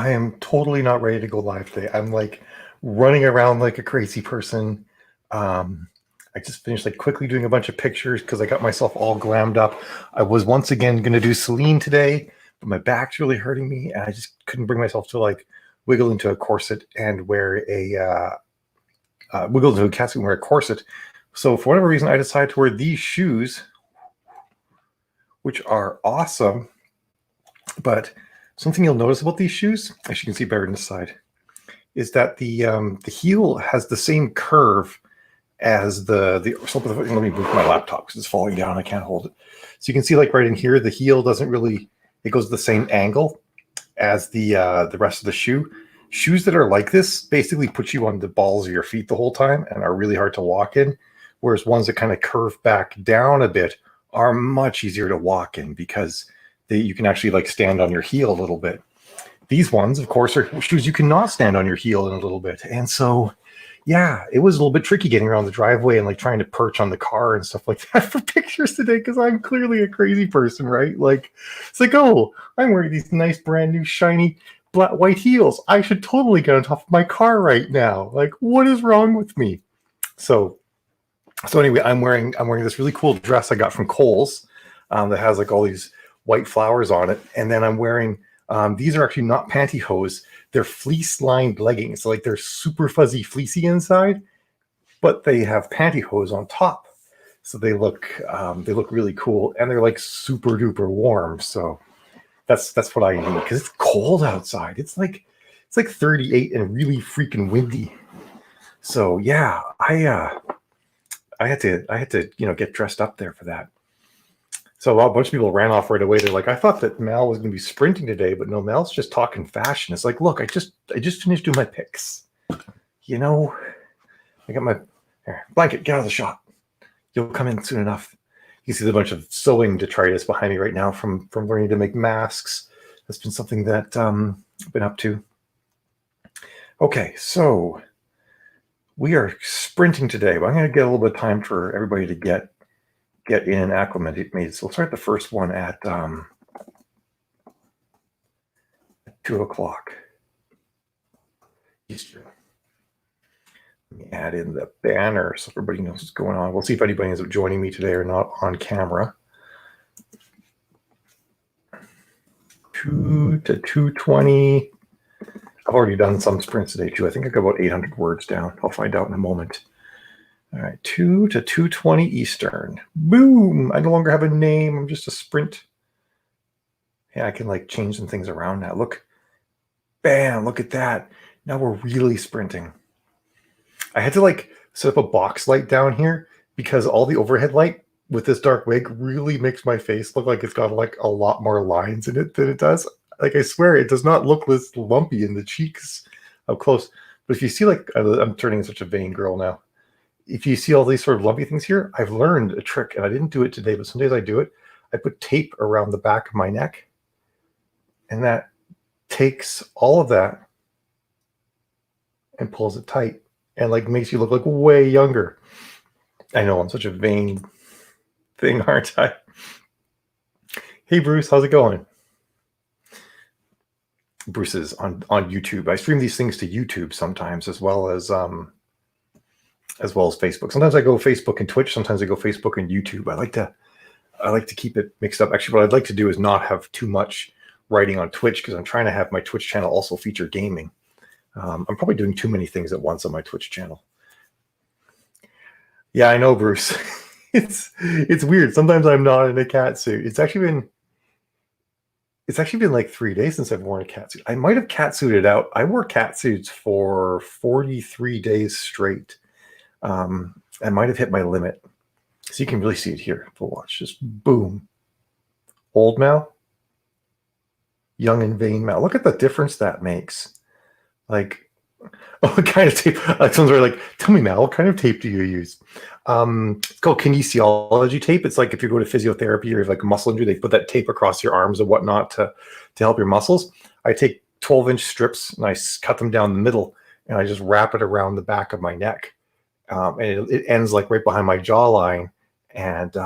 I am totally not ready to go live today. I'm like running around like a crazy person. Um, I just finished like quickly doing a bunch of pictures because I got myself all glammed up. I was once again going to do Celine today, but my back's really hurting me, and I just couldn't bring myself to like wiggle into a corset and wear wiggle into a catsuit and wear a corset. So for whatever reason, I decided to wear these shoes, which are awesome. But something you'll notice about these shoes, as you can see better on the side, is that the heel has the same curve as the. So let me move my laptop because it's falling down. I can't hold it. So you can see like right in here, the heel doesn't really. It goes the same angle as the rest of the shoe. Shoes that are like this basically put you on the balls of your feet the whole time and are really hard to walk in, whereas ones that kind of curve back down a bit are much easier to walk in because you can actually like stand on your heel a little bit. These ones, of course, are shoes you cannot stand on your heel in a little bit. And so, yeah, it was a little bit tricky getting around the driveway and like trying to perch on the car and stuff like that for pictures today because I'm clearly a crazy person, right? Like, it's like, oh, I'm wearing these nice brand new shiny black white heels. I should totally get on top of my car right now. Like, what is wrong with me? So anyway, I'm wearing this really cool dress I got from Kohl's that has like all these white flowers on it, and then I'm wearing these are actually not pantyhose, they're fleece lined leggings. So like they're super fuzzy fleecy inside, but they have pantyhose on top, so they look really cool, and they're like super duper warm. So that's what I need because it's cold outside. It's like 38 and really freaking windy. So yeah, I had to get dressed up there for that. So a bunch of people ran off right away. They're like, I thought that Mal was going to be sprinting today, but no, Mal's just talking fashion. It's like, look, I just finished doing my picks. I got my blanket. Get out of the shop. You'll come in soon enough. You can see the bunch of sewing detritus behind me right now from learning to make masks. That's been something that I've been up to. Okay, so we are sprinting today, but I'm going to get a little bit of time for everybody to get in and acclimated. So we'll start the first one at 2 o'clock Eastern. Let me add in the banner so everybody knows what's going on. We'll see if anybody ends up joining me today or not on camera. 2 to 2:20. I've already done some sprints today too. I think I got about 800 words down. I'll find out in a moment. All right, 2 to 2:20 Eastern. Boom! I no longer have a name. I'm just a sprint. Yeah, I can like change some things around now. Look, bam! Look at that. Now we're really sprinting. I had to like set up a box light down here because all the overhead light with this dark wig really makes my face look like it's got like a lot more lines in it than it does. Like I swear, it does not look this lumpy in the cheeks up close. But if you see, like, I'm turning such a vain girl now. If you see all these sort of lumpy things here, I've learned a trick, and I didn't do it today, but some days I do it. I put tape around the back of my neck, and that takes all of that and pulls it tight, and like makes you look like way younger. I know I'm such a vain thing, aren't I? Hey Bruce, how's it going? Bruce is on YouTube. I stream these things to YouTube sometimes, as well as Facebook. Sometimes I go Facebook and Twitch. Sometimes I go Facebook and YouTube. I like to keep it mixed up. Actually, what I'd like to do is not have too much writing on Twitch because I'm trying to have my Twitch channel also feature gaming. I'm probably doing too many things at once on my Twitch channel. Yeah, I know, Bruce. It's weird. Sometimes I'm not in a cat suit. It's actually been like 3 days since I've worn a cat suit. I might have cat suited out. I wore cat suits for 43 days straight. I might have hit my limit. So you can really see it here. Full watch. Just boom. Old Mal. Young and vain Mal. Look at the difference that makes. Like, oh, what kind of tape? Someone's really like, tell me, Mal, what kind of tape do you use? It's called kinesiology tape. It's like if you go to physiotherapy or you have like a muscle injury, they put that tape across your arms and whatnot to help your muscles. I take 12-inch strips and I cut them down the middle and I just wrap it around the back of my neck. And it ends like right behind my jawline. And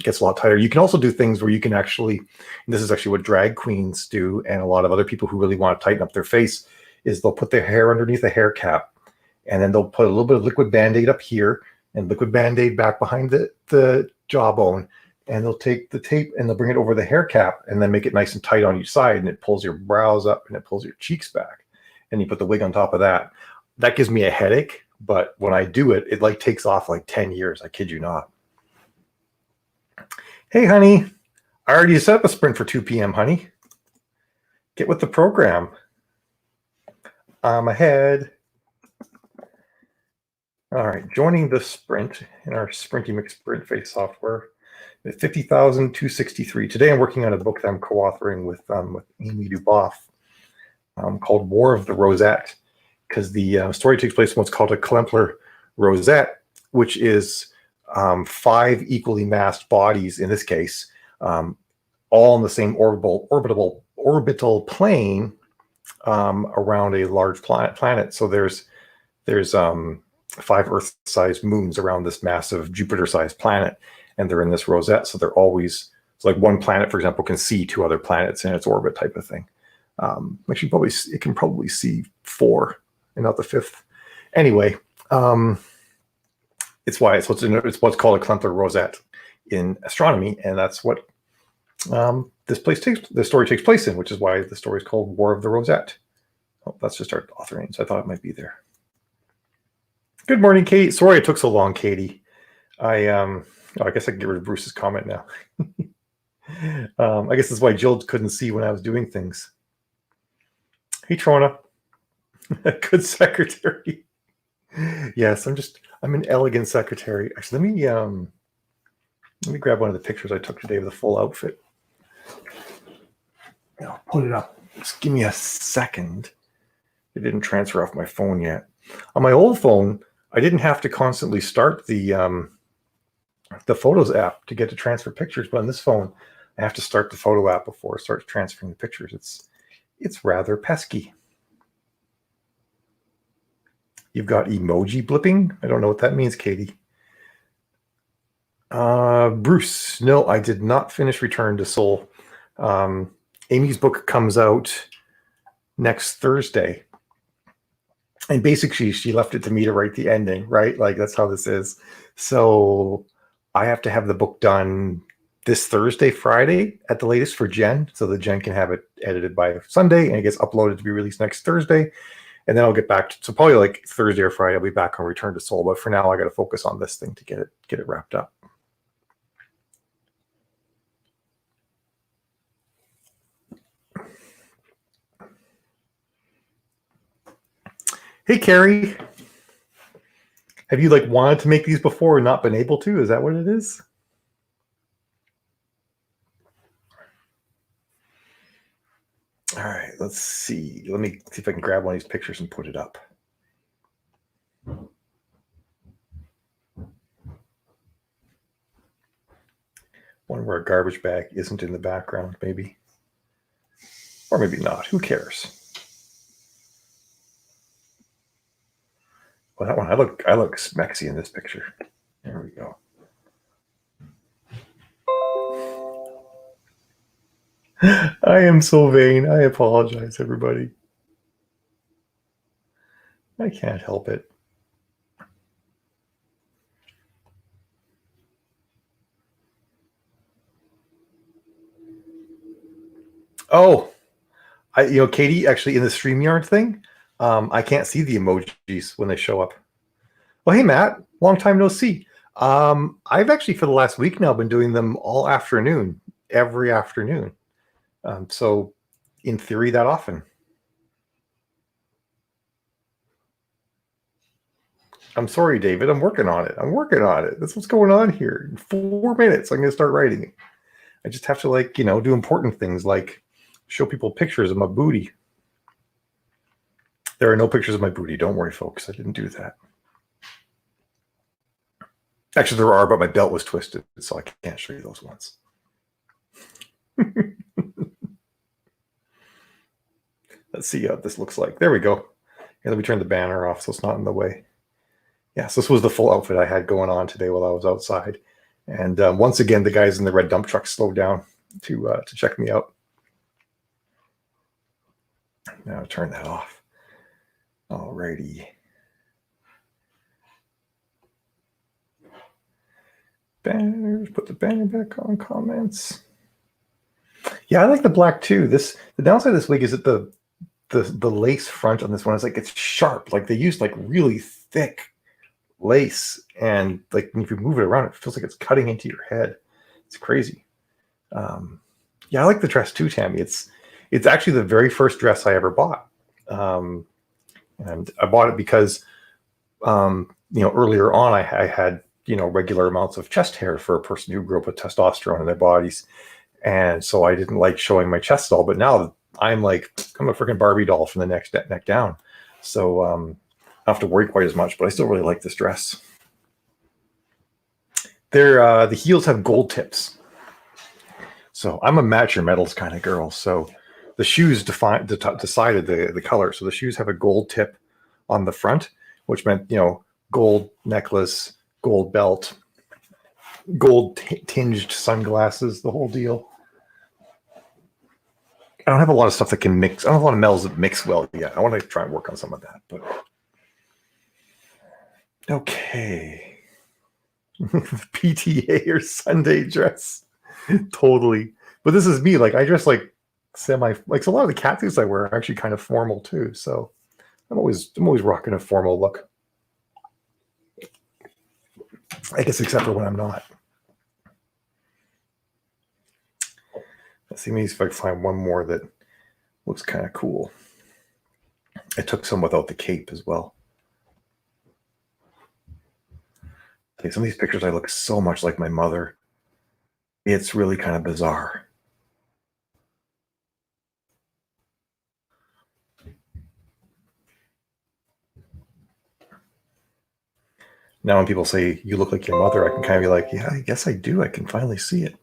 gets a lot tighter. You can also do things where you can actually, and this is actually what drag queens do, and a lot of other people who really want to tighten up their face, is they'll put their hair underneath a hair cap, and then they'll put a little bit of liquid Band-Aid up here and liquid Band-Aid back behind the jawbone, and they'll take the tape and they'll bring it over the hair cap and then make it nice and tight on each side, and it pulls your brows up and it pulls your cheeks back, and you put the wig on top of that. That gives me a headache, but when I do it, it like takes off like 10 years. I kid you not. Hey, honey, I already set up a sprint for 2 p.m., honey. Get with the program. I'm ahead. All right, joining the sprint in our Sprinty Sprint Face software at 50,263. Today I'm working on a book that I'm co-authoring with Amy Duboff called War of the Rosette, because the story takes place in what's called a Klempler rosette, which is 5 equally massed bodies, in this case, all in the same orbital plane around a large planet. So there's 5 Earth-sized moons around this massive Jupiter-sized planet, and they're in this rosette. So they're always, it's like one planet, for example, can see 2 other planets in its orbit, type of thing. Actually, it can probably see 4 and not the 5th. Anyway, it's what's called a Klempler rosette in astronomy, and that's what the story takes place in, which is why the story is called War of the Rosette. Oh, that's just our author name, so I thought it might be there. Good morning, Katie. Sorry it took so long, Katie. I guess I can get rid of Bruce's comment now. I guess that's why Jill couldn't see when I was doing things. Hey, Trona. Good secretary. Yes, I'm an elegant secretary. Actually, let me grab one of the pictures I took today of the full outfit. I'll put it up. Just give me a second. It didn't transfer off my phone yet. On my old phone, I didn't have to constantly start the Photos app to get to transfer pictures, but on this phone, I have to start the photo app before it starts transferring the pictures. It's rather pesky. You've got emoji blipping? I don't know what that means, Katie. Bruce, no, I did not finish Return to Seoul. Amy's book comes out next Thursday. And basically, she left it to me to write the ending, right? Like, that's how this is. So I have to have the book done this Thursday, Friday at the latest for Jen, so that Jen can have it edited by Sunday, and it gets uploaded to be released next Thursday. And then I'll get back to, so probably like Thursday or Friday, I'll be back on Return to Seoul. But for now, I got to focus on this thing to get it wrapped up. Hey, Carrie. Have you like wanted to make these before and not been able to? Is that what it is? All right, let's see. Let me see if I can grab one of these pictures and put it up. One where a garbage bag isn't in the background, maybe. Or maybe not. Who cares? Well, that one, I look smexy in this picture. There we go. I am so vain. I apologize, everybody. I can't help it. Oh, Katie, actually in the StreamYard thing, I can't see the emojis when they show up. Well, hey, Matt, long time no see. I've actually, for the last week now, been doing them all afternoon, every afternoon. So in theory, that often. I'm sorry, David. I'm working on it. That's what's going on here. In 4 minutes, I'm going to start writing it. I just have to do important things like show people pictures of my booty. There are no pictures of my booty. Don't worry, folks. I didn't do that. Actually, there are, but my belt was twisted, so I can't show you those ones. Let's see what this looks like. There we go. Here, let me turn the banner off so it's not in the way. Yeah, so this was the full outfit I had going on today while I was outside. And once again, the guys in the red dump truck slowed down to check me out. Now turn that off. Alrighty. Banners, put the banner back on, comments. Yeah, I like the black too. The downside of this wig is that the lace front on this one is like it's sharp. Like they used like really thick lace, and like if you move it around, it feels like it's cutting into your head. It's crazy. Yeah, I like the dress too, Tammy. It's actually the very first dress I ever bought, and I bought it because earlier on I had regular amounts of chest hair for a person who grew up with testosterone in their bodies, and so I didn't like showing my chest at all. But now I'm a freaking Barbie doll from the neck down, so I don't have to worry quite as much. But I still really like this dress. The heels have gold tips, so I'm a match your metals kind of girl. So the shoes decided the color. So the shoes have a gold tip on the front, which meant gold necklace, gold belt, gold tinged sunglasses, the whole deal. I don't have a lot of stuff that can mix. I don't have a lot of metals that mix well yet. I want to try and work on some of that. But okay, PTA or Sunday dress, totally. But this is me. Like I dress like semi. Like so a lot of the cat suits I wear are actually kind of formal too. So I'm always rocking a formal look. I guess except for when I'm not. Let's see, maybe if I can find one more that looks kind of cool. I took some without the cape as well. Okay, some of these pictures I look so much like my mother. It's really kind of bizarre. Now when people say you look like your mother, I can kind of be like, yeah, I guess I do. I can finally see it.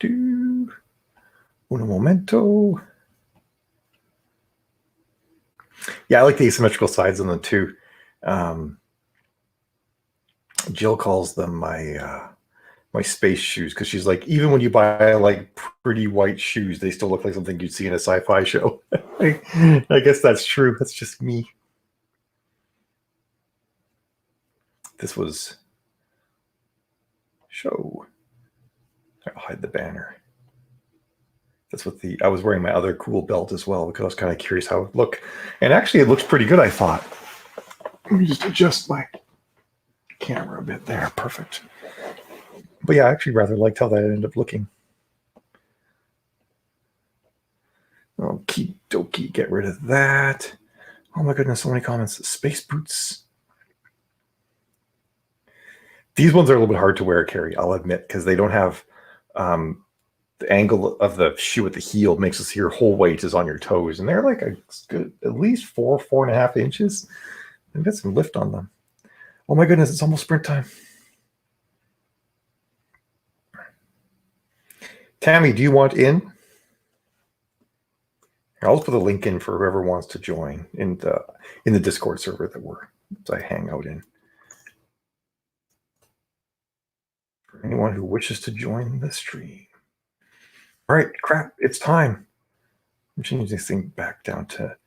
Uno momento. Yeah, I like the asymmetrical sides on them too. Jill calls them my space shoes because she's like, even when you buy like pretty white shoes, they still look like something you'd see in a sci-fi show. I guess that's true. That's just me. This was show. I'll hide the banner. That's what I was wearing my other cool belt as well because I was kind of curious how it would look. And actually it looks pretty good, I thought. Let me just adjust my camera a bit there. Perfect. But yeah, I actually rather liked how that ended up looking. Okie dokie, get rid of that. Oh my goodness, so many comments. Space boots. These ones are a little bit hard to wear, Carrie, I'll admit, because they don't have the angle of the shoe at the heel makes us your whole weight is on your toes. And they're like a good, at least 4.5 inches. They've got some lift on them. Oh my goodness, it's almost sprint time. Tammy, do you want in? I'll just put a link in for whoever wants to join in the Discord server that I hang out in. For anyone who wishes to join the stream. All right, crap, it's time. I'm changing this thing back down to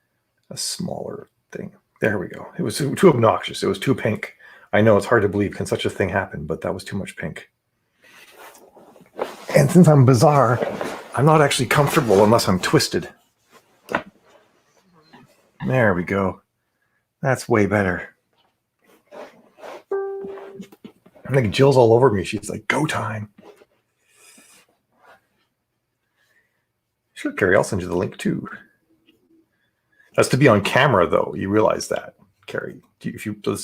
a smaller thing. There we go. It was too obnoxious. It was too pink. I know it's hard to believe. Can such a thing happen? But that was too much pink. And since I'm bizarre, I'm not actually comfortable unless I'm twisted. There we go. That's way better. I think Jill's all over me. She's like, go time. Sure, Carrie, I'll send you the link too. That's to be on camera, though. You realize that, Carrie. If you do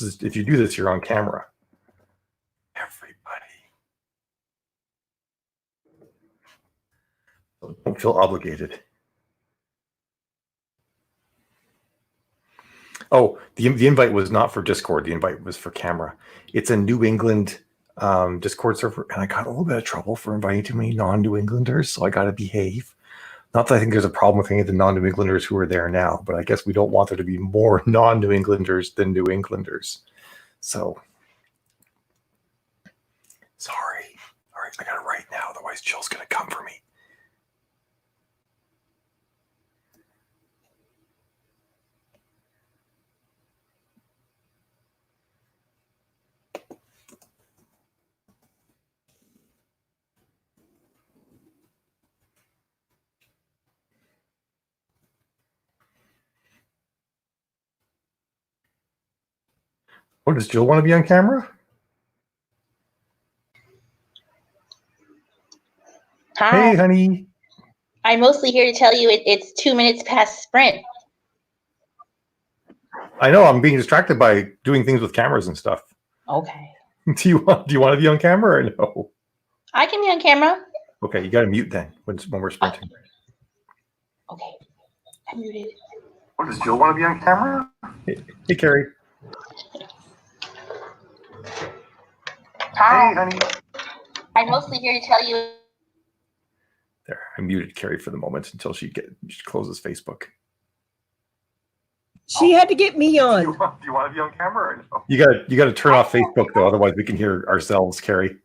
this, you're on camera. Everybody. Don't feel obligated. Oh, the invite was not for Discord. The invite was for camera. It's a New England Discord server, and I got a little bit of trouble for inviting too many non-New Englanders, so I got to behave. Not that I think there's a problem with any of the non-New Englanders who are there now, but I guess we don't want there to be more non-New Englanders than New Englanders. So Sorry. All right, I gotta write now, otherwise Jill's gonna come for me. Oh, does Jill want to be on camera? Hi. Hey, honey. I'm mostly here to tell you it's 2 minutes past sprint. I know I'm being distracted by doing things with cameras and stuff. Okay. Do you want to be on camera or no? I can be on camera. Okay, you got to mute then when we're sprinting. Okay. I'm muted. Oh, does Jill want to be on camera? Hey, Carrie. Hi. Hey, honey. I'm mostly here to tell you. There, I muted Carrie for the moment until she closes Facebook. She had to get me on. Do you want to be on camera or no? You got to turn off Facebook though, otherwise we can hear ourselves, Carrie.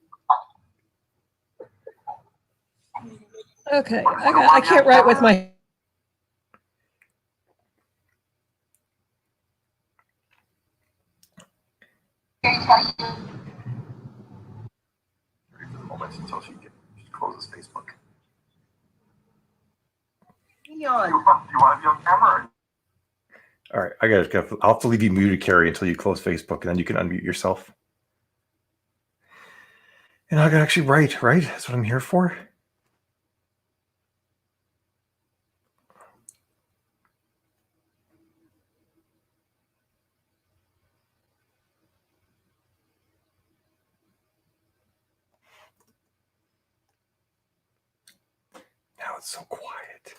Okay, I can't write with my. For the moment until she closes Facebook. Me on. Do you want to be on camera? All right, I'll have to leave you muted, Carrie, until you close Facebook, and then you can unmute yourself. And I can actually write, right? That's what I'm here for. Now it's so quiet.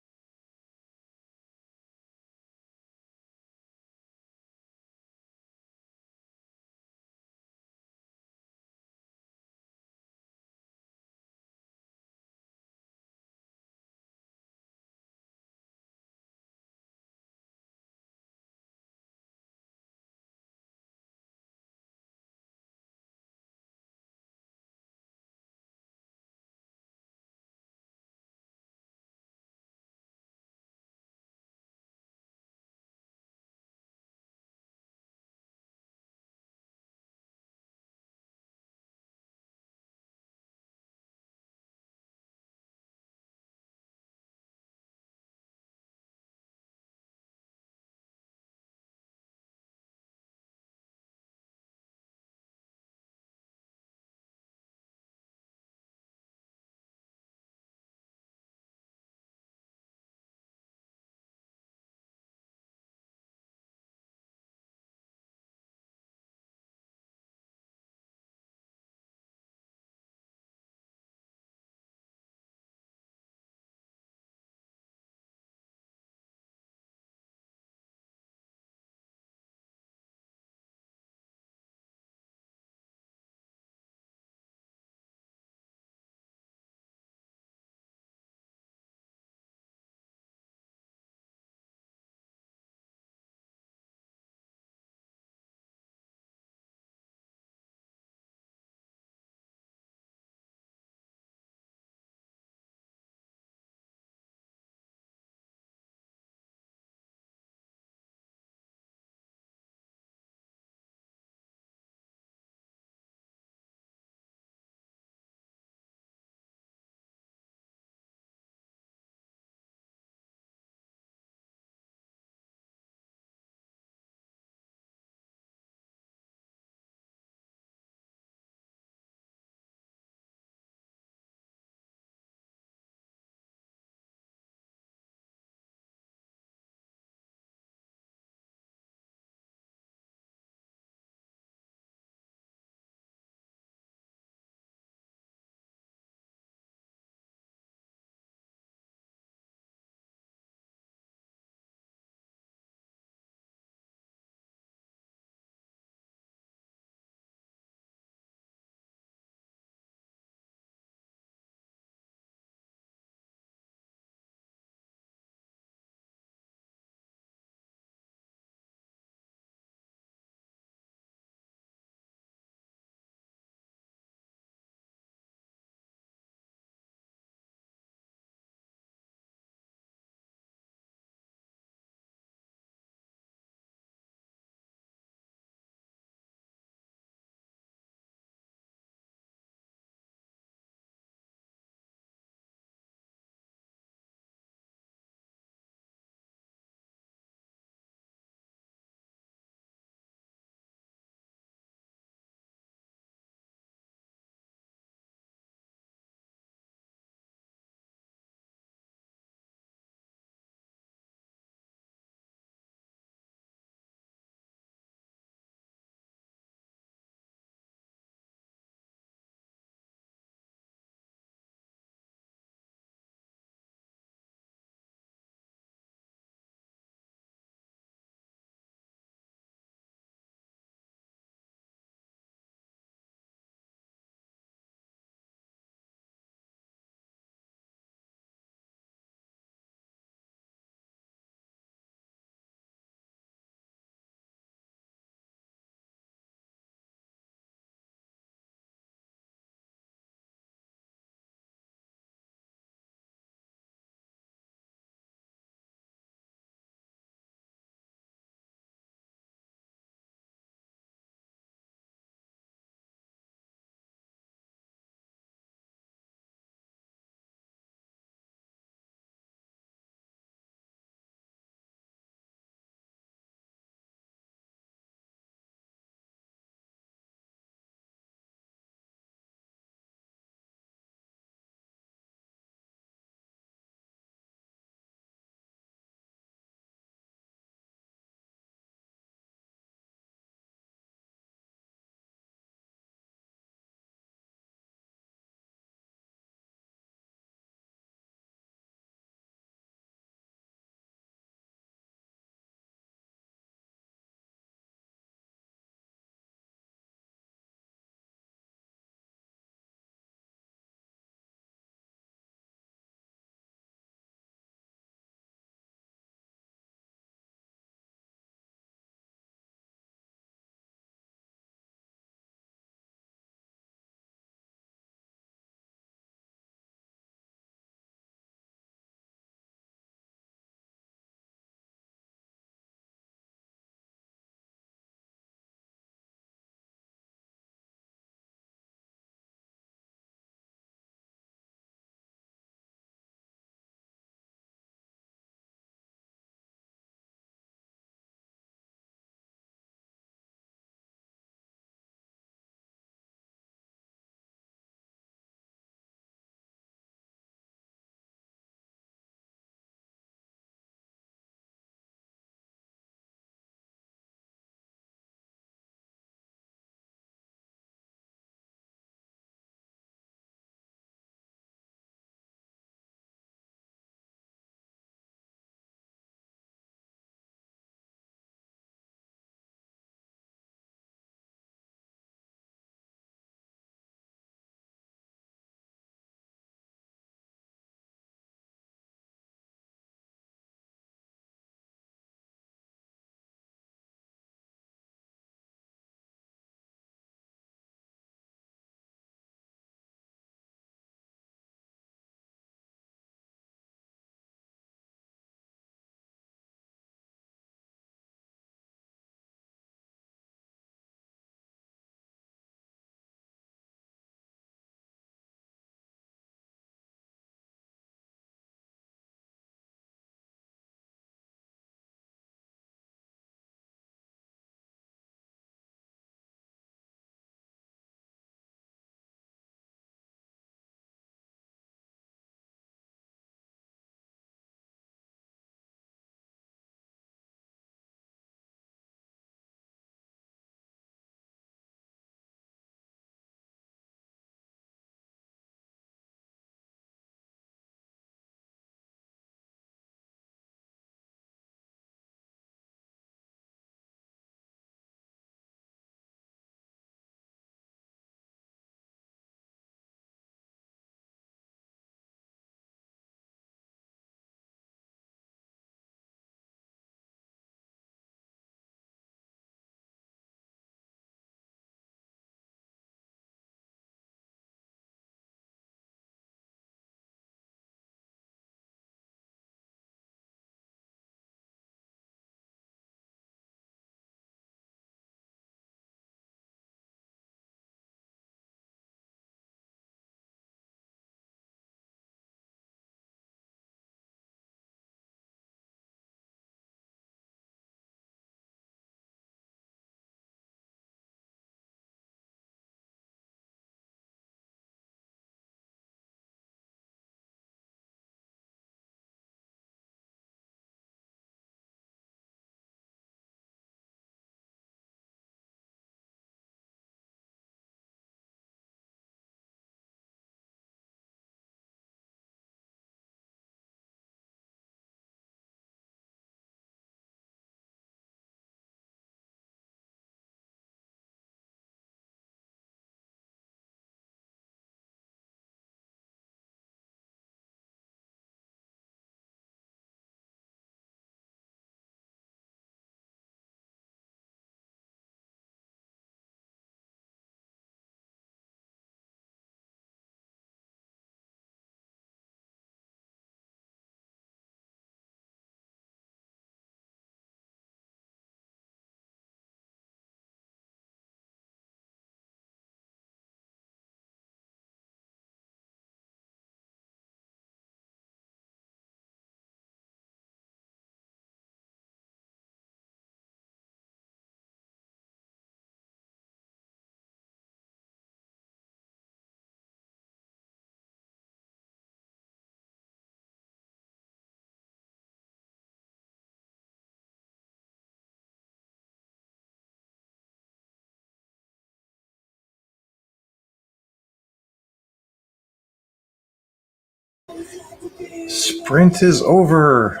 Sprint is over.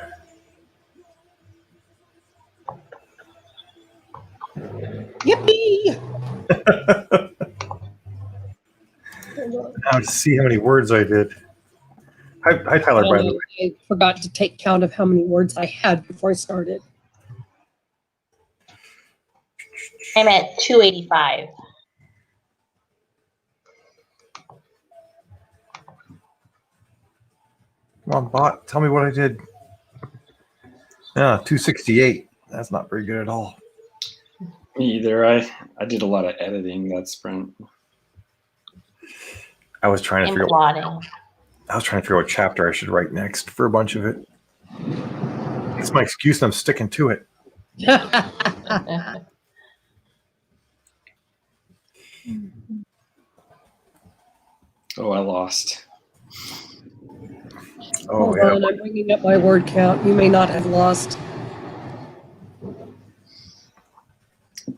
Yippee! Now to see how many words I did. Hi Tyler, by the way. I forgot to take count of how many words I had before I started. I'm at 285. Come on, bot. Tell me what I did. Yeah, 268. That's not very good at all. Me either. I did a lot of editing that sprint. I was trying to I'm figure out plotting. what chapter I should write next for a bunch of it. It's my excuse and I'm sticking to it. Oh, I lost. Oh, Hold yeah. on, I'm bringing up my word count. You may not have lost.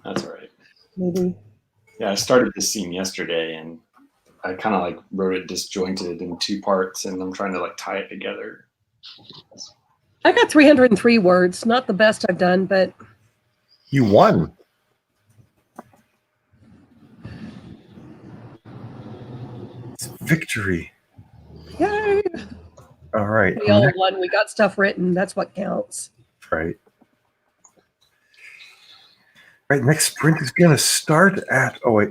That's all right. Maybe. Yeah, I started this scene yesterday and I kind of like wrote it disjointed in two parts and I'm trying to like tie it together. I got 303 words. Not the best I've done, but You won. It's victory. yay! All right. We all won. We got stuff written. That's what counts. Right. Right. Next sprint is going to start at. Oh, wait.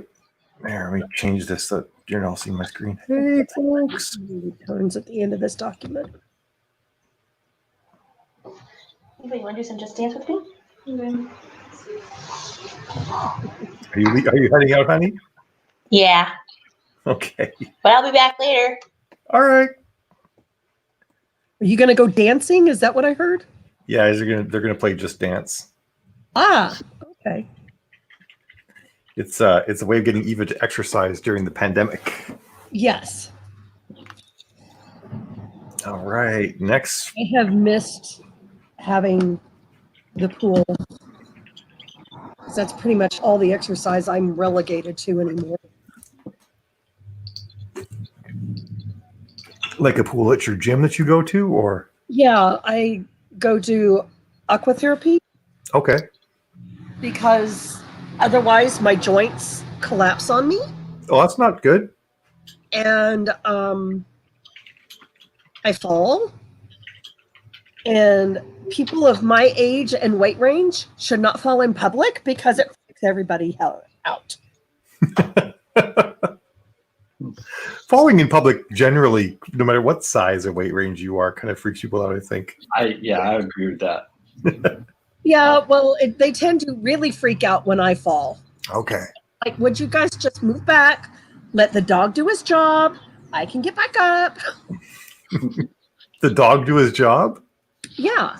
There, let me change this so you're not seeing my screen. Hey, folks. Turns at the end of this document. Anybody want to do some Just Dance with me? Are you heading out, honey? Yeah, Okay. but I'll be back later. All right. Are you going to go dancing? Is that what I heard? Yeah, they're gonna play Just Dance. Ah, okay. It's a way of getting Eva to exercise during the pandemic. Yes. All right. Next. I have missed having the pool. 'Cause that's pretty much all the exercise I'm relegated to anymore. Like a pool at your gym that you go to, or Yeah, I go do aquatherapy okay. because otherwise my joints collapse on me. Oh, that's not good. And I fall. And people of my age and weight range should not fall in public because it freaks everybody out. Falling in public generally, no matter what size or weight range you are, kind of freaks people out, I think. I agree with that. Yeah, well, they tend to really freak out when I fall. Okay. Like, would you guys just move back? Let the dog do his job. I can get back up. The dog do his job? Yeah.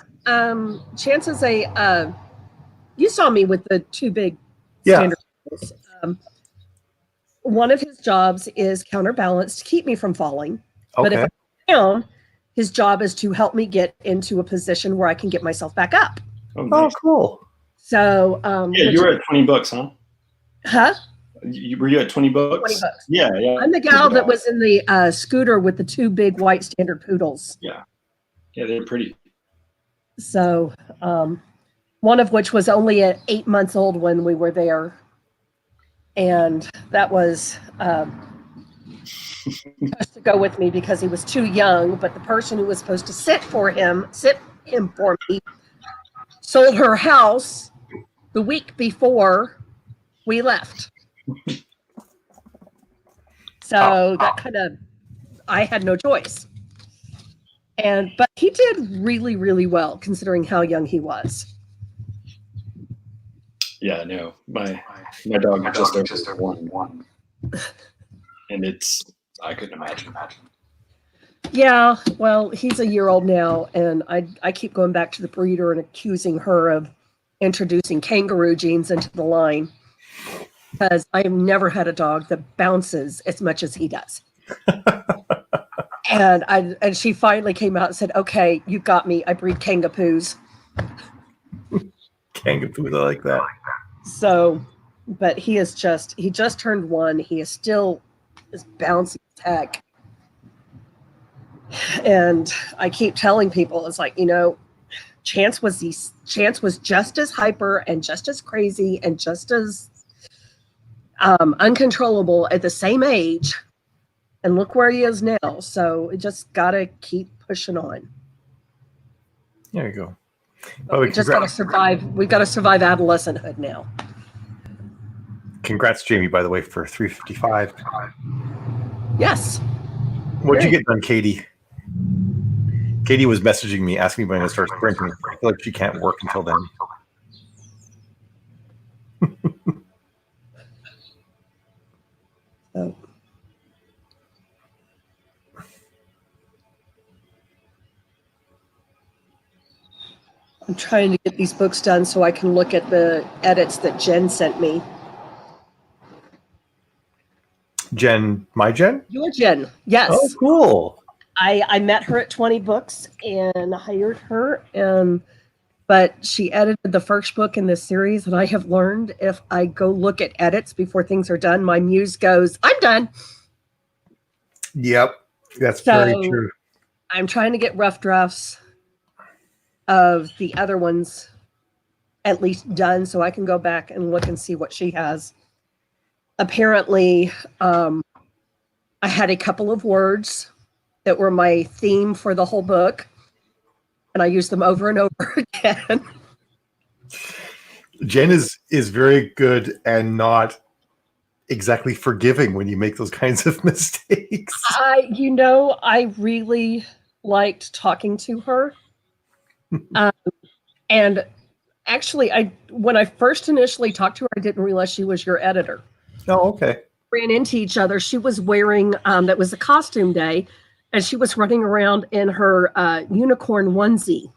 Chances you saw me with the two big Yeah. standard poodles. One of his jobs is counterbalance to keep me from falling. But if Okay. I'm down, his job is to help me get into a position where I can get myself back up. Oh, Oh, nice. cool. So, Yeah, you were at $20, huh? huh? Were you at $20? $20. Yeah. I'm the gal that was in the scooter with the two big white standard poodles. Yeah, they're pretty. So, one of which was only at 8 months old when we were there. And that was supposed to go with me because he was too young. But the person who was supposed to sit him for me, sold her house the week before we left. So that kind of, I had no choice. But he did really, really well considering how young he was. Yeah, no, my dog just over one, and I couldn't imagine. Yeah, well, he's a year old now, and I keep going back to the breeder and accusing her of introducing kangaroo genes into the line because I have never had a dog that bounces as much as he does. And she finally came out and said, "Okay, you got me. I breed kangapoos." Kangapoos, I like that. So, but he just turned 1. He is still as bouncy as heck. And I keep telling people, it's like, Chance was just as hyper and just as crazy and just as uncontrollable at the same age, and look where he is now. So it just gotta keep pushing on. There you go. We just gotta survive. We've got to survive adolescenthood now. Congrats, Jamie, by the way, for 355. Yes. What'd you get done, Katie? Katie was messaging me, asking me when I start sprinting. I feel like she can't work until then. Oh. I'm trying to get these books done so I can look at the edits that Jen sent me. Jen, my Jen? Your Jen, yes. Oh, cool. I met her at 20 Books and hired her, but she edited the first book in this series, and I have learned if I go look at edits before things are done, my muse goes, I'm done. Yep, that's very true. I'm trying to get rough drafts of the other ones at least done so I can go back and look and see what she has. Apparently, I had a couple of words that were my theme for the whole book, and I used them over and over again. Jen is very good and not exactly forgiving when you make those kinds of mistakes. I really liked talking to her. And actually, when I first initially talked to her, I didn't realize she was your editor. Oh, okay. Ran into each other. She was wearing, that was a costume day, and she was running around in her unicorn onesie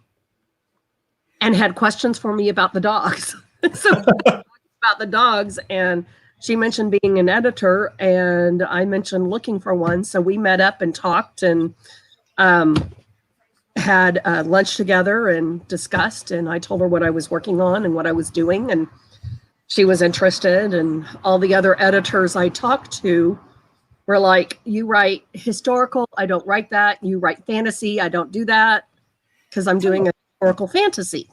and had questions for me about the dogs. So about the dogs, and she mentioned being an editor, and I mentioned looking for one. So we met up and talked and had lunch together and discussed, and I told her what I was working on and what I was doing, and she was interested. And all the other editors I talked to were like, you write historical, I don't write that. You write fantasy, I don't do that, because I'm doing a historical fantasy.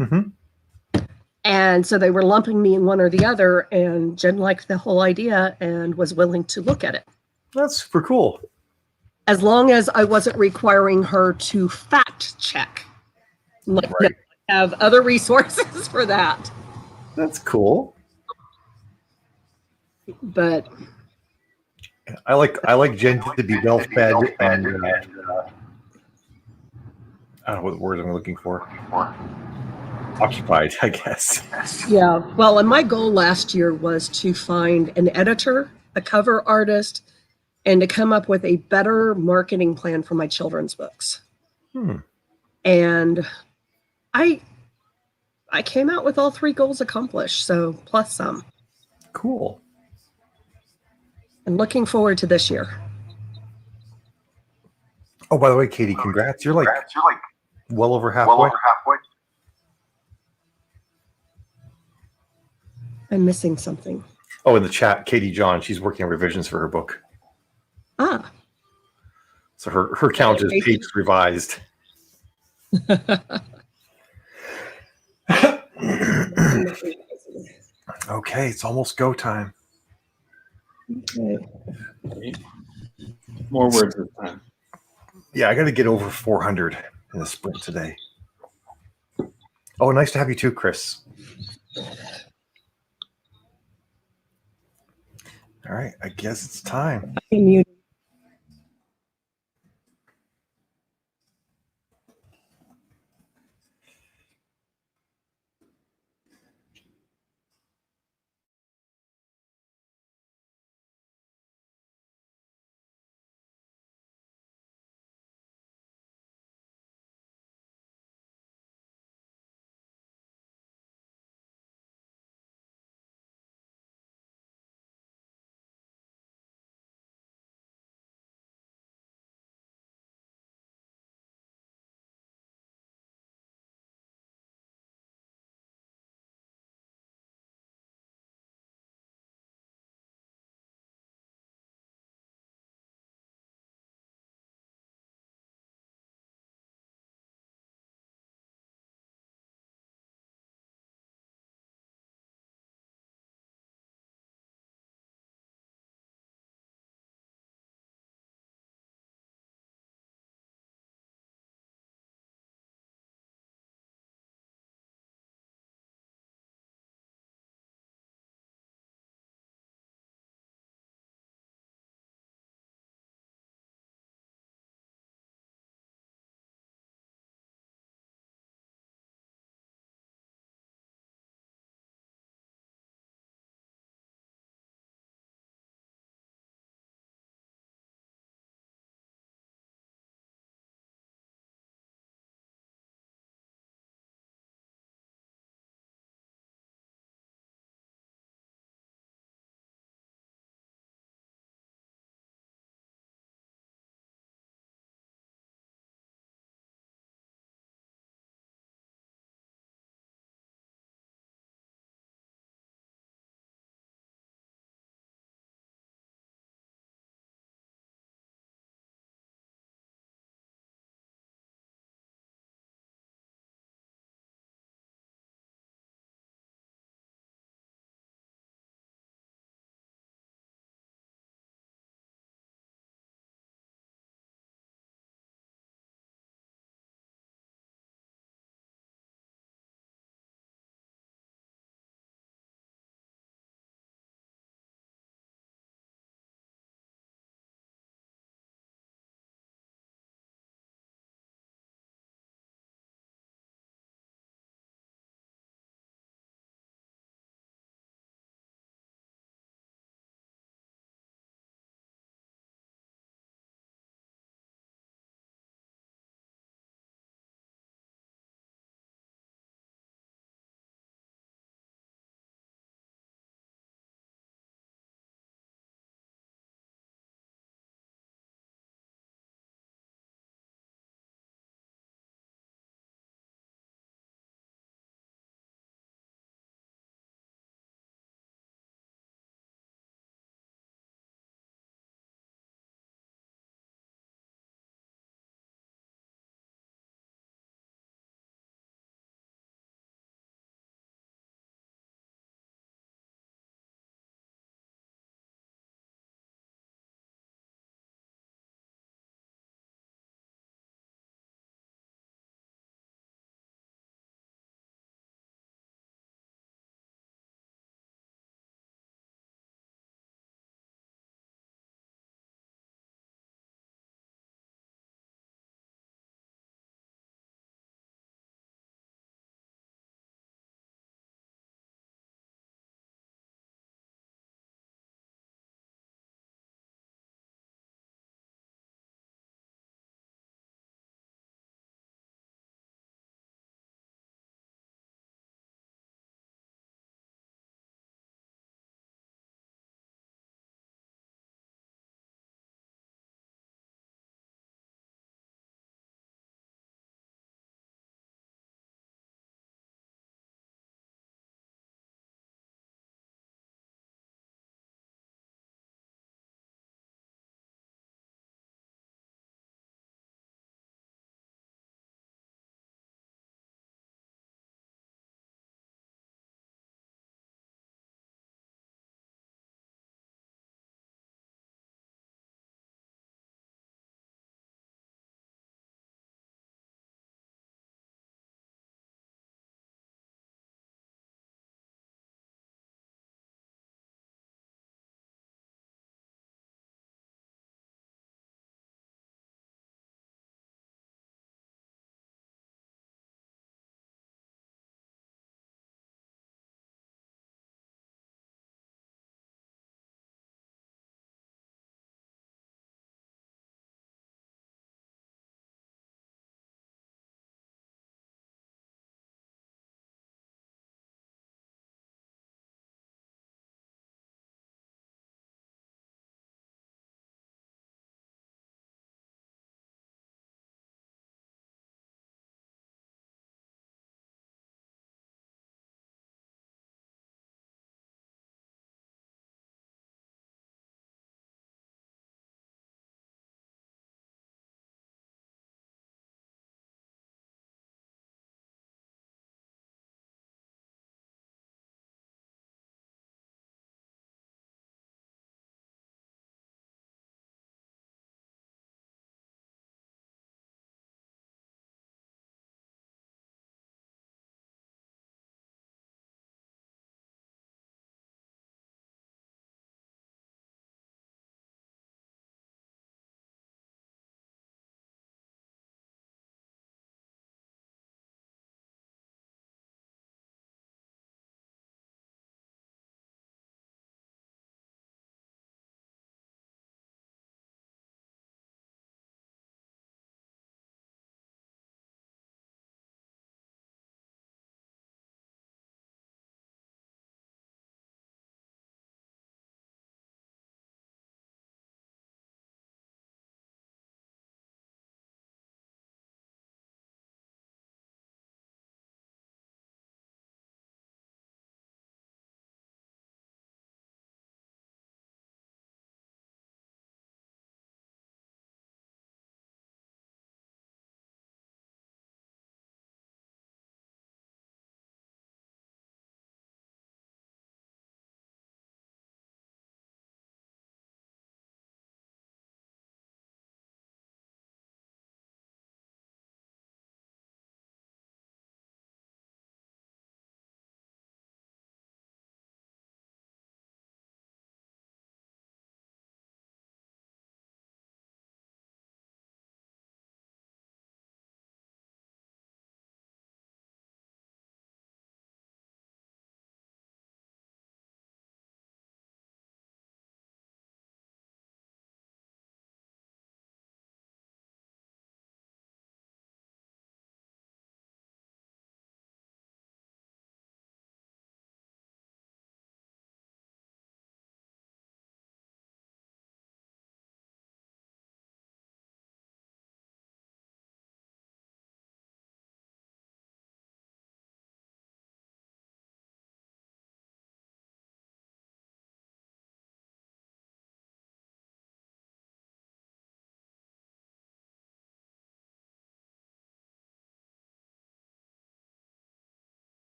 Mm-hmm. And so they were lumping me in one or the other, and Jen liked the whole idea and was willing to look at it. That's super cool. As long as I wasn't requiring her to fact check. Like, Right. I have other resources for that. That's cool. But I like Jen to be well fed and I don't know what word I'm looking for. Occupied, I guess. yeah, well, and my goal last year was to find an editor, a cover artist, and to come up with a better marketing plan for my children's books. And I came out with all 3 goals accomplished, so plus some. Cool. And looking forward to this year. Oh, by the way, Katie, congrats. You're like well over halfway. I'm missing something. Oh, in the chat, Katie John, she's working on revisions for her book. Ah. So her count is pages revised. Okay, it's almost go time. Okay. More words this time. Yeah, I got to get over 400 in the sprint today. Oh, nice to have you too, Chris. All right, I guess it's time. I'm muted.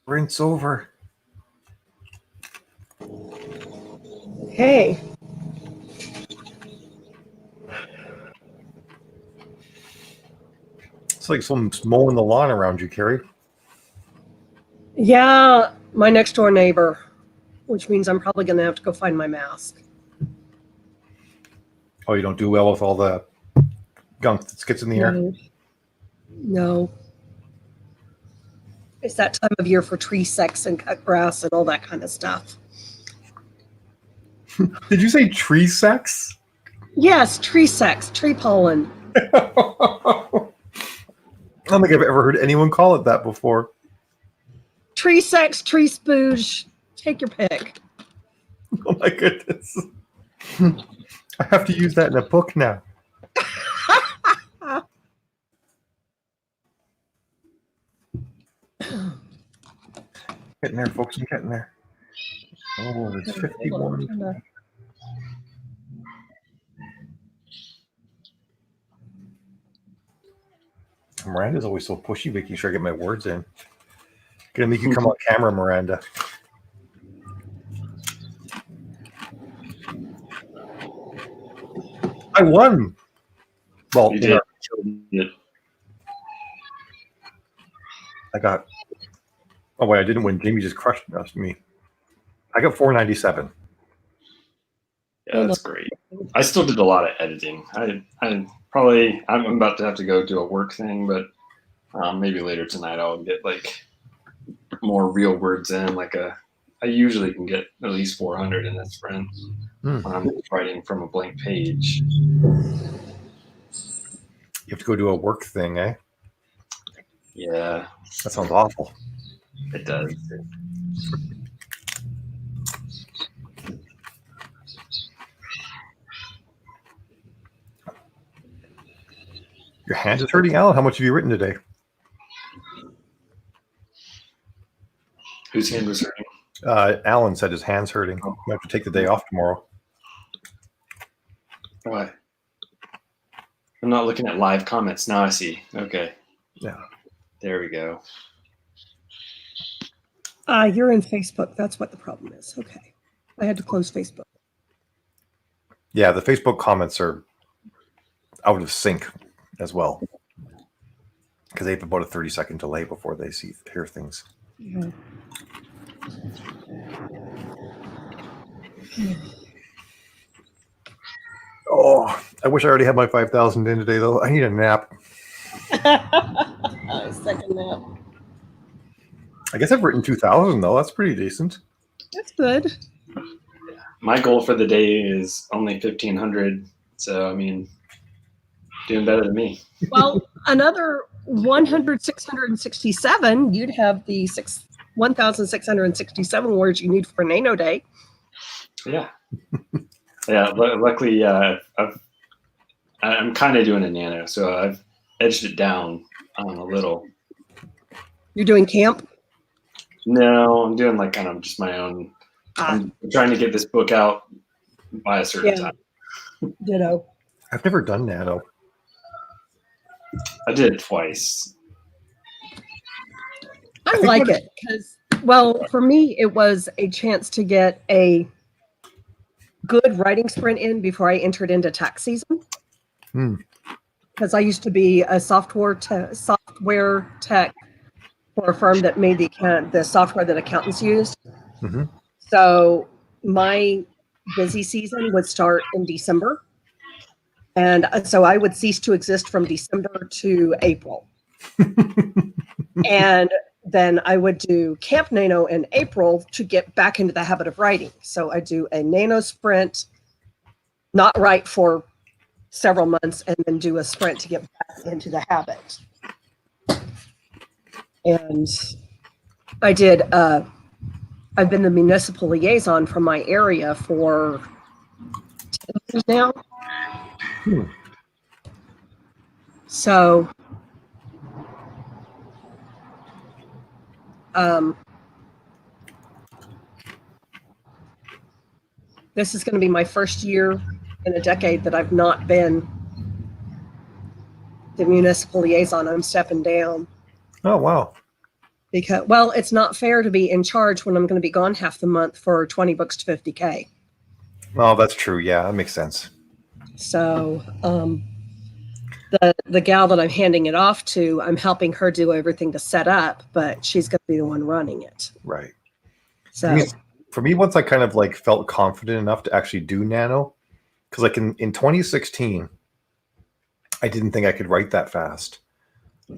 Rinse over. Hey, It's like someone's mowing the lawn around you, Carrie. yeah, my next door neighbor, which means I'm probably going to have to go find my mask. Oh, you don't do well with all the gunk that gets in the air? No. It's that time of year for tree sex and cut grass and all that kind of stuff. Did you say tree sex? Yes, tree sex, tree pollen. I don't think I've ever heard anyone call it that before. Tree sex, tree spooge, take your pick. Oh my goodness. I have to use that in a book now. Getting there, folks. I'm getting there. Oh, there's 51. Miranda's always so pushy, making sure I get my words in. Gonna make you come on camera, Miranda. I won. Well, You you know, did. I got. Oh wait, I didn't win. Jamie just crushed me. I got 497. Yeah, that's great. I still did a lot of editing. I'm about to have to go do a work thing, but maybe later tonight I'll get like more real words in. I usually can get at least 400 in a sprint when I'm writing from a blank page. You have to go do a work thing, eh? Yeah, That sounds awful. it does. Your hand is hurting, Alan. How much have you written today? Whose hand was hurting? Alan said his hand's hurting. You have to take the day off tomorrow. Why? I'm not looking at live comments. Now I see. Okay. Yeah. There we go. You're in Facebook. That's what the problem is. Okay. I had to close Facebook. Yeah, the Facebook comments are out of sync as well because they have about a 30-second delay before they hear things. Yeah. Oh, I wish I already had my 5,000 in today, though. I need a nap. I second that. I guess I've written 2,000, though. That's pretty decent. That's good. My goal for the day is only 1,500. So, I mean, doing better than me. Well, another 667, you'd have the 1,667 words you need for a Nano Day. Yeah. Yeah. Luckily, I'm kind of doing a nano, so I've edged it down a little. You're doing camp? No, I'm doing like kind of just my own. I'm trying to get this book out by a certain time. Ditto. I've never done Nano. I did it twice. I like it because, well, for me, it was a chance to get a good writing sprint in before I entered into tax season. Because I used to be a software tech for a firm that made the software that accountants used. Mm-hmm. So my busy season would start in December. And so I would cease to exist from December to April. And then I would do Camp Nano in April to get back into the habit of writing. So I do a Nano sprint, not write for several months, and then do a sprint to get back into the habit. And I did, I've been the municipal liaison for my area for 10 years now. So, this is going to be my first year in a decade that I've not been the municipal liaison. I'm stepping down. Oh, wow. because, well, it's not fair to be in charge when I'm going to be gone half the month for 20 books to 50K. Oh, that's true. Yeah, that makes sense. So the gal that I'm handing it off to, I'm helping her do everything to set up, but she's going to be the one running it. Right. So For me, once I kind of like felt confident enough to actually do nano, because like in 2016, I didn't think I could write that fast.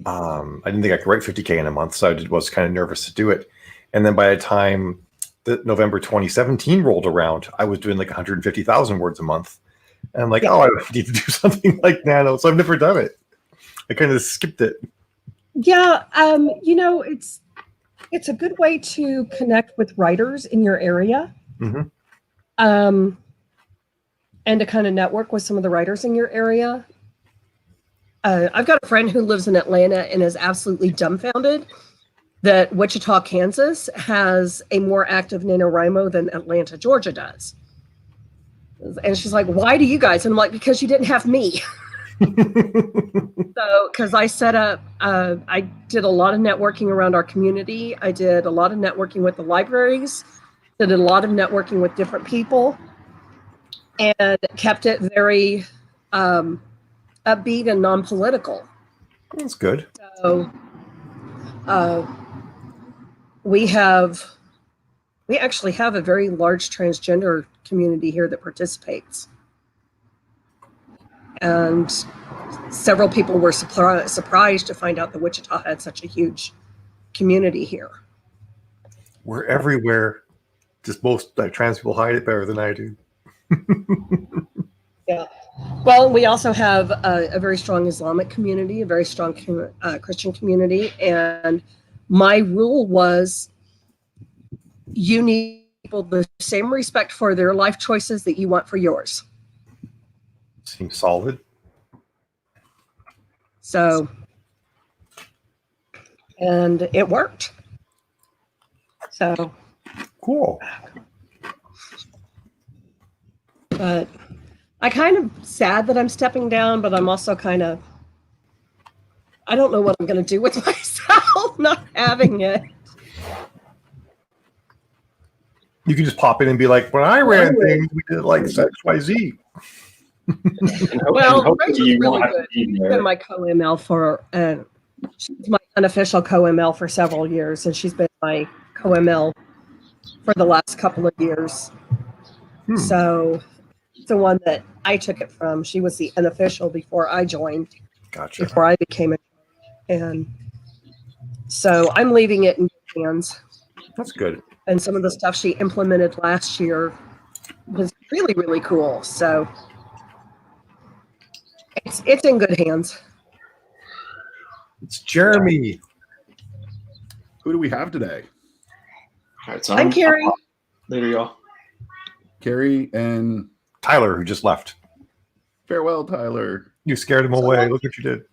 I didn't think I could write 50K in a month, so was kind of nervous to do it. And then by the time that November 2017 rolled around, I was doing like 150,000 words a month. And I'm like, oh, I need to do something like nano. So I've never done it. I kind of skipped it. yeah, it's a good way to connect with writers in your area. Mm-hmm. And to kind of network with some of the writers in your area. I've got a friend who lives in Atlanta and is absolutely dumbfounded that Wichita, Kansas has a more active NaNoWriMo than Atlanta, Georgia does. And she's like, why do you guys? And I'm like, because you didn't have me. So, because I set up, I did a lot of networking around our community. I did a lot of networking with the libraries, did a lot of networking with different people, and kept it very upbeat and non-political. That's good. So we actually have a very large transgender community here that participates. And several people were surprised to find out that Wichita had such a huge community here. We're everywhere. Just most like trans people hide it better than I do. Yeah. Well, we also have a very strong Islamic community, a very strong Christian community. And my rule was you need people the same respect for their life choices that you want for yours. Seems solid. So, and it worked. So, Cool. but I kind of sad that I'm stepping down, but I'm also kind of, I don't know what I'm going to do with myself not having it. You can just pop in and be like, when I ran things, we did like XYZ. Well, hopefully Rachel's you really won't have good. to be She's there. been my co-ML for, she's my unofficial co-ML for several years, and she's been my co-ML for the last couple of years. So it's the one that I took it from. She was the unofficial before I joined, Gotcha. before I became it. And so I'm leaving it in good hands. That's good. And some of the stuff she implemented last year was really, really cool. So it's in good hands. It's Jeremy. Who do we have today? All right, so I'm Carrie. Later, y'all. Carrie and Tyler, who just left. farewell, Tyler. You scared him away. Look what you did.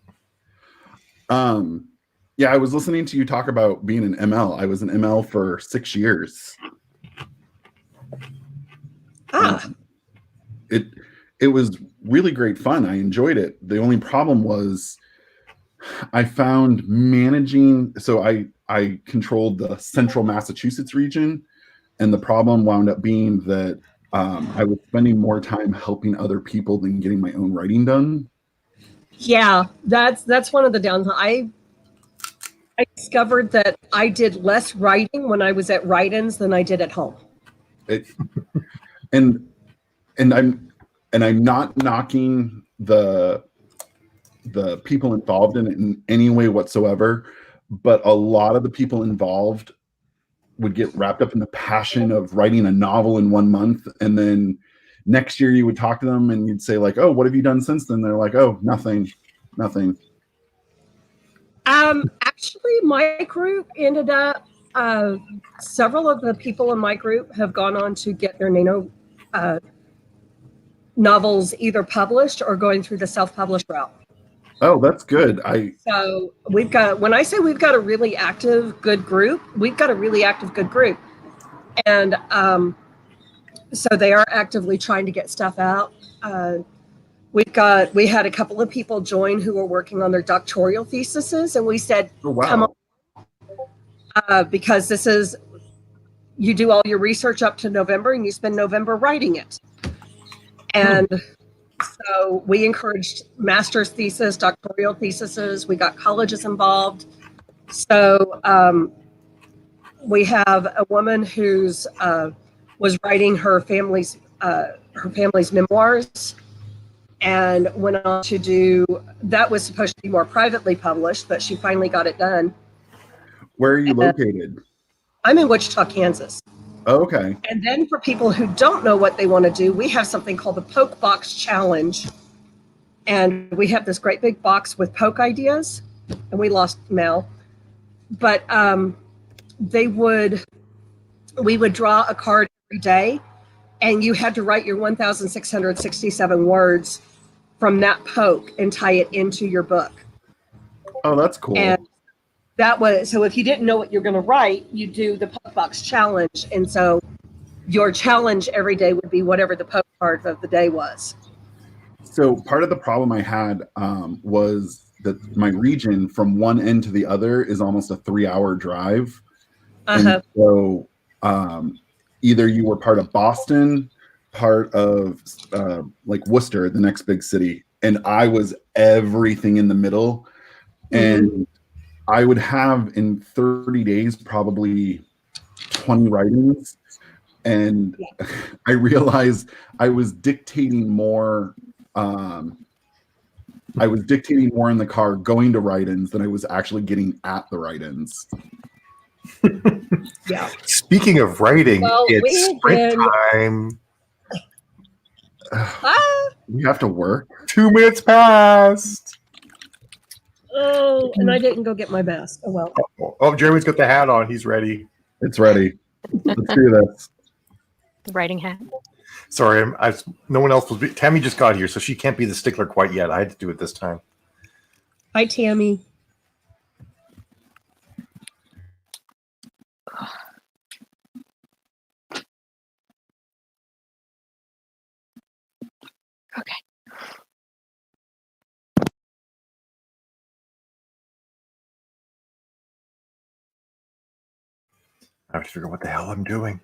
Yeah, I was listening to you talk about being an ML. I was an ML for 6 years. It was really great fun. I enjoyed it. The only problem was I found managing, so I controlled the central Massachusetts region, and the problem wound up being that I was spending more time helping other people than getting my own writing done. Yeah, that's one of the downsides. I discovered that I did less writing when I was at write-ins than I did at home. And I'm not knocking the people involved in it in any way whatsoever, but a lot of the people involved would get wrapped up in the passion of writing a novel in 1 month, and then next year you would talk to them and you'd say like, oh, what have you done since then? They're like, oh, nothing. Actually, my group ended up, several of the people in my group have gone on to get their Nano novels either published or going through the self-published route. Oh, that's good. So we've got, when I say we've got a really active, good group, we've got a really active, good group. And so they are actively trying to get stuff out. We had a couple of people join who were working on their doctoral theses, and we said, Oh, wow. come because this is, you do all your research up to November and you spend November writing it. And so we encouraged master's thesis, doctoral theses. We got colleges involved. So we have a woman who's was writing her family's memoirs, and went on to do, that was supposed to be more privately published, but she finally got it done. Where are you located? I'm in Wichita, Kansas. Oh, okay. And then for people who don't know what they want to do, we have something called the Poke Box Challenge. And we have this great big box with poke ideas, and we lost Mel. But we would draw a card every day, and you had to write your 1,667 words from that poke and tie it into your book. Oh, that's cool. And that was, so if you didn't know what you're going to write, you do the Poke Box Challenge. And so your challenge every day would be whatever the poke card of the day was. So part of the problem I had was that my region from one end to the other is almost a 3-hour drive. And so either you were part of Boston, part of like Worcester, the next big city, and I was everything in the middle. And I would have in 30 days probably 20 writings. And I realized I was dictating more. I was dictating more in the car going to write-ins than I was actually getting at the write-ins. Yeah. Speaking of writing, Well, it's springtime. We have to work. 2 minutes passed. Oh, and I didn't go get my mask. Oh, well. Oh, Jeremy's got the hat on. He's ready. It's ready. Let's do this. The writing hat. Sorry, no one else was. Tammy just got here, so she can't be the stickler quite yet. I had to do it this time. Hi, Tammy. Okay. I have to figure out what the hell I'm doing.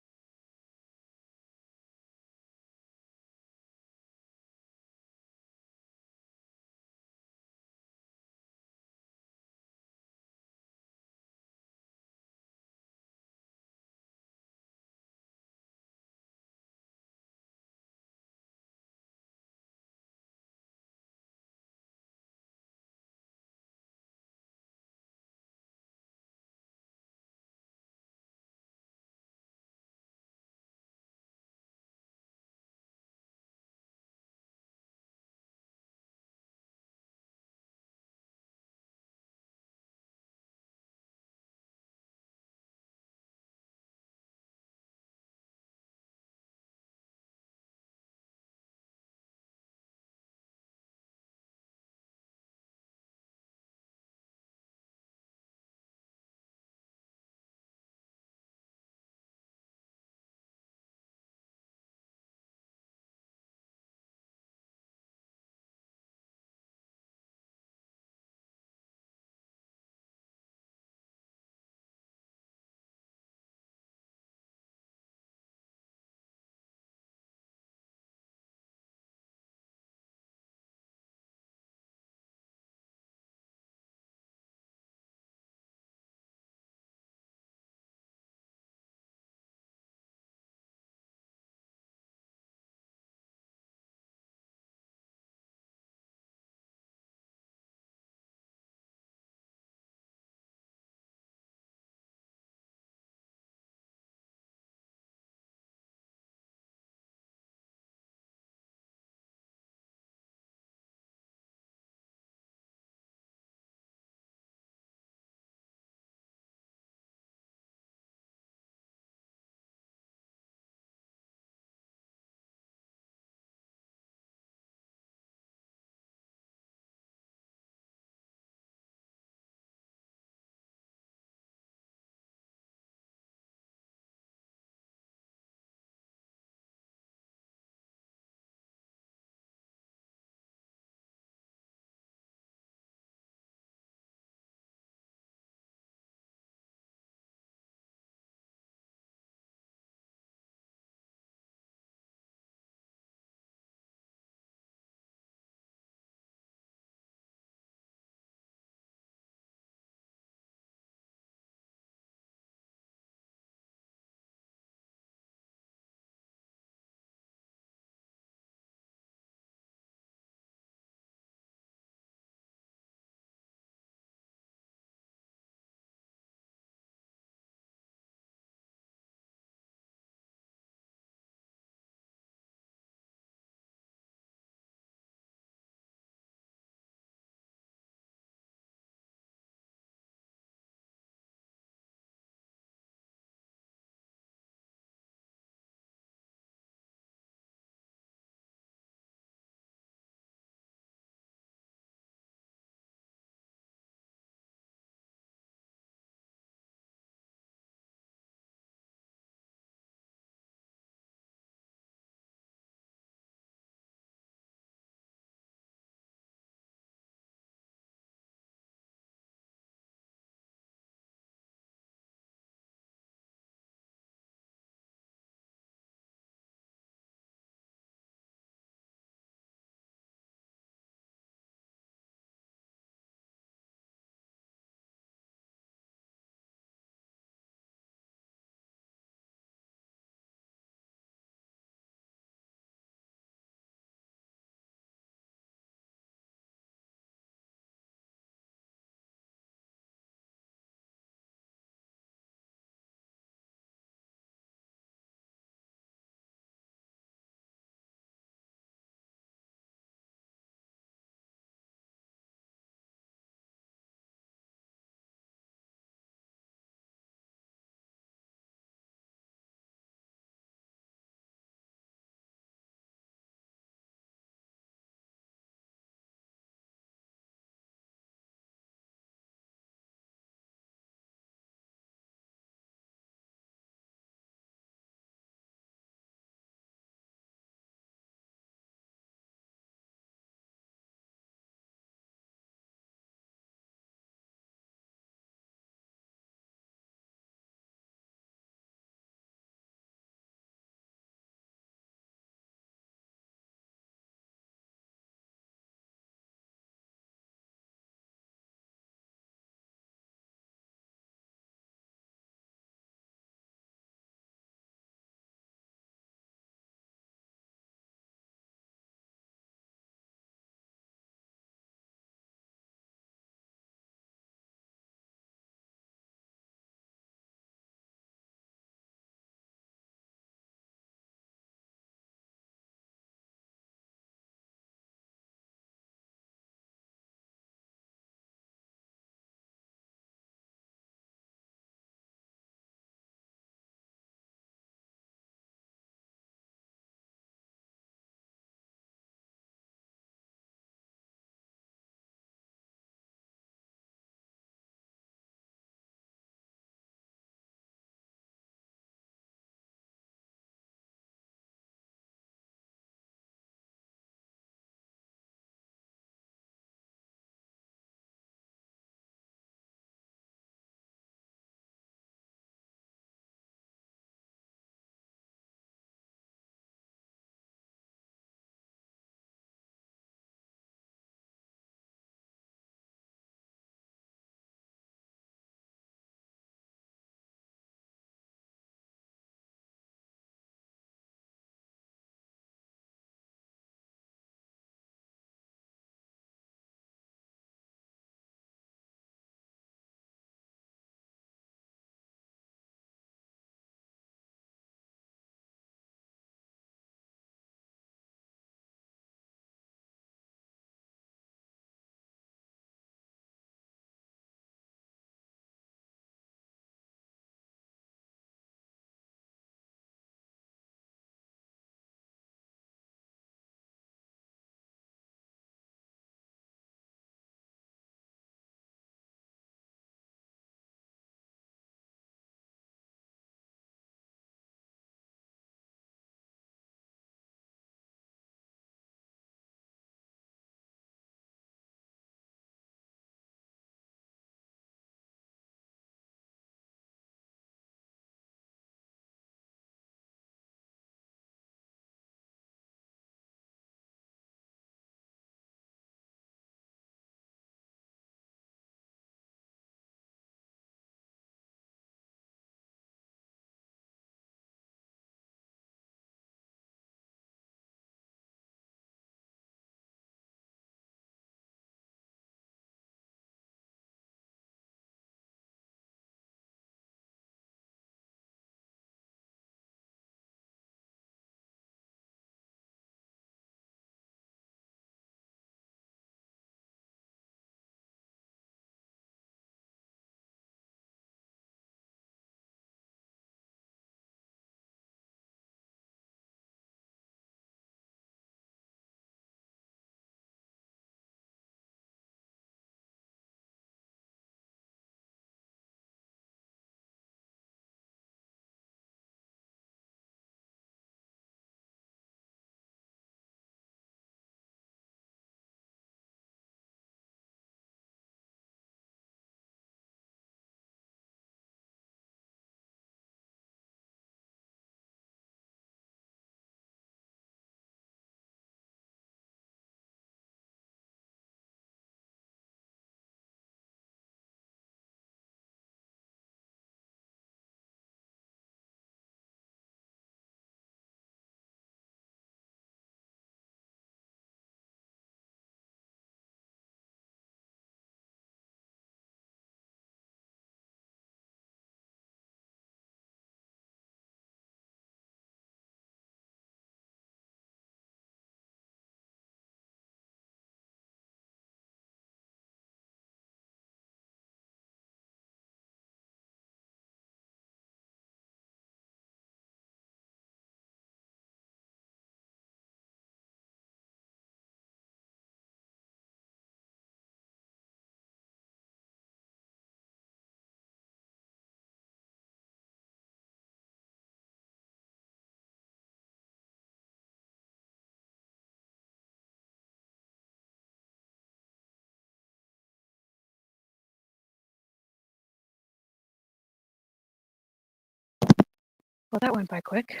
Well, that went by quick.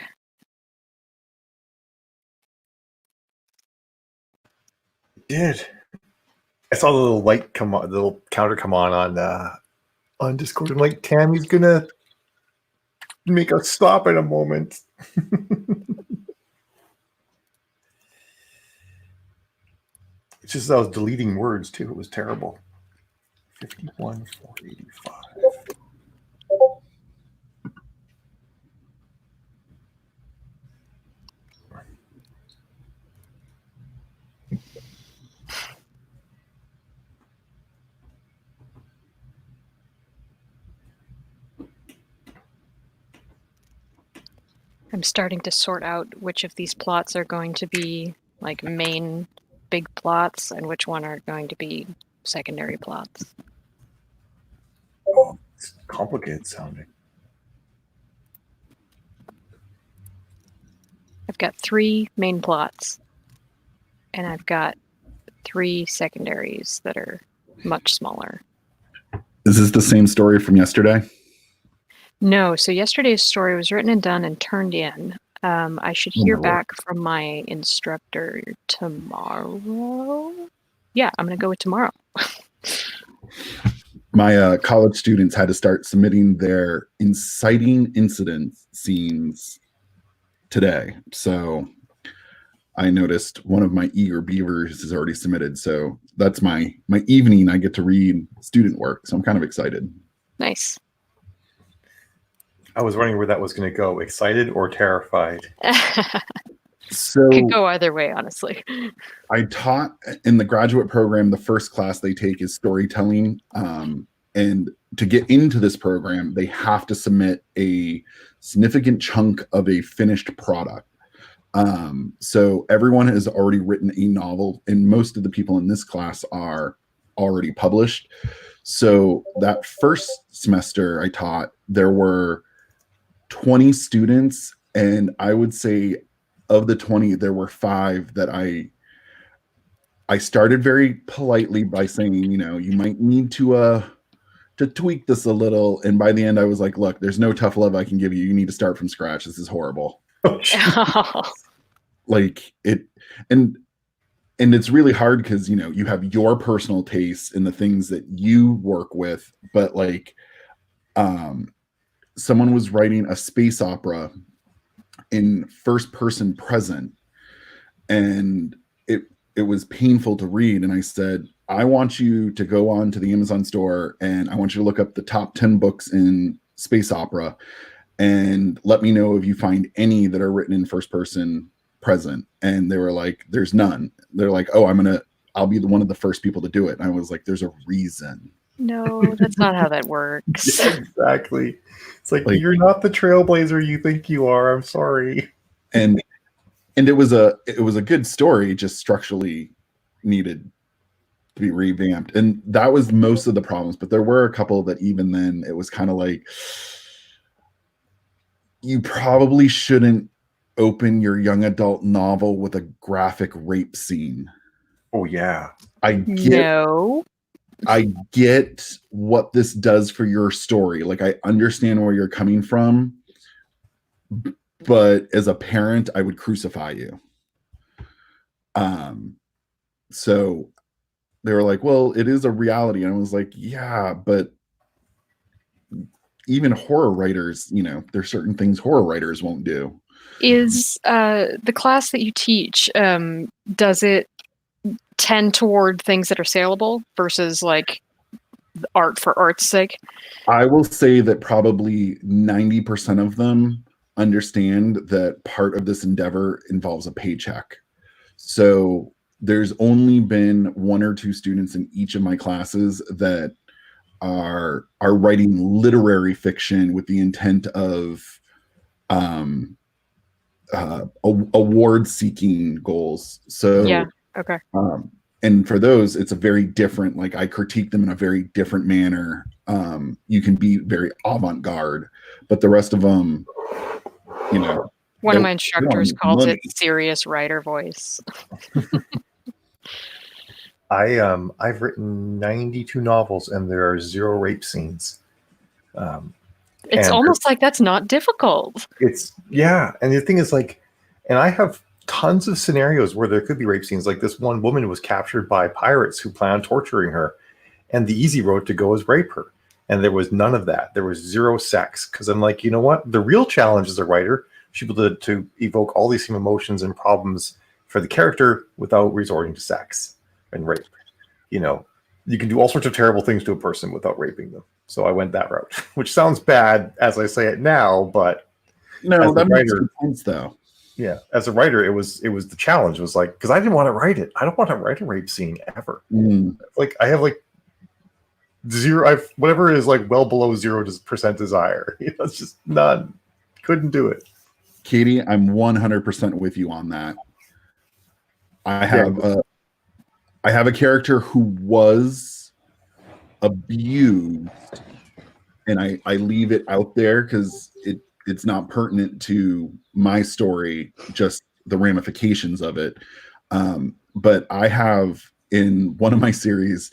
Did. I saw the little light come on, the little counter come on Discord. I'm like, Tammy's gonna make us stop in a moment. It's just I was deleting words too. It was terrible. 51, 485. I'm starting to sort out which of these plots are going to be like main big plots and which one are going to be secondary plots. Oh, it's complicated sounding. I've got 3 main plots, and I've got 3 secondaries that are much smaller. Is this the same story from yesterday? No, so yesterday's story was written and done and turned in. I should hear back from my instructor tomorrow. Yeah, I'm going to go with tomorrow. My college students had to start submitting their inciting incident scenes today. So I noticed one of my eager beavers is already submitted. So that's my evening. I get to read student work. So I'm kind of excited. Nice. I was wondering where that was going to go. Excited or terrified? So could go either way, honestly. I taught in the graduate program. The first class they take is storytelling. And to get into this program, they have to submit a significant chunk of a finished product. So everyone has already written a novel, and most of the people in this class are already published. So that first semester I taught, there were 20 students, and I would say of the 20, there were 5 that I started very politely by saying, you know, you might need to tweak this a little. And by the end, I was like, look, there's no tough love I can give you. You need to start from scratch. This is horrible. Like it, and it's really hard because, you know, you have your personal tastes in the things that you work with, but like, someone was writing a space opera in first person present, and it was painful to read. And I said, I want you to go on to the Amazon store and I want you to look up the top 10 books in space opera and let me know if you find any that are written in first person present. And they were like, there's none. They're like, oh, I'll be one of the first people to do it. And I was like, there's a reason. No, that's not how that works. Yeah, exactly. It's like, you're not the trailblazer you think you are. I'm sorry. And it was a good story, just structurally needed to be revamped. And that was most of the problems, but there were a couple that even then it was kind of like, you probably shouldn't open your young adult novel with a graphic rape scene. Oh yeah. I get what this does for your story. Like, I understand where you're coming from, but as a parent, I would crucify you. So they were like, well, it is a reality. And I was like, yeah, but even horror writers, you know, there's certain things horror writers won't do. Is the class that you teach, does it tend toward things that are saleable versus like art for art's sake? I will say that probably 90% of them understand that part of this endeavor involves a paycheck. So there's only been 1 or 2 students in each of my classes that are writing literary fiction with the intent of award seeking goals. So yeah, okay. And for those, it's a very different, like, I critique them in a very different manner. You can be very avant-garde, but the rest of them, you know. One of my instructors calls it serious writer voice. I've written 92 novels and there are 0 rape scenes. It's And almost like that's not difficult. it's and the thing is like, and I have tons of scenarios where there could be rape scenes. Like this one woman was captured by pirates who plan on torturing her, and the easy road to go is rape her. And there was none of that. There was zero sex, because I'm like, you know what? The real challenge as a writer should be able to evoke all these same emotions and problems for the character without resorting to sex and rape. You know, you can do all sorts of terrible things to a person without raping them. So I went that route, which sounds bad as I say it now, but No, as that a makes writer, sense though. yeah, as a writer, it was the challenge. It was like, because I didn't want to write it. I don't want to write a rape scene ever. Like I have like zero. I've whatever is like well below 0% desire. You know, it's just none. Couldn't do it. Katie, I'm 100% with you on that. I have a character who was abused, and I leave it out there because it's not pertinent to my story, just the ramifications of it. But I have in one of my series,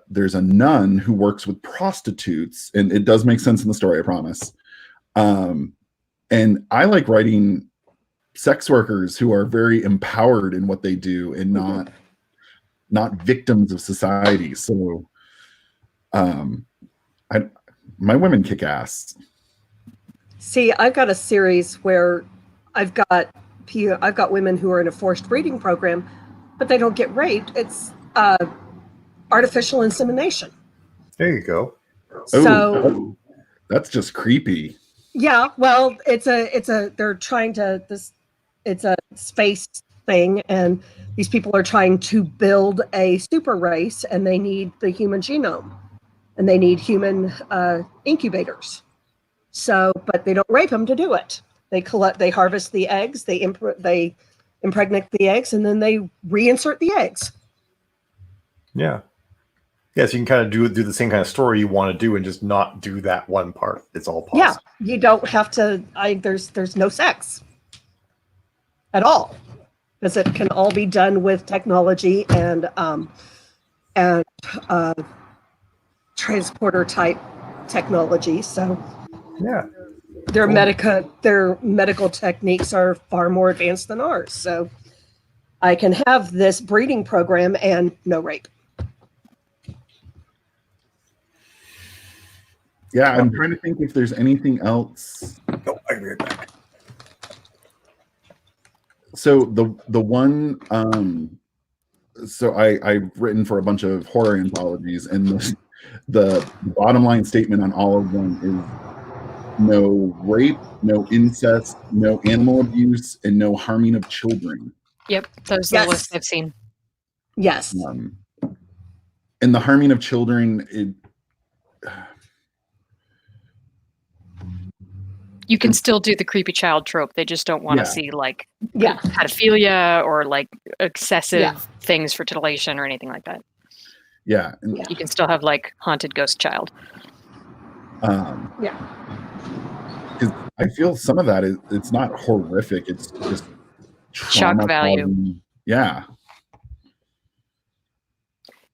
there's a nun who works with prostitutes, and it does make sense in the story, I promise. And I like writing sex workers who are very empowered in what they do and not victims of society. So my women kick ass. See, I've got a series where I've got women who are in a forced breeding program, but they don't get raped. It's artificial insemination. There you go. So That's just creepy. yeah, well, it's a space thing, and these people are trying to build a super race, and they need the human genome, and they need human incubators. So, but they don't rape them to do it. They harvest the eggs, they impregnate the eggs, and then they reinsert the eggs. Yeah. Yes, you can kind of do the same kind of story you want to do and just not do that one part. It's all possible. Yeah, you don't have to. There's no sex at all, because it can all be done with technology and transporter type technology. So Yeah. their medical techniques are far more advanced than ours. So I can have this breeding program and no rape. Yeah, I'm trying to think if there's anything else. No, I'll be right back. So the one so I've written for a bunch of horror anthologies, and the bottom line statement on all of them is no rape, no incest, no animal abuse, and no harming of children. Yep, those are the list I've seen. Yes. And the harming of children, You can still do the creepy child trope. They just don't want to see like pedophilia or like excessive things for titillation or anything like that. Yeah. You can still have like haunted ghost child. Yeah. Because I feel some of that it's not horrific. It's just Shock value. Yeah.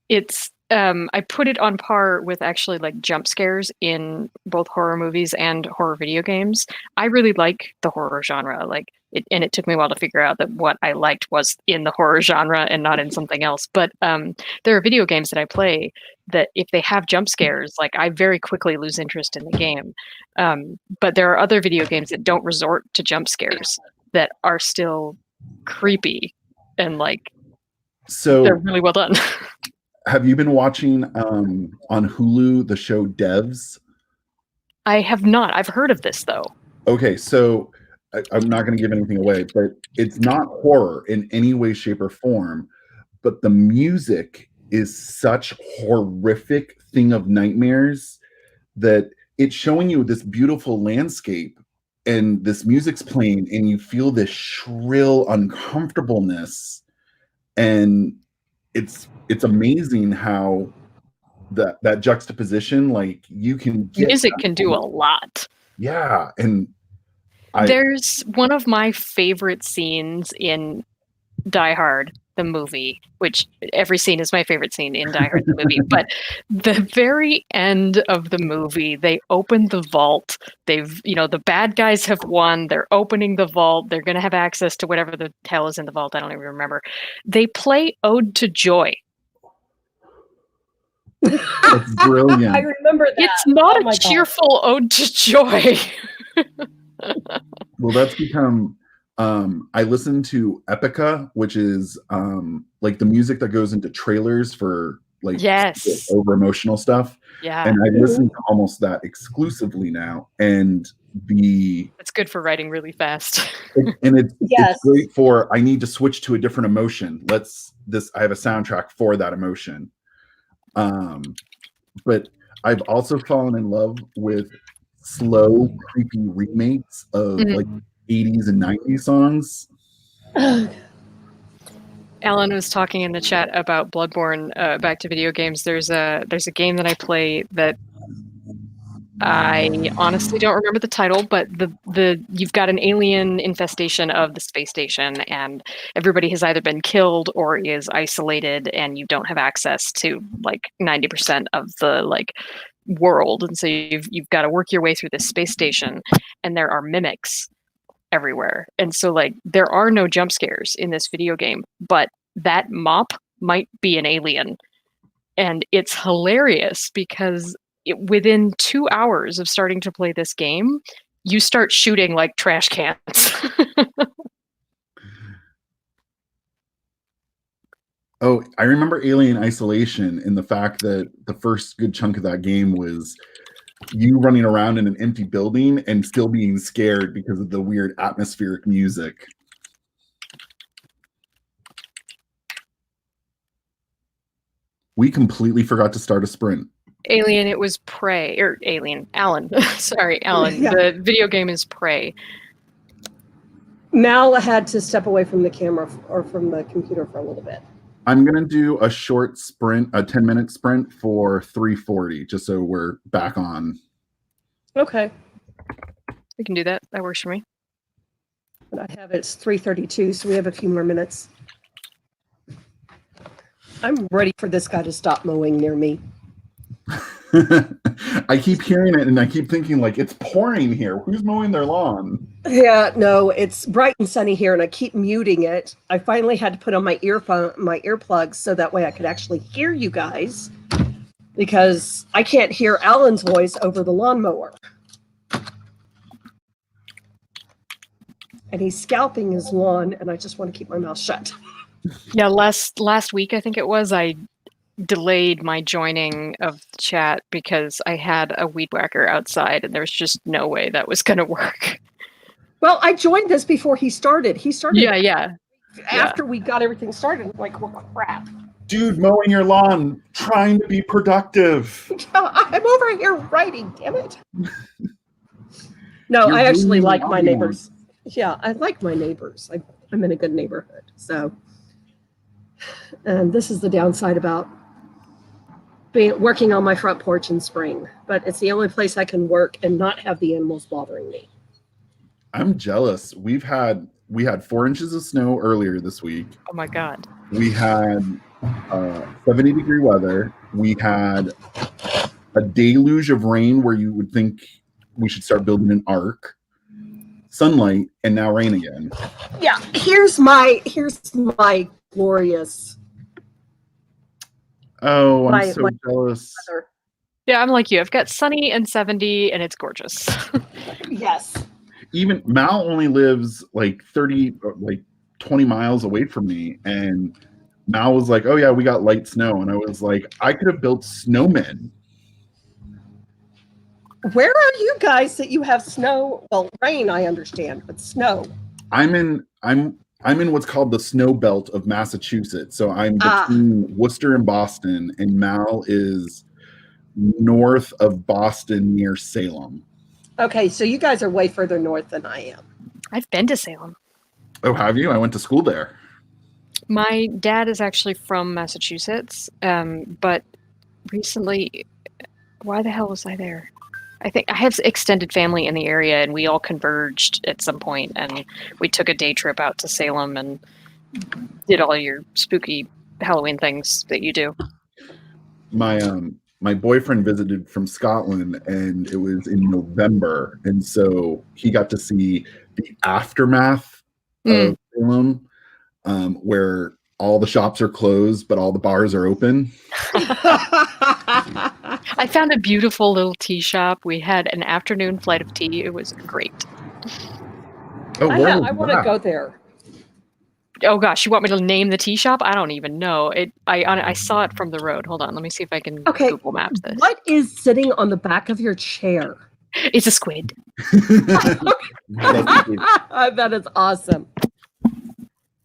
It's I put it on par with actually like jump scares in both horror movies and horror video games. I really like the horror genre, and it took me a while to figure out that what I liked was in the horror genre and not in something else. But there are video games that I play that if they have jump scares, like I very quickly lose interest in the game. But there are other video games that don't resort to jump scares that are still creepy and they're really well done. Have you been watching on Hulu the show Devs? I have not. I've heard of this though. Okay, so I'm not going to give anything away, but it's not horror in any way, shape, or form. But the music is such horrific thing of nightmares that it's showing you this beautiful landscape, and this music's playing, and you feel this shrill uncomfortableness, and it's amazing how that juxtaposition, like you can get music can do a lot. Yeah. And there's one of my favorite scenes in Die Hard the movie, which every scene is my favorite scene in Die Hard the movie, but the very end of the movie, they open the vault. They've, the bad guys have won. They're opening the vault. They're going to have access to whatever the hell is in the vault. I don't even remember. They play Ode to Joy. That's brilliant. I remember that. It's not Oh a my God. cheerful Ode to Joy. Well, that's become. I listen to Epica, which is like the music that goes into trailers for like Yes. over emotional stuff, Yeah. and I listen to almost that exclusively now. And It's good for writing really fast. it's Yes. great for I need to switch to a different emotion. I have a soundtrack for that emotion. But I've also fallen in love with slow, creepy remakes of like 80s and 90s songs. Alan was talking in the chat about Bloodborne. Back to video games. There's a game that I play that I honestly don't remember the title, but you've got an alien infestation of the space station, and everybody has either been killed or is isolated, and you don't have access to like 90% of the like world, and so you've got to work your way through this space station, and there are mimics everywhere, and so like there are no jump scares in this video game, but that mop might be an alien, and it's hilarious because within 2 hours of starting to play this game, you start shooting like trash cans. Oh, I remember Alien Isolation in the fact that the first good chunk of that game was you running around in an empty building and still being scared because of the weird atmospheric music. We completely forgot to start a sprint. Alien, it was Prey, or Alien, Alan. Sorry, Alan. Yeah. The video game is Prey. Mal had to step away from the camera or from the computer for a little bit. I'm going to do a short sprint, a 10-minute sprint for 3:40, just so we're back on. Okay. We can do that. That works for me. But I have it's 3:32, so we have a few more minutes. I'm ready for this guy to stop mowing near me. I keep hearing it and I keep thinking like it's pouring here. Who's mowing their lawn? Yeah, no, it's bright and sunny here, and I keep muting it. I finally had to put on my earplugs so that way I could actually hear you guys, because I can't hear Alan's voice over the lawnmower. And he's scalping his lawn, and I just want to keep my mouth shut. Yeah, last week I think it was, I delayed my joining of the chat because I had a weed whacker outside, and there was just no way that was going to work. Well, I joined this before he started. He started Yeah. after we got everything started. I'm like, well, crap. Dude, mowing your lawn, trying to be productive. I'm over here writing, damn it. No, You're I actually ruining like the my audio. neighbors. Yeah, I like my neighbors. I'm in a good neighborhood. So, and this is the downside about working on my front porch in spring. But it's the only place I can work and not have the animals bothering me. I'm jealous. We had 4 inches of snow earlier this week. Oh my God. We had 70-degree weather. We had a deluge of rain where you would think we should start building an ark. Sunlight, and now rain again. Yeah, here's my glorious Oh, I'm My- so my- jealous. weather. Yeah, I'm like you. I've got sunny and 70, and it's gorgeous. Yes. Even Mal only lives like 20 miles away from me, and Mal was like, "Oh yeah, we got light snow," and I was like, "I could have built snowmen." Where are you guys that you have snow? Well, rain, I understand, but snow. I'm in what's called the snow belt of Massachusetts. So I'm between Worcester and Boston, and Mal is north of Boston near Salem. Okay, so you guys are way further north than I am. I've been to Salem. Oh, have you? I went to school there. My dad is actually from Massachusetts, but recently, why the hell was I there? I think I have extended family in the area, and we all converged at some point, and we took a day trip out to Salem, and did all your spooky Halloween things that you do. My boyfriend visited from Scotland, and it was in November, and so he got to see the aftermath of Salem, where all the shops are closed but all the bars are open. I found a beautiful little tea shop. We had an afternoon flight of tea. It was great. Oh, I want to go there. Oh gosh, you want me to name the tea shop? I don't even know. I saw it from the road. Hold on, let me see if I can Okay. Google Maps this. What is sitting on the back of your chair? It's a squid. That is awesome.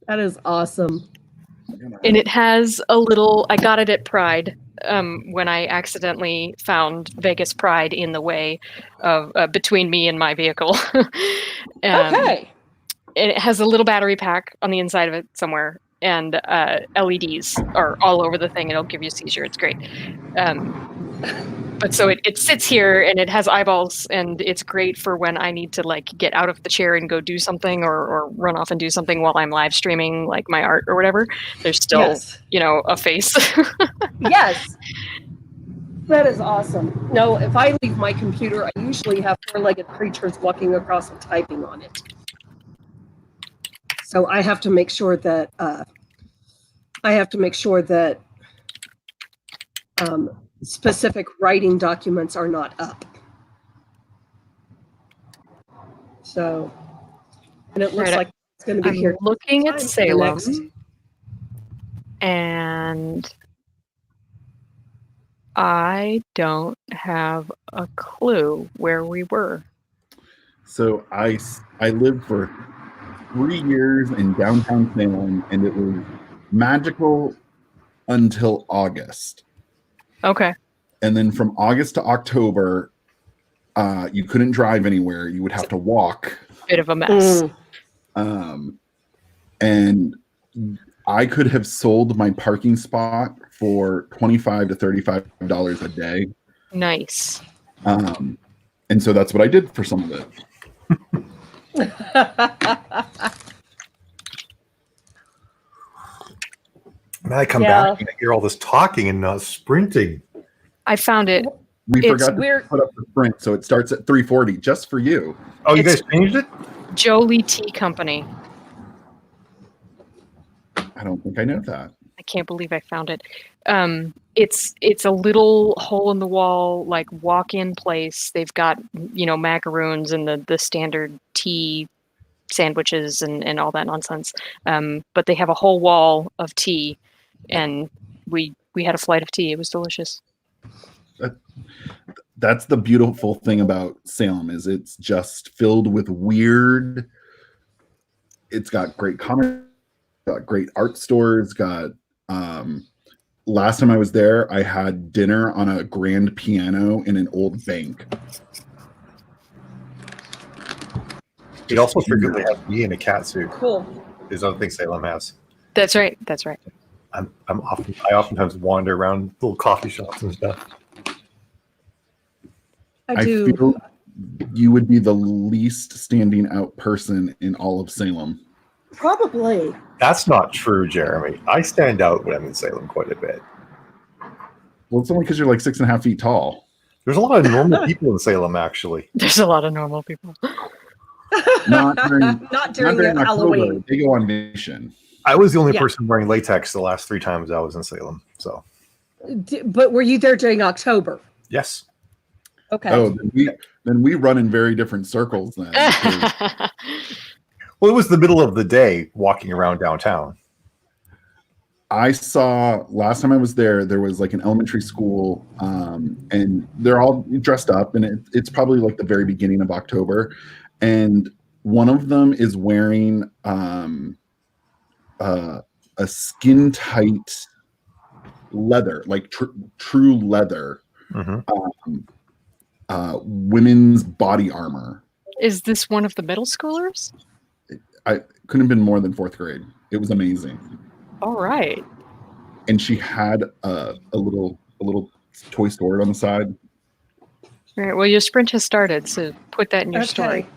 That is awesome. And it has a little, I got it at Pride when I accidentally found Vegas Pride in the way of between me and my vehicle. Okay. And it has a little battery pack on the inside of it somewhere, and LEDs are all over the thing. It'll give you a seizure. It's great. But so it sits here and it has eyeballs, and it's great for when I need to like get out of the chair and go do something or run off and do something while I'm live streaming like my art or whatever. There's still, Yes. a face. Yes. That is awesome. No, if I leave my computer, I usually have four-legged creatures walking across and typing on it. So I have to make sure that specific writing documents are not up. So, and it looks Right, like it's going to be I'm here. looking at time for the Salem, next- and I don't have a clue where we were. So I lived for 3 years in downtown Salem, and it was magical until August. Okay. And then from August to October, you couldn't drive anywhere. You would have to walk. Bit of a mess. And I could have sold my parking spot for $25 to $35 a day. Nice. And so that's what I did for some of it. And I come Yeah. back and I hear all this talking and sprinting. I found it. We It's forgot to weird. put up the sprint, so it starts at 3:40 just for you. Oh, you It's- guys changed it? Jolie Tea Company. I don't think I know that. I can't believe I found it. It's a little hole in the wall, like walk-in place. They've got macaroons and the standard tea sandwiches and all that nonsense. But they have a whole wall of tea, and we had a flight of tea. It was delicious. That's the beautiful thing about Salem is it's just filled with weird. It's got great comic, got great art stores, got last time I was there, I had dinner on a grand piano in an old bank. It also frequently has me in a cat suit. Cool. There's other things Salem has. That's right. That's right. I oftentimes wander around little coffee shops and stuff. I do. feel you would be the least standing out person in all of Salem. Probably. That's not true, Jeremy. I stand out when I'm in Salem quite a bit. Well, it's only because you're like 6.5 feet tall. There's a lot of normal people in Salem, actually. There's a lot of normal people. Not during, Not during not during the October. Halloween. They go on vacation. I was the only Yeah. person wearing latex the last 3 times I was in Salem. So, But were you there during October? yes. Okay. Oh, then we run in very different circles then. Well, it was the middle of the day walking around downtown. I saw last time I was there was like an elementary school, and they're all dressed up, and it's probably like the very beginning of October, and one of them is wearing a skin tight leather, like true leather, Mm-hmm. women's body armor. Is this one of the middle schoolers? I couldn't have been more than 4th grade. It was amazing. All right. And she had a little toy store on the side. All right. Well, your sprint has started, so put that in your Okay. story.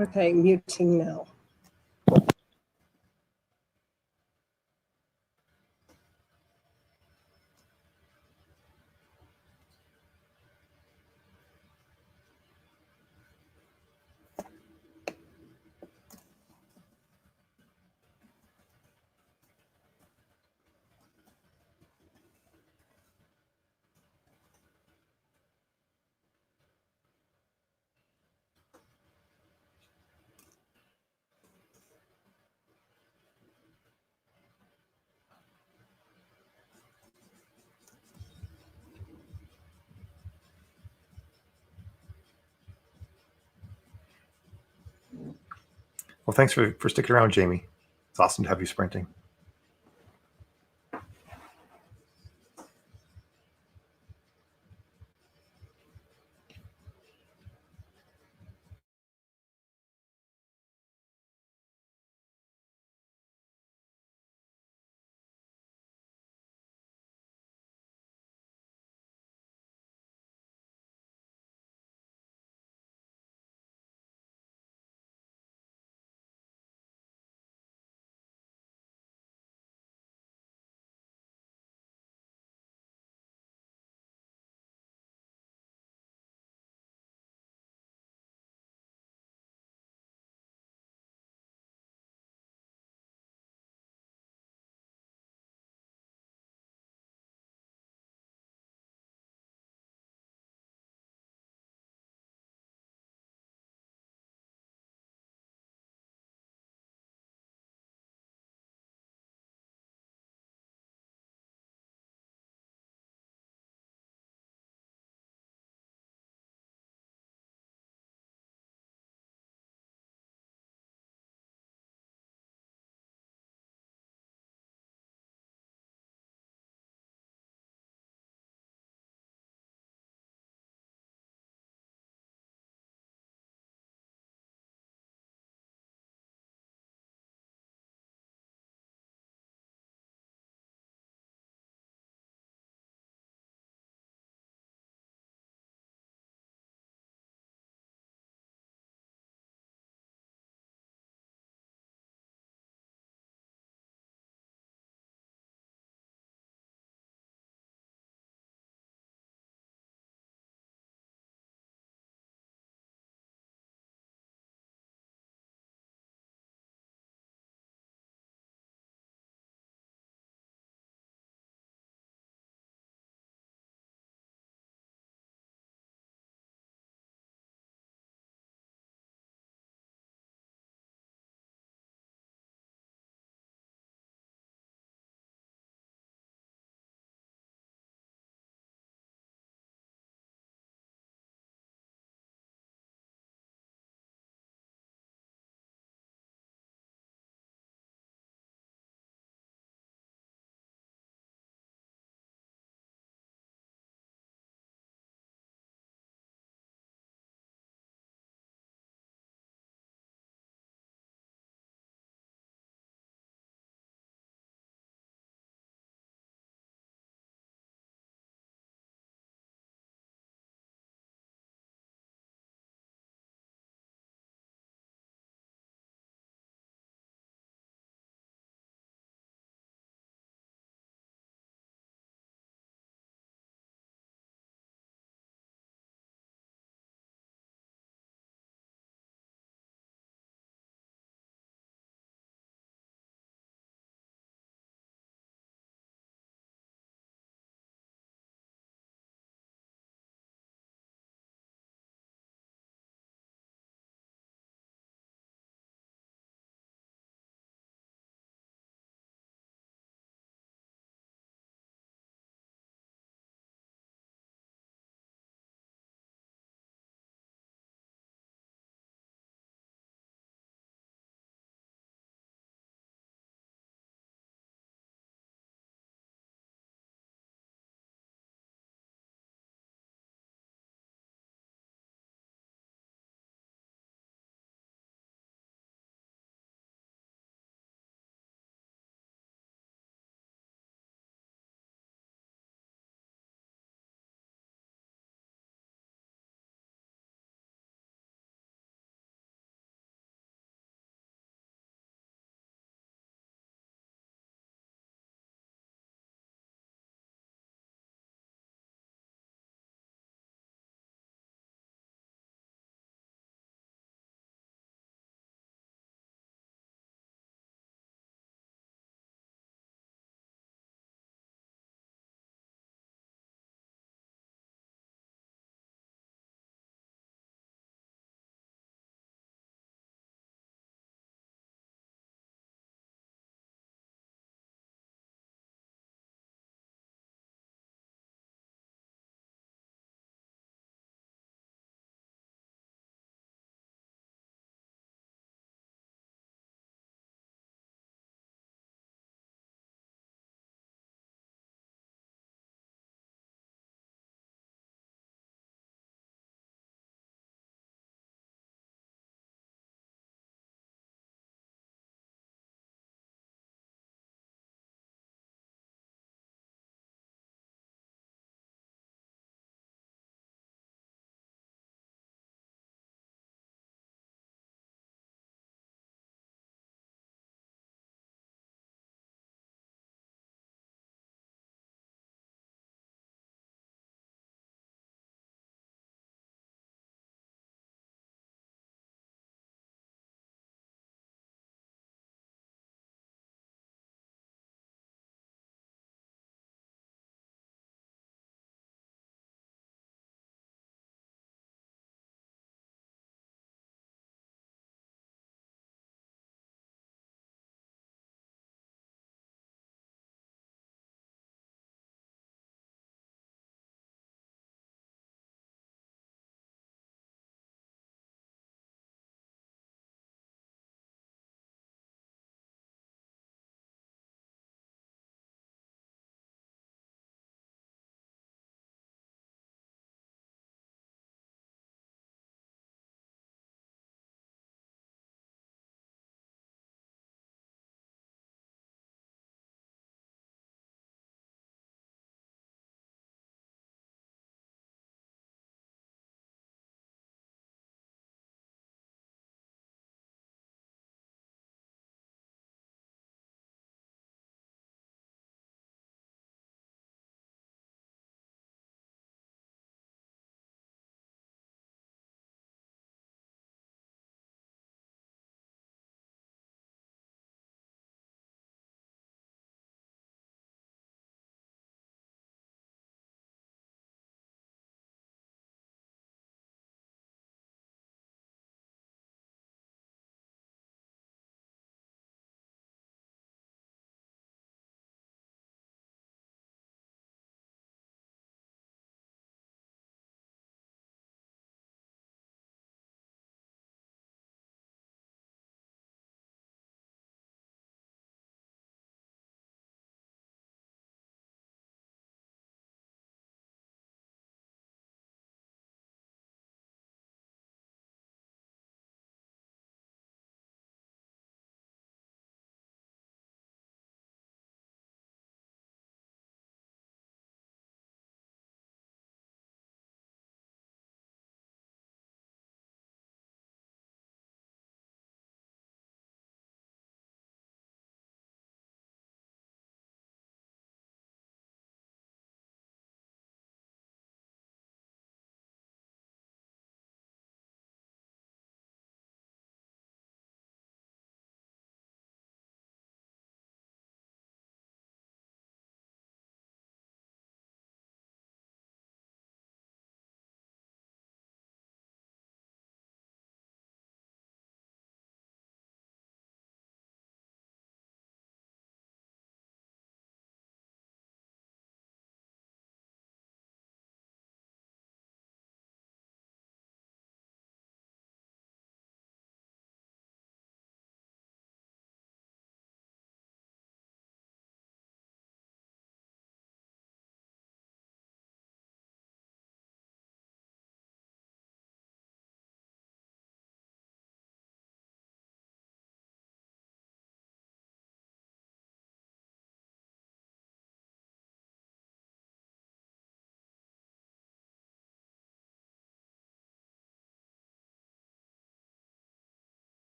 Okay, muting now. Well, thanks for sticking around, Jamie. It's awesome to have you sprinting.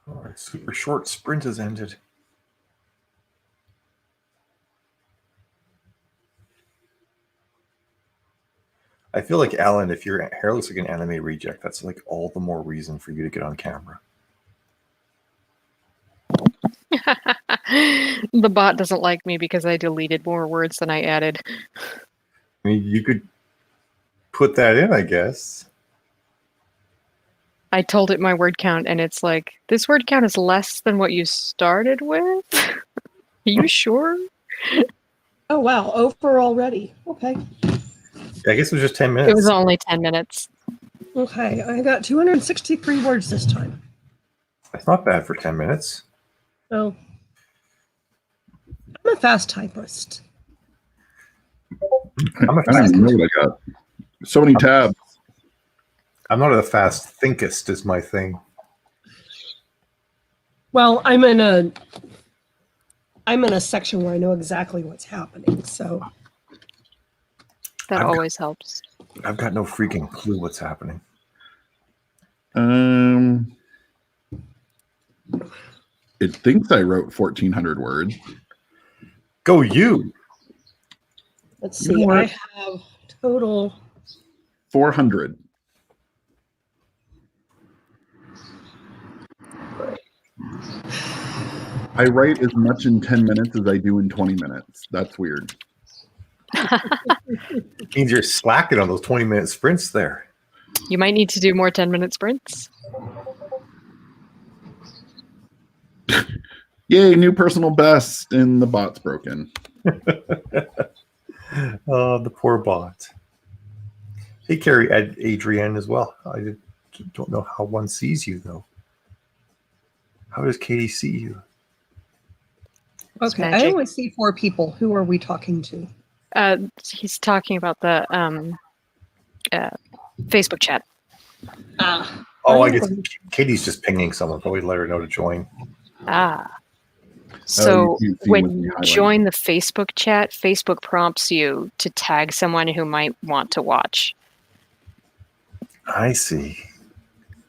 All right, super short sprint has ended. I feel like, Alan, if your hair looks like an anime reject, that's like all the more reason for you to get on camera. The bot doesn't like me because I deleted more words than I added. I mean, you could put that in, I guess. I told it my word count, and it's like, this word count is less than what you started with? Are you sure? Oh, wow. Over already. Okay. I guess it was just 10 minutes. It was only 10 minutes. Okay. I got 263 words this time. That's not bad for 10 minutes. So I'm a fast typist. I'm a I don't fast, even know what I got. So many tabs. I'm not a fast thinkist is my thing. Well, I'm in a section where I know exactly what's happening. So That I've got- always helps. I've got no freaking clue what's happening. It thinks I wrote 1,400 words. Go you. let's You know see. what? I have total. 400. I write as much in 10 minutes as I do in 20 minutes. That's weird. Means you're slacking on those 20-minute sprints there. You might need to do more 10-minute sprints. Yay, new personal best, and the bot's broken. The poor bot. Hey, Carrie, Adrienne as well. I don't know how one sees you, though. How does Katie see you? It's Okay. I magic. only see 4 people. Who are we talking to? He's talking about the Facebook chat. Oh, I guess Katie's just pinging someone. Probably let her know to join. So you can't see when what you the highlight- join the Facebook chat, Facebook prompts you to tag someone who might want to watch. I see.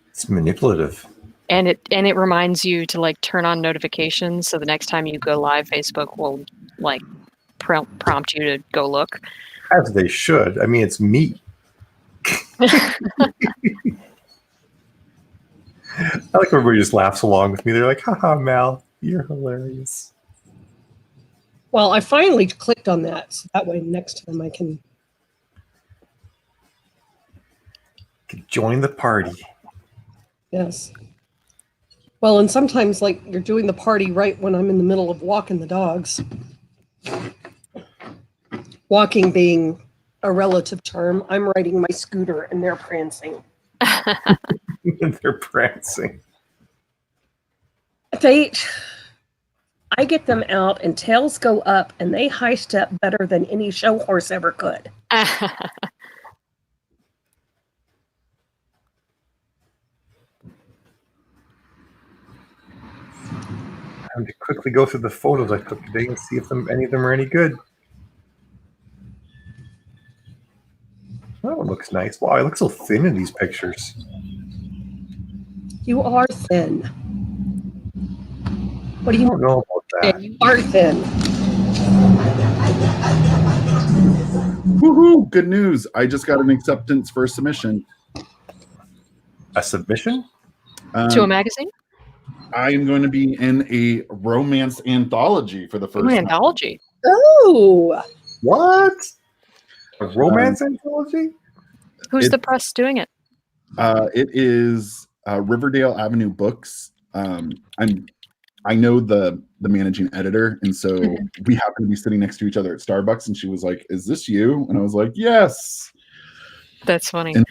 It's manipulative. And it reminds you to like turn on notifications, so the next time you go live, Facebook will like prompt you to go look. As they should. I mean, it's me. I like everybody just laughs along with me. They're like, haha, Mal, you're hilarious. Well, I finally clicked on that. So that way next time I can. Join the party. Yes. Well, and sometimes like you're doing the party right when I'm in the middle of walking the dogs. Walking being a relative term. I'm riding my scooter and they're prancing. They're prancing. I get them out and tails go up and they high step better than any show horse ever could. Time to quickly go through the photos I took today and see if any of them are any good. That one looks nice. Wow, I look so thin in these pictures. You are thin. What do I you don't know about that. You are thin. Woohoo! Good news. I just got an acceptance for a submission. A submission? To a magazine? I am going to be in a romance anthology for the first time. Anthology. Oh, What? A romance anthology? Who's It- the press doing it? It is Riverdale Avenue Books. I know the managing editor, and so we happen to be sitting next to each other at Starbucks, and she was like, "Is this you?" And I was like, "Yes." That's funny. And-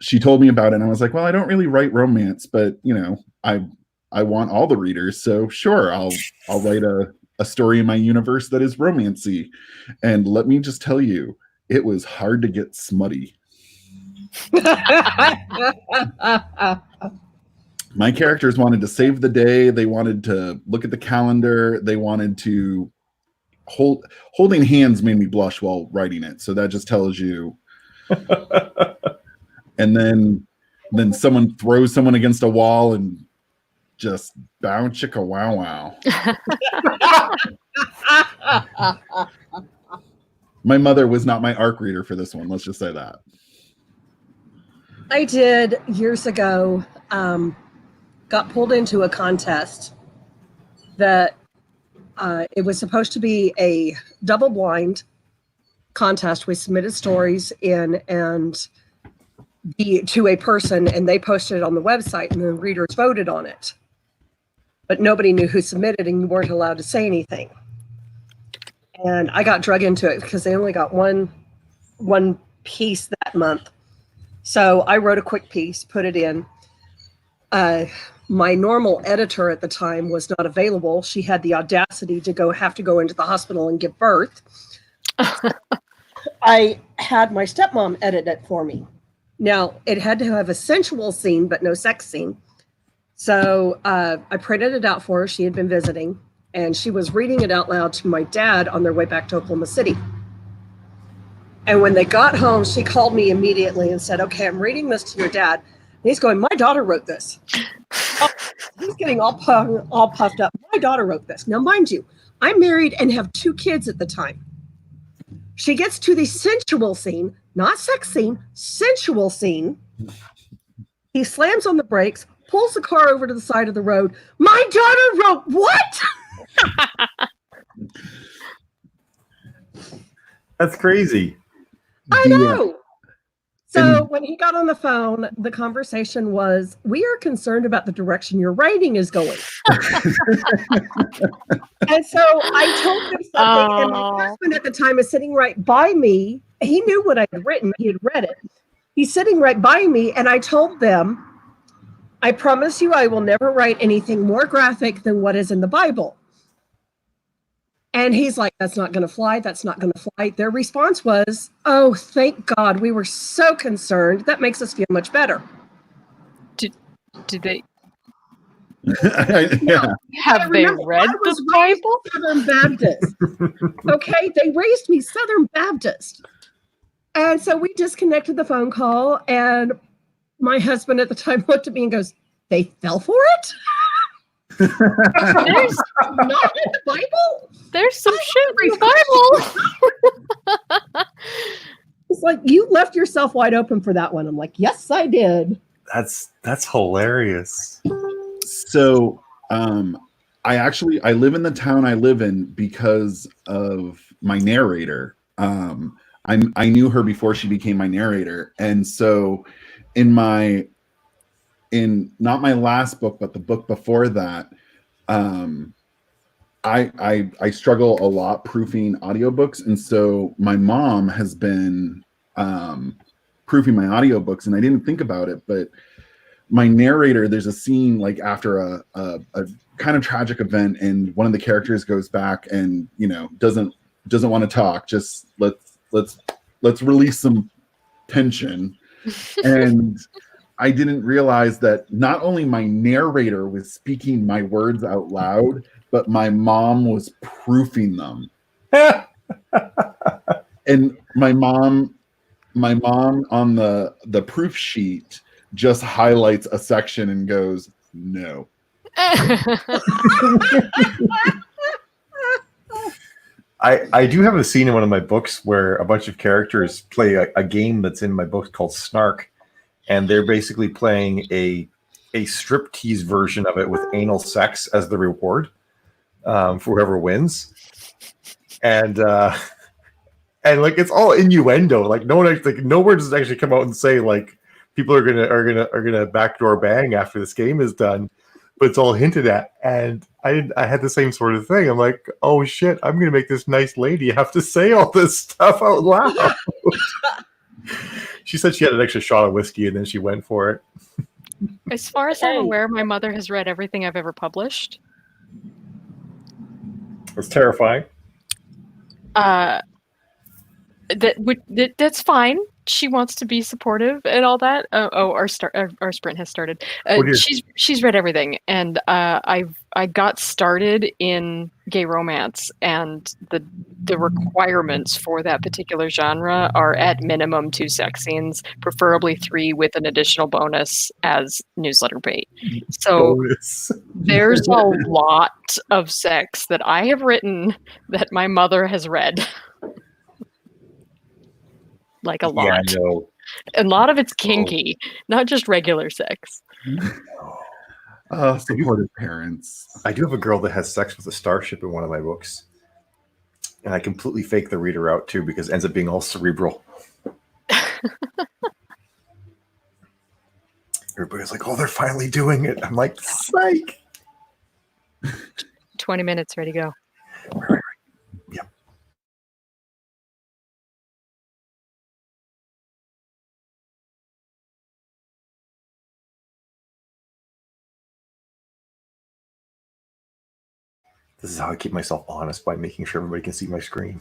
She told me about it, and I was like, "Well, I don't really write romance, but you know, I want all the readers, so sure, I'll write a story in my universe that is romancy." And let me just tell you, it was hard to get smutty. My characters wanted to save the day. They wanted to look at the calendar. They wanted to holding hands made me blush while writing it. So that just tells you. And then someone throws someone against a wall and just bow chicka wow wow. My mother was not my ARC reader for this one. Let's just say that. I did years ago, got pulled into a contest that it was supposed to be a double blind contest. We submitted stories in and to a person, and they posted it on the website, and the readers voted on it. But nobody knew who submitted, and you weren't allowed to say anything. And I got drug into it because they only got one piece that month. So I wrote a quick piece, put it in. My normal editor at the time was not available. She had the audacity to have to go into the hospital and give birth. I had my stepmom edit it for me. Now, it had to have a sensual scene, but no sex scene. So I printed it out for her. She had been visiting, and she was reading it out loud to my dad on their way back to Oklahoma City. And when they got home, she called me immediately and said, okay, I'm reading this to your dad. And he's going, my daughter wrote this. He's getting all puffed up. My daughter wrote this. Now, mind you, I'm married and have 2 kids at the time. She gets to the sensual scene, not sex scene, sensual scene. He slams on the brakes, pulls the car over to the side of the road. My daughter wrote what? That's crazy. I know. So when he got on the phone, the conversation was, we are concerned about the direction your writing is going. And so I told him something, and my husband at the time is sitting right by me. He knew what I had written. He had read it. He's sitting right by me, and I told them, I promise you I will never write anything more graphic than what is in the Bible. And he's like, that's not going to fly. That's not going to fly. Their response was, oh, thank God. We were so concerned. That makes us feel much better. Did they Yeah. have they read the Bible? Southern Baptist. Okay, they raised me Southern Baptist. And so we disconnected the phone call, and my husband at the time looked at me and goes, they fell for it? There's Not in the Bible? there's some shit in the Bible. It's like, you left yourself wide open for that one. I'm like, yes, I did. That's hilarious. So I live in the town I live in because of my narrator. I knew her before she became my narrator. And so in not my last book, but the book before that, I struggle a lot proofing audiobooks. And so my mom has been proofing my audiobooks, and I didn't think about it, but my narrator, there's a scene like after a kind of tragic event, and one of the characters goes back and, you know, doesn't want to talk. Just let's release some tension. And I didn't realize that not only my narrator was speaking my words out loud, but my mom was proofing them. And my mom on the proof sheet just highlights a section and goes, no. I do have a scene in one of my books where a bunch of characters play a game that's in my book called Snark, and they're basically playing a striptease version of it with anal sex as the reward for whoever wins, and like it's all innuendo. Like no word does actually come out and say like people are gonna backdoor bang after this game is done, but it's all hinted at. And I had the same sort of thing. I'm like, oh shit, I'm gonna make this nice lady have to say all this stuff out loud. She said she had an extra shot of whiskey and then she went for it. As far as I'm aware, my mother has read everything I've ever published. It's terrifying. That's fine. She wants to be supportive and all that. Our sprint has started. She's read everything, and I got started in gay romance, and the requirements for that particular genre are at minimum 2 sex scenes, preferably 3 with an additional bonus as newsletter bait. So Bonus. there's a lot of sex that I have written that my mother has read. Like a lot. Yeah, I know. A lot of it's kinky, not just regular sex. Supportive parents. I do have a girl that has sex with a starship in one of my books. And I completely fake the reader out too because it ends up being all cerebral. Everybody's like, oh, they're finally doing it. I'm like, psych. 20 minutes, ready to go. Yep. This is how I keep myself honest, by making sure everybody can see my screen.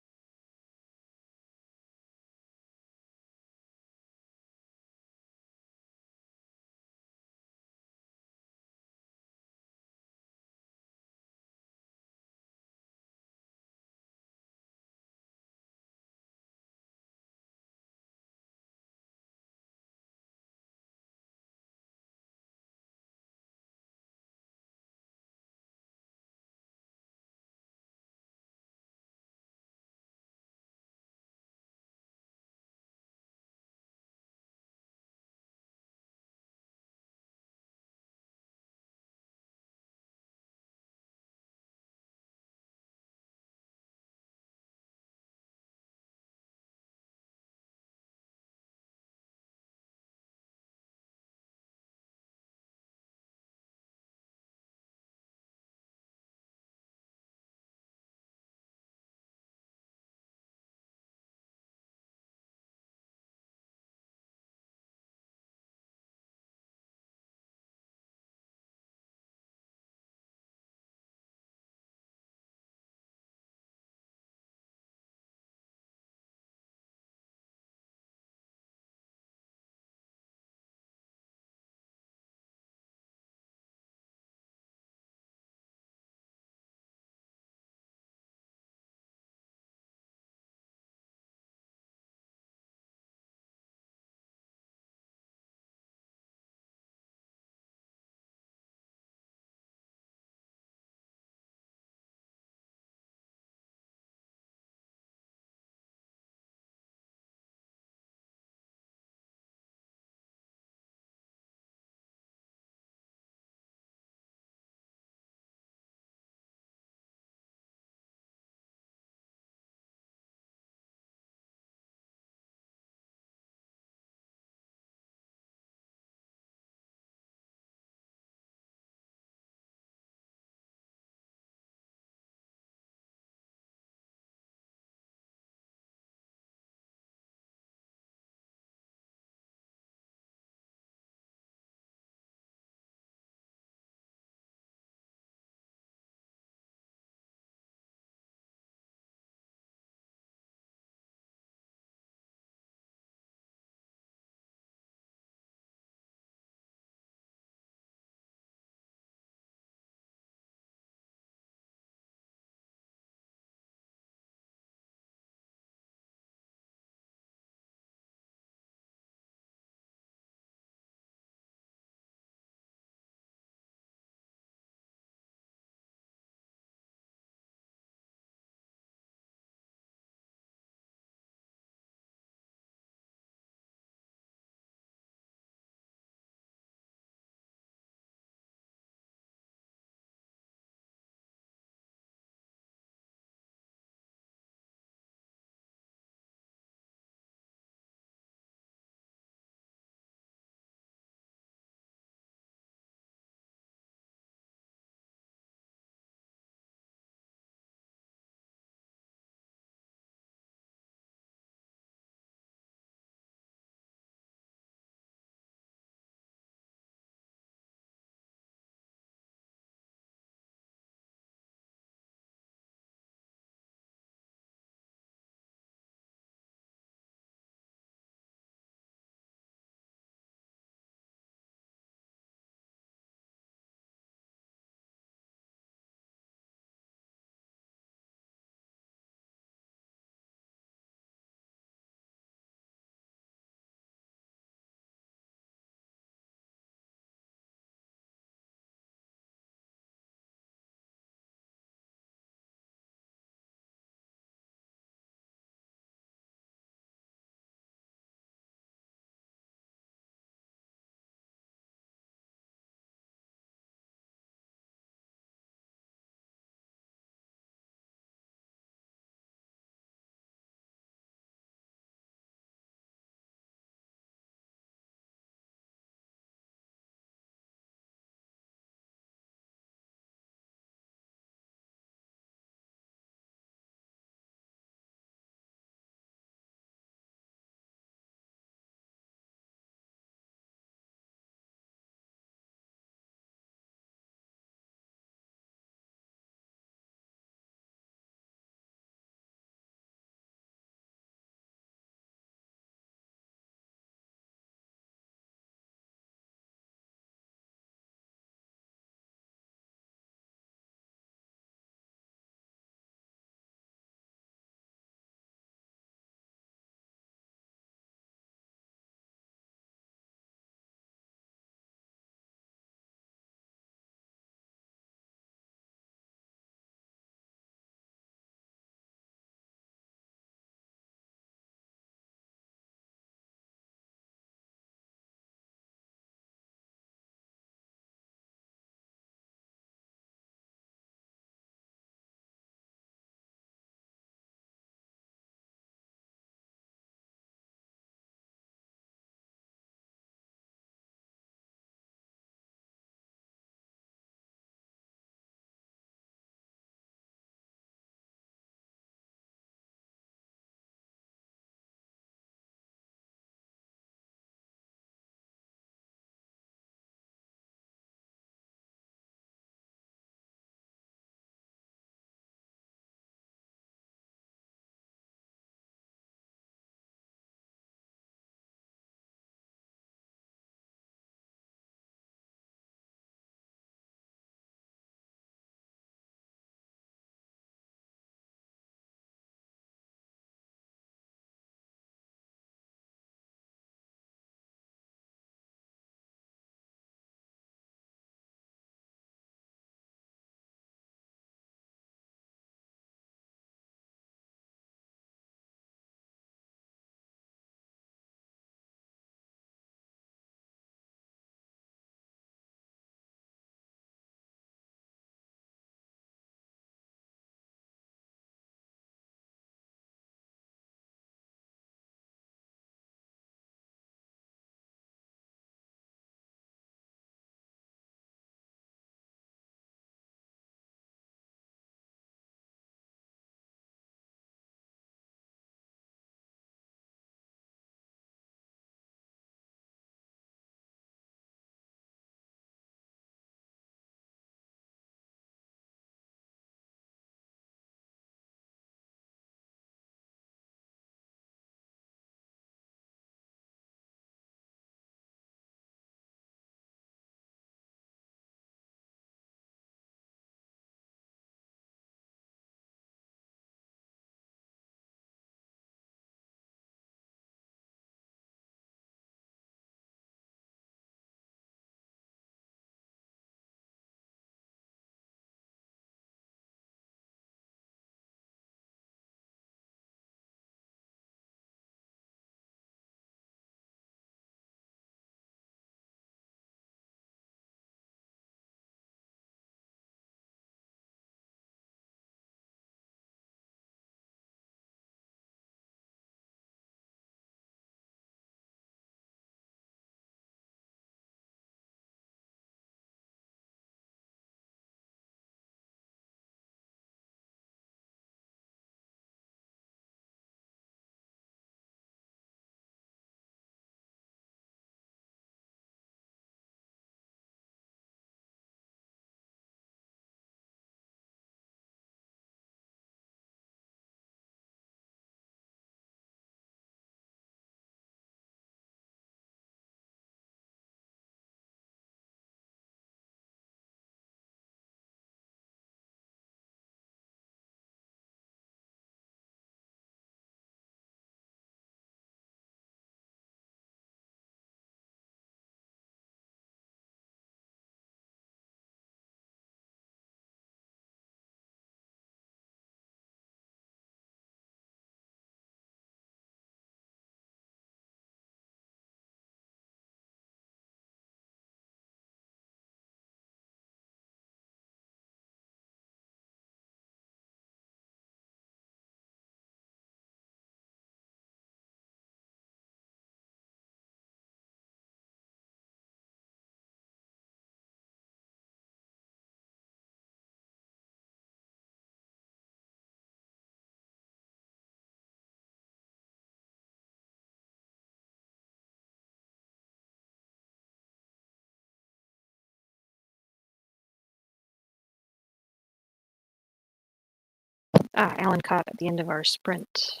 Alan caught at the end of our sprint.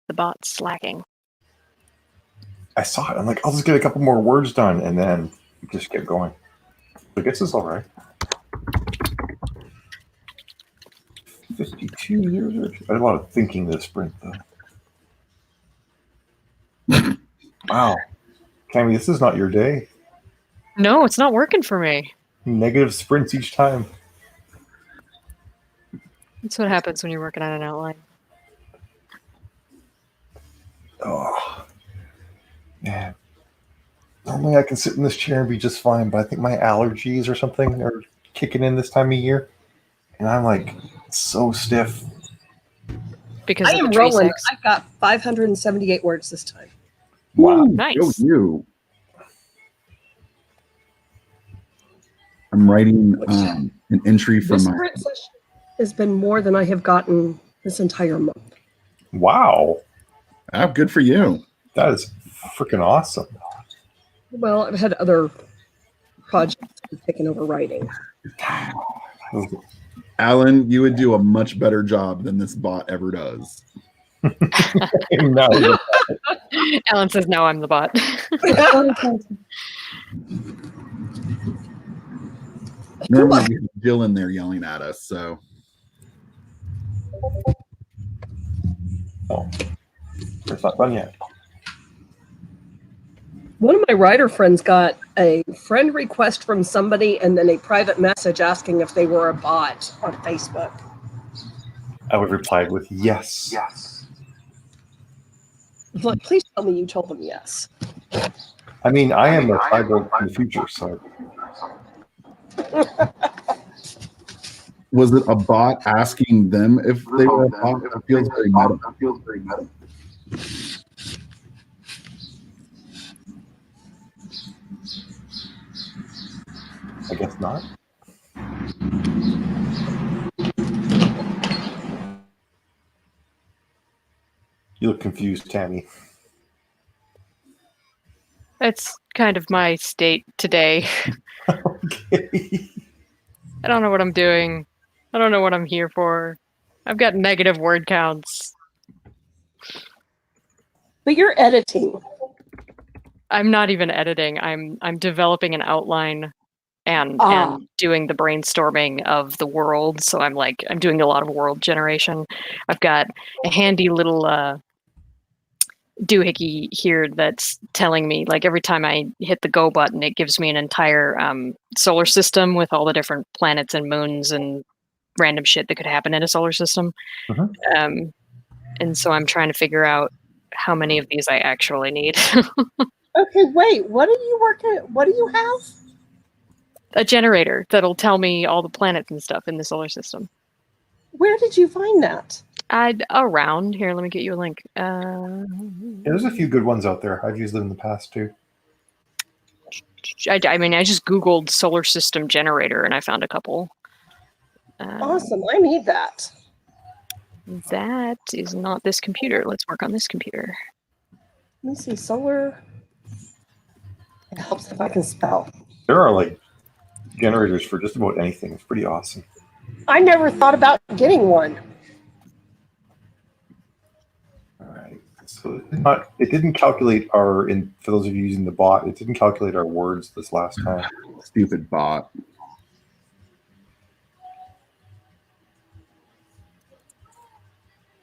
The bot's slacking. I saw it. I'm like, I'll just get a couple more words done, and then just get going. I guess it's all right. 52 years. I did a lot of thinking this sprint, though. Wow. Cammy, this is not your day. No, it's not working for me. Negative sprints each time. That's what happens when you're working on an outline. Oh, man. Normally I can sit in this chair and be just fine, but I think my allergies or something are kicking in this time of year. And I'm like so stiff. Because I of am the tree rolling. sex. I've got 578 words this time. Wow. Nice. Go you. I'm writing an entry from This my. sprint session has been more than I have gotten this entire month. Wow. Ah, good for you. That is freaking awesome. Well, I've had other projects that have taken over writing. Alan, you would do a much better job than this bot ever does. No, Alan says, "No, I'm the bot." Normally we have Jill in there yelling at us, so oh, it's not done yet. One of my writer friends got a friend request from somebody and then a private message asking if they were a bot on Facebook. I would reply with yes. Yes. I'm like, please tell me you told them yes. I mean, I am a cyborg in the future, so was it a bot asking them if they were a bot? It feels very meta. I guess not. You look confused, Tammy. It's kind of my state today. Okay. I don't know what I'm doing. I don't know what I'm here for. I've got negative word counts. But you're editing. I'm not even editing. I'm developing an outline and Ah. and doing the brainstorming of the world. So I'm doing a lot of world generation. I've got a handy little doohickey here that's telling me, like, every time I hit the go button, it gives me an entire solar system with all the different planets and moons and random shit that could happen in a solar system. Mhm. And so I'm trying to figure out how many of these I actually need. Okay, wait. What are you working? What do you have? A generator that'll tell me all the planets and stuff in the solar system. Where did you find that? Around here, let me get you a link. Yeah, there's a few good ones out there. I've used them in the past too. I mean, I just Googled solar system generator and I found a couple. Awesome. I need that. That is not this computer. Let's work on this computer. Let me see. Solar. It helps if I can spell. There are like generators for just about anything. It's pretty awesome. I never thought about getting one. All right. So it didn't calculate for those of you using the bot, it didn't calculate our words this last time. Stupid bot.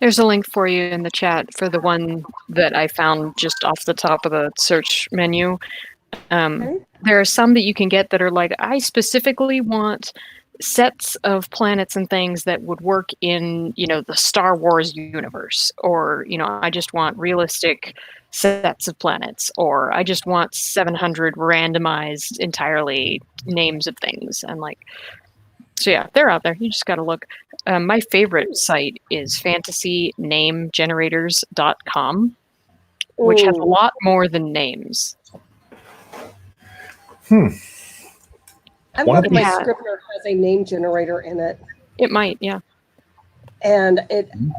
There's a link for you in the chat for the one that I found just off the top of the search menu. Okay. There are some that you can get that are like, I specifically want sets of planets and things that would work in, the Star Wars universe, or, I just want realistic sets of planets, or I just want 700 randomized entirely names of things. And so yeah, they're out there. You just got to look. My favorite site is fantasynamegenerators.com, which has a lot more than names. I'm One of hoping my these- Scrivener has a name generator in it, It might, yeah. and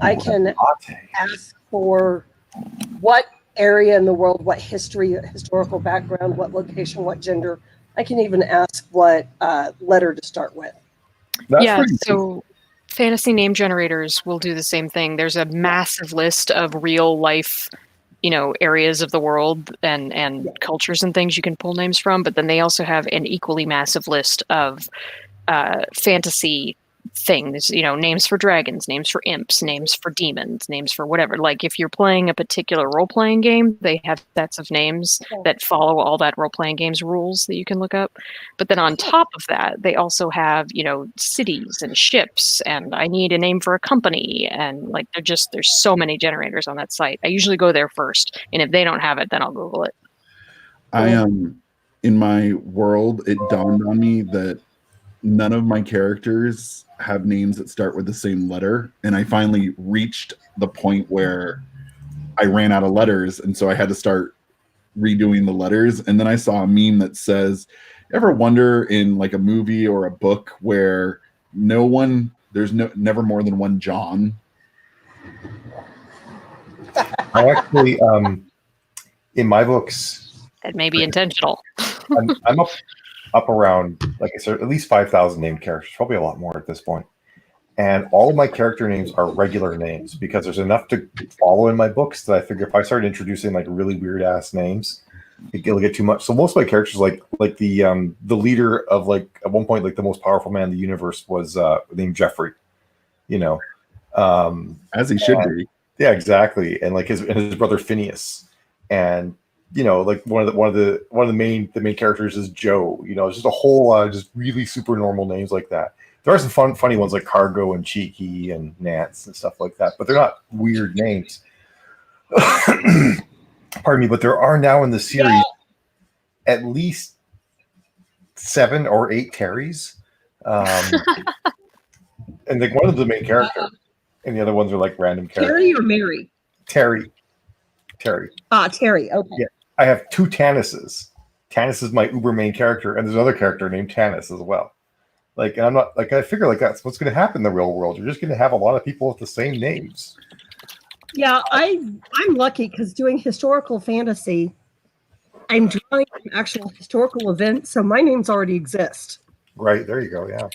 I can ask for what area in the world, what historical background, what location, what gender. I can even ask what letter to start with. That's Yeah, pretty so fantasy name generators will do the same thing. There's a massive list of real life, areas of the world and cultures and things you can pull names from, but then they also have an equally massive list of fantasy things, names for dragons, names for imps, names for demons, names for whatever. Like if you're playing a particular role-playing game, they have sets of names that follow all that role-playing game's rules that you can look up. But then on top of that, they also have, cities and ships, and I need a name for a company, and like there's so many generators on that site. I usually go there first, and if they don't have it, then I'll Google it. I am in my world. It dawned on me that none of my characters have names that start with the same letter, and I finally reached the point where I ran out of letters, and so I had to start redoing the letters. And then I saw a meme that says, ever wonder in like a movie or a book where there's never more than one John? I actually, in my books, That may be intentional. I'm up around, like I said, at least 5,000 named characters, probably a lot more at this point. And all of my character names are regular names because there's enough to follow in my books that I figure if I start introducing like really weird ass names, it'll get too much. So most of my characters, like the leader of like at one point like the most powerful man in the universe was named Jeffrey. As he should be. Yeah, exactly. And like his brother Phineas, and like one of the main characters is Joe. It's just a whole just really super normal names like that. There are some funny ones like Cargo and Cheeky and Nance and stuff like that, but they're not weird names. Pardon me, but there are now in the series at least 7 or 8 Terrys, and like one of the main characters, and the other ones are like random characters. Terry or Mary? Terry. Ah, Terry. Okay. Yeah, I have 2 Tannises. Tannis is my uber main character, and there's another character named Tannis as well. Like, and I'm not like I figure like that's what's going to happen in the real world. You're just going to have a lot of people with the same names. Yeah, I'm lucky because doing historical fantasy, I'm drawing an actual historical event, so my names already exist. Right there, you go. Yeah.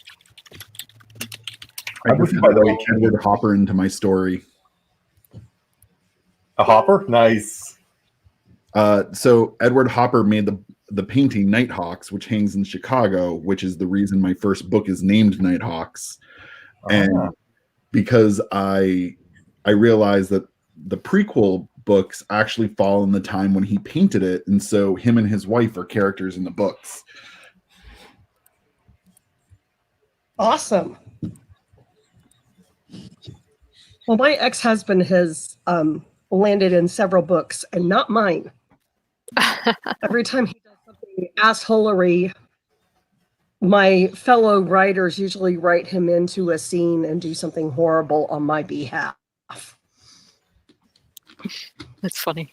I just by the way, Edward Hopper into my story. A Hopper, nice. So Edward Hopper made the painting Nighthawks, which hangs in Chicago, which is the reason my first book is named Nighthawks. And because I realized that the prequel books actually fall in the time when he painted it, and so him and his wife are characters in the books. Awesome. Well, my ex-husband has landed in several books, and not mine. Every time he does something assholery, my fellow writers usually write him into a scene and do something horrible on my behalf. That's funny.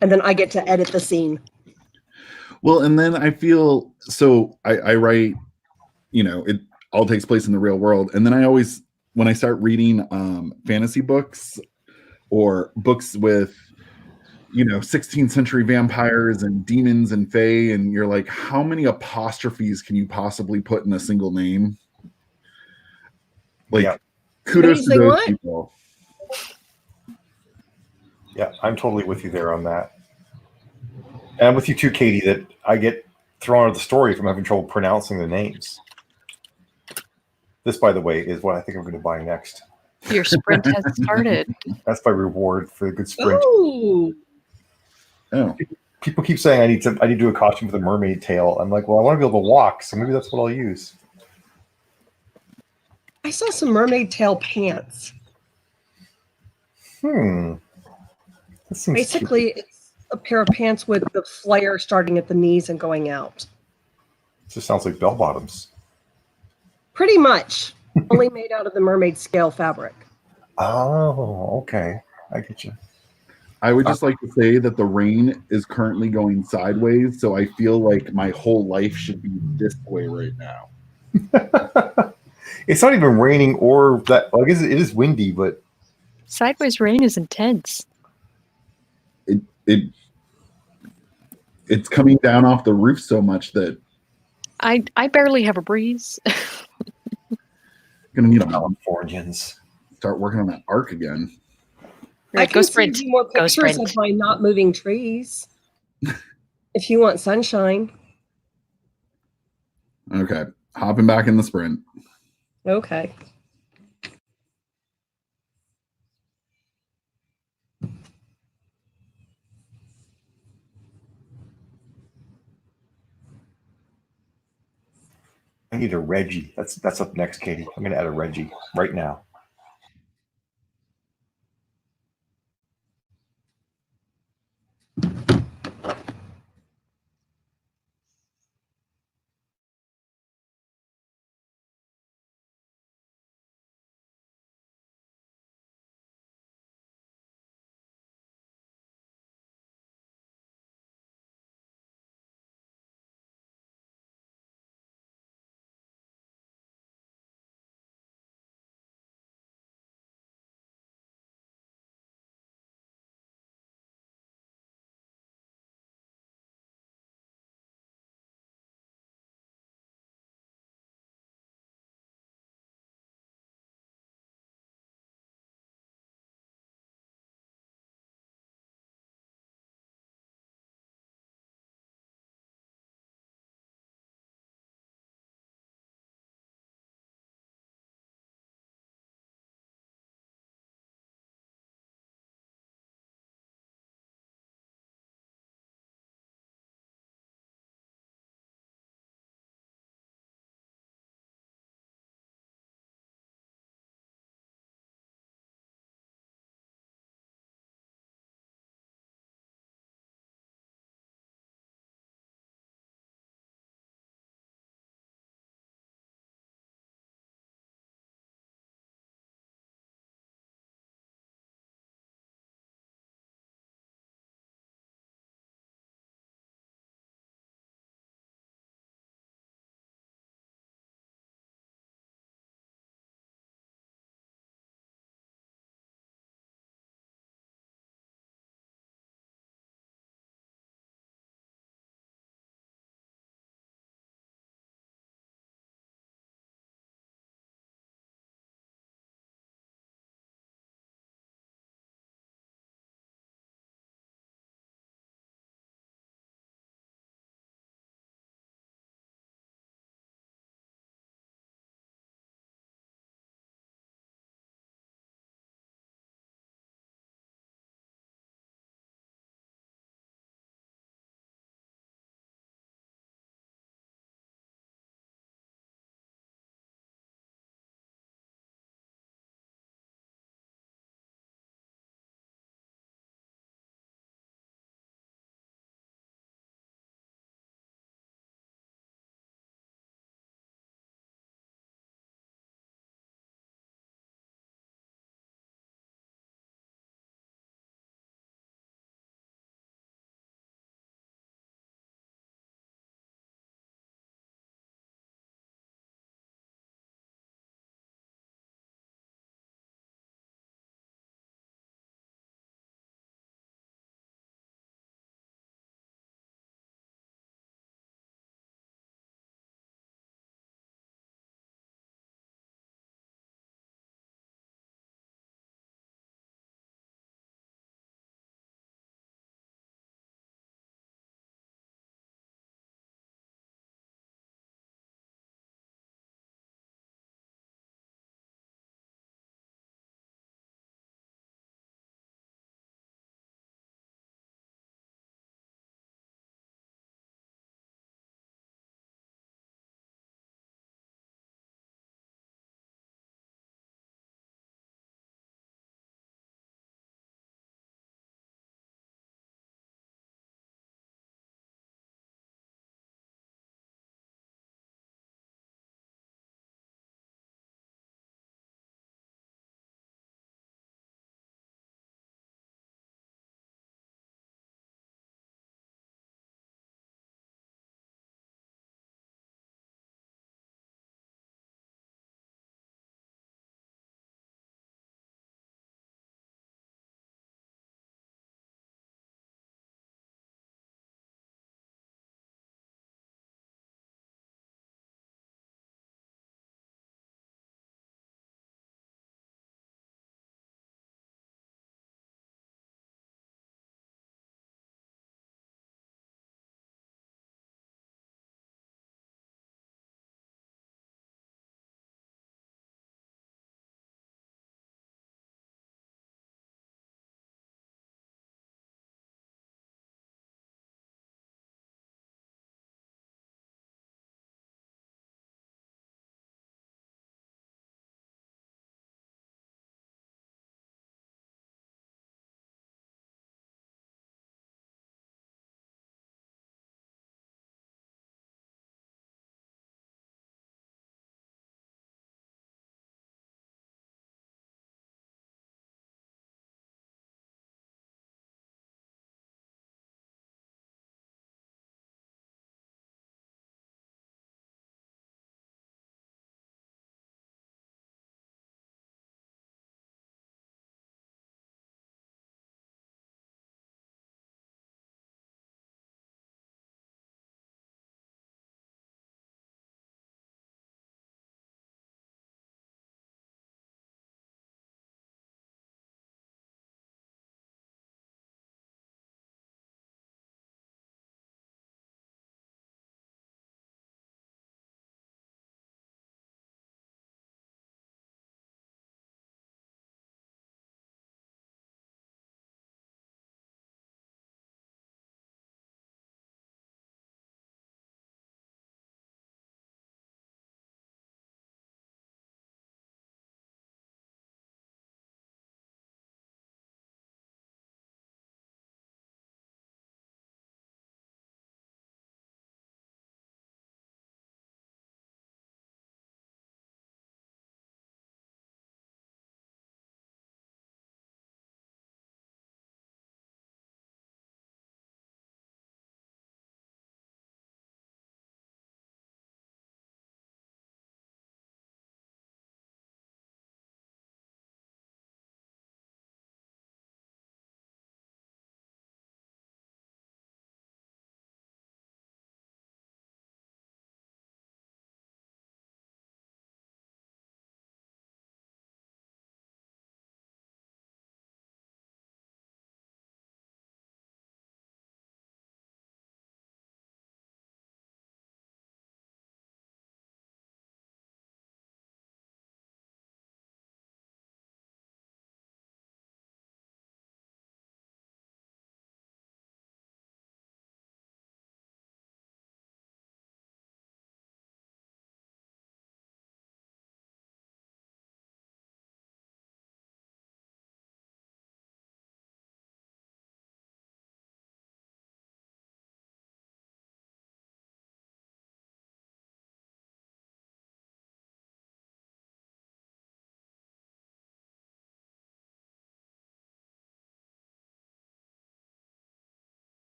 And then I get to edit the scene. Well, and then I feel so I write, it all takes place in the real world. And then I always, when I start reading fantasy books or books with 16th century vampires and demons and fae, and you're like, how many apostrophes can you possibly put in a single name? Like, kudos to those people. Yeah, I'm totally with you there on that. And I'm with you too, Katie, that I get thrown out of the story from having trouble pronouncing the names. This, by the way, is what I think I'm going to buy next. Your sprint has started. That's my reward for a good sprint. Ooh. Oh. People keep saying I need to do a costume with a mermaid tail. I'm like, well, I want to be able to walk, so maybe that's what I'll use. I saw some mermaid tail pants. That seems Basically, it's a pair of pants with the flare starting at the knees and going out. It just sounds like bell bottoms. Pretty much. Only made out of the mermaid scale fabric. Oh, okay. I get you. I would just like to say that the rain is currently going sideways, so I feel like my whole life should be this way right now. It's not even raining or that. Well, I guess it is windy, but Sideways rain is intense. It's coming down off the roof so much that I barely have a breeze. Gonna need a Californians. start working on that arc again. Right, I go can sprint. send you more Go pictures sprint. of my not moving trees. If you want sunshine. Okay, hopping back in the sprint. Okay. I need a Reggie. That's up next, Katie. I'm gonna add a Reggie right now.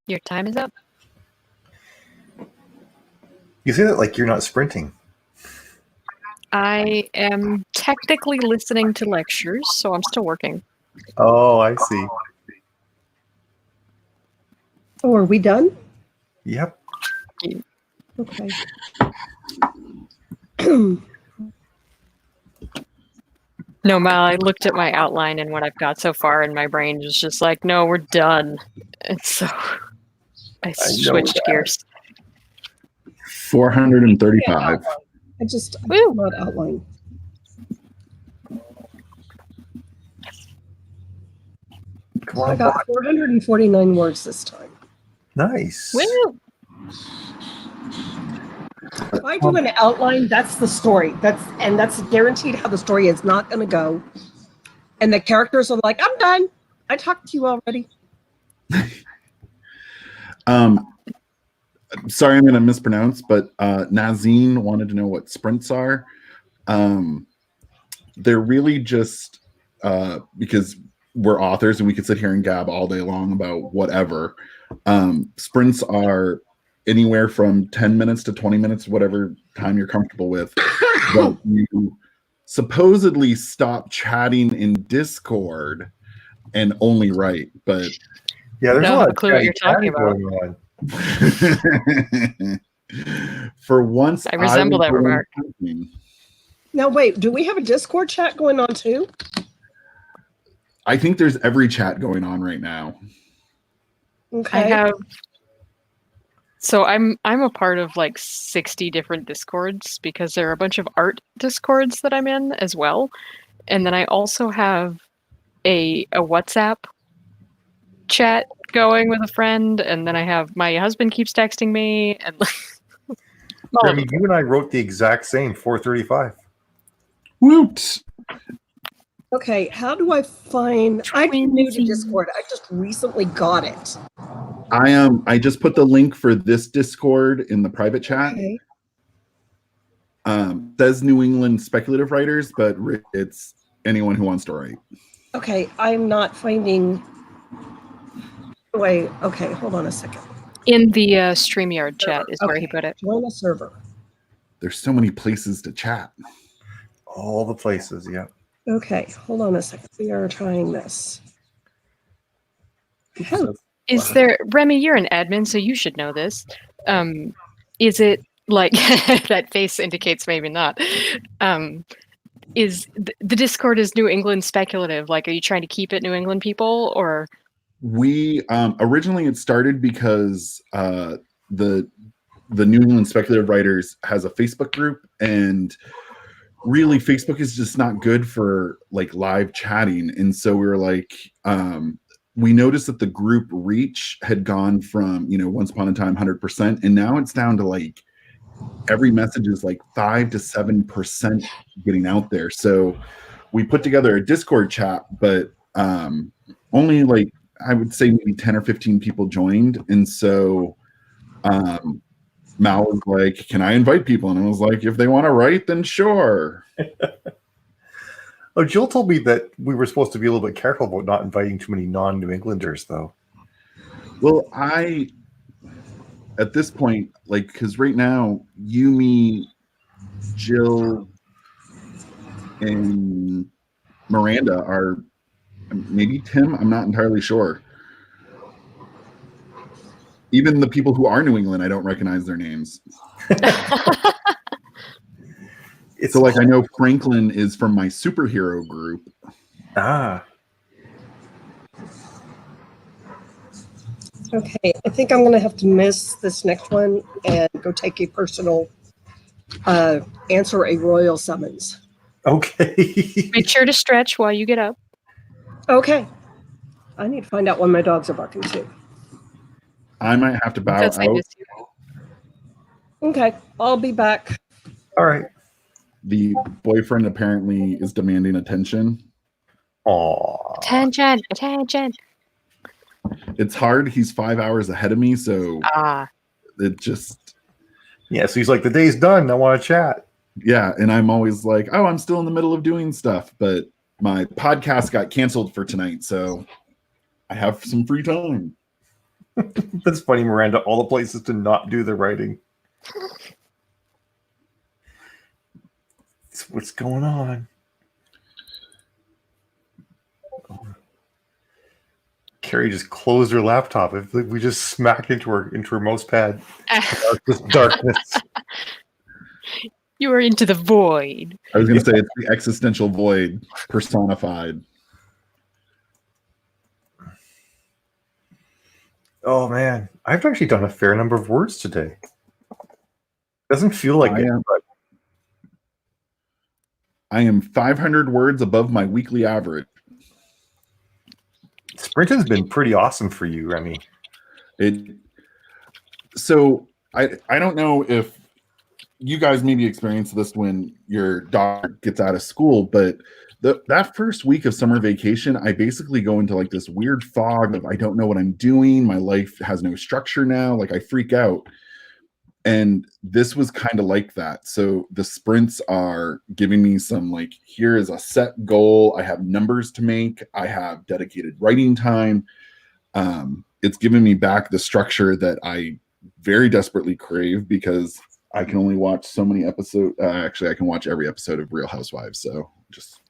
Your time is up. You say that like you're not sprinting. I am technically listening to lectures, so I'm still working. Oh, I see. Oh, are we done? Yep. Okay. No, Mal, I looked at my outline and what I've got so far, and my brain was just like, no, we're done. And so I switched that. gears. 435. I just Woo. not outline. Come I on. got 449 words this time. Nice. Woo! If I do an outline, that's the story. That's guaranteed how the story is not going to go. And the characters are like, I'm done. I talked to you already. Sorry, I'm going to mispronounce, but Nazine wanted to know what sprints are. They're really just because we're authors and we could sit here and gab all day long about whatever. Sprints are anywhere from 10 minutes to 20 minutes, whatever time you're comfortable with. But you supposedly stop chatting in Discord and only write, but Yeah, there's No, a I lot have of a clue what you're talking about. going on. for once I resemble was that the one remark. talking. Now, wait, do we have a Discord chat going on too? I think there's every chat going on right now. Okay. I have. So I'm a part of like 60 different Discords because there are a bunch of art Discords that I'm in as well, and then I also have a WhatsApp chat going with a friend, and then I have my husband keeps texting me, and all of Jeremy, it. you and I wrote the exact same 435. Woot! Okay, how do I find? I'm new to Twinsy. Discord. I just recently got it. I just put the link for this Discord in the private chat. Okay. Says New England speculative writers, but it's anyone who wants to write. Okay, I'm not finding. Wait. Okay, hold on a second. In the StreamYard chat is where he Okay. put it. Join a server. There's so many places to chat. All the places, yeah. Okay, hold on a second. We are trying this. Oh, Is there, Remy, you're an admin, so you should know this. Is it like that face indicates maybe not? Is the Discord is New England speculative? Like, are you trying to keep it New England people, or? We originally it started because the New England speculative writers has a Facebook group, and really Facebook is just not good for like live chatting, and so we were like we noticed that the group reach had gone from, once upon a time 100%, and now it's down to like every message is like 5 to 7% getting out there. So we put together a Discord chat, but only like I would say maybe 10 or 15 people joined, and so Mal was like, "Can I invite people?" And I was like, "If they want to write, then sure." Oh, Jill told me that we were supposed to be a little bit careful about not inviting too many non-New Englanders, though. Well, at this point, like, because right now, Yumi, Jill, and Miranda are maybe Tim. I'm not entirely sure. Even the people who are New England, I don't recognize their names. It's So, like, I know Franklin is from my superhero group. okay. I think I'm going to have to miss this next one and go take a personal answer a royal summons. Okay. Make sure to stretch while you get up. Okay. I need to find out when my dogs are barking too. I might have to bow Because I out. miss you. Okay, I'll be back. All right. The boyfriend apparently is demanding attention. Aw. Attention, attention. It's hard. He's 5 hours ahead of me, so Ah, it just, Yeah, so he's like, the day's done. I want to chat. yeah. And I'm always like, oh, I'm still in the middle of doing stuff, but my podcast got canceled for tonight, so I have some free time. That's funny, Miranda. All the places to not do the writing. What's going on? Carrie just closed her laptop. If we just smacked into her mouse pad. Darkness. You are into the void. I was going to say it's the existential void personified. Oh man, I've actually done a fair number of words today. Doesn't feel like it. But I am 500 words above my weekly average. Sprint has been pretty awesome for you, Remy. So I don't know if you guys maybe experience this when your daughter gets out of school, but that first week of summer vacation, I basically go into like this weird fog of I don't know what I'm doing. My life has no structure now. Like I freak out. And this was kind of like that. So the sprints are giving me some like, here is a set goal. I have numbers to make. I have dedicated writing time. It's given me back the structure that I very desperately crave because I can only watch so many episodes. Actually, I can watch every episode of Real Housewives. So just.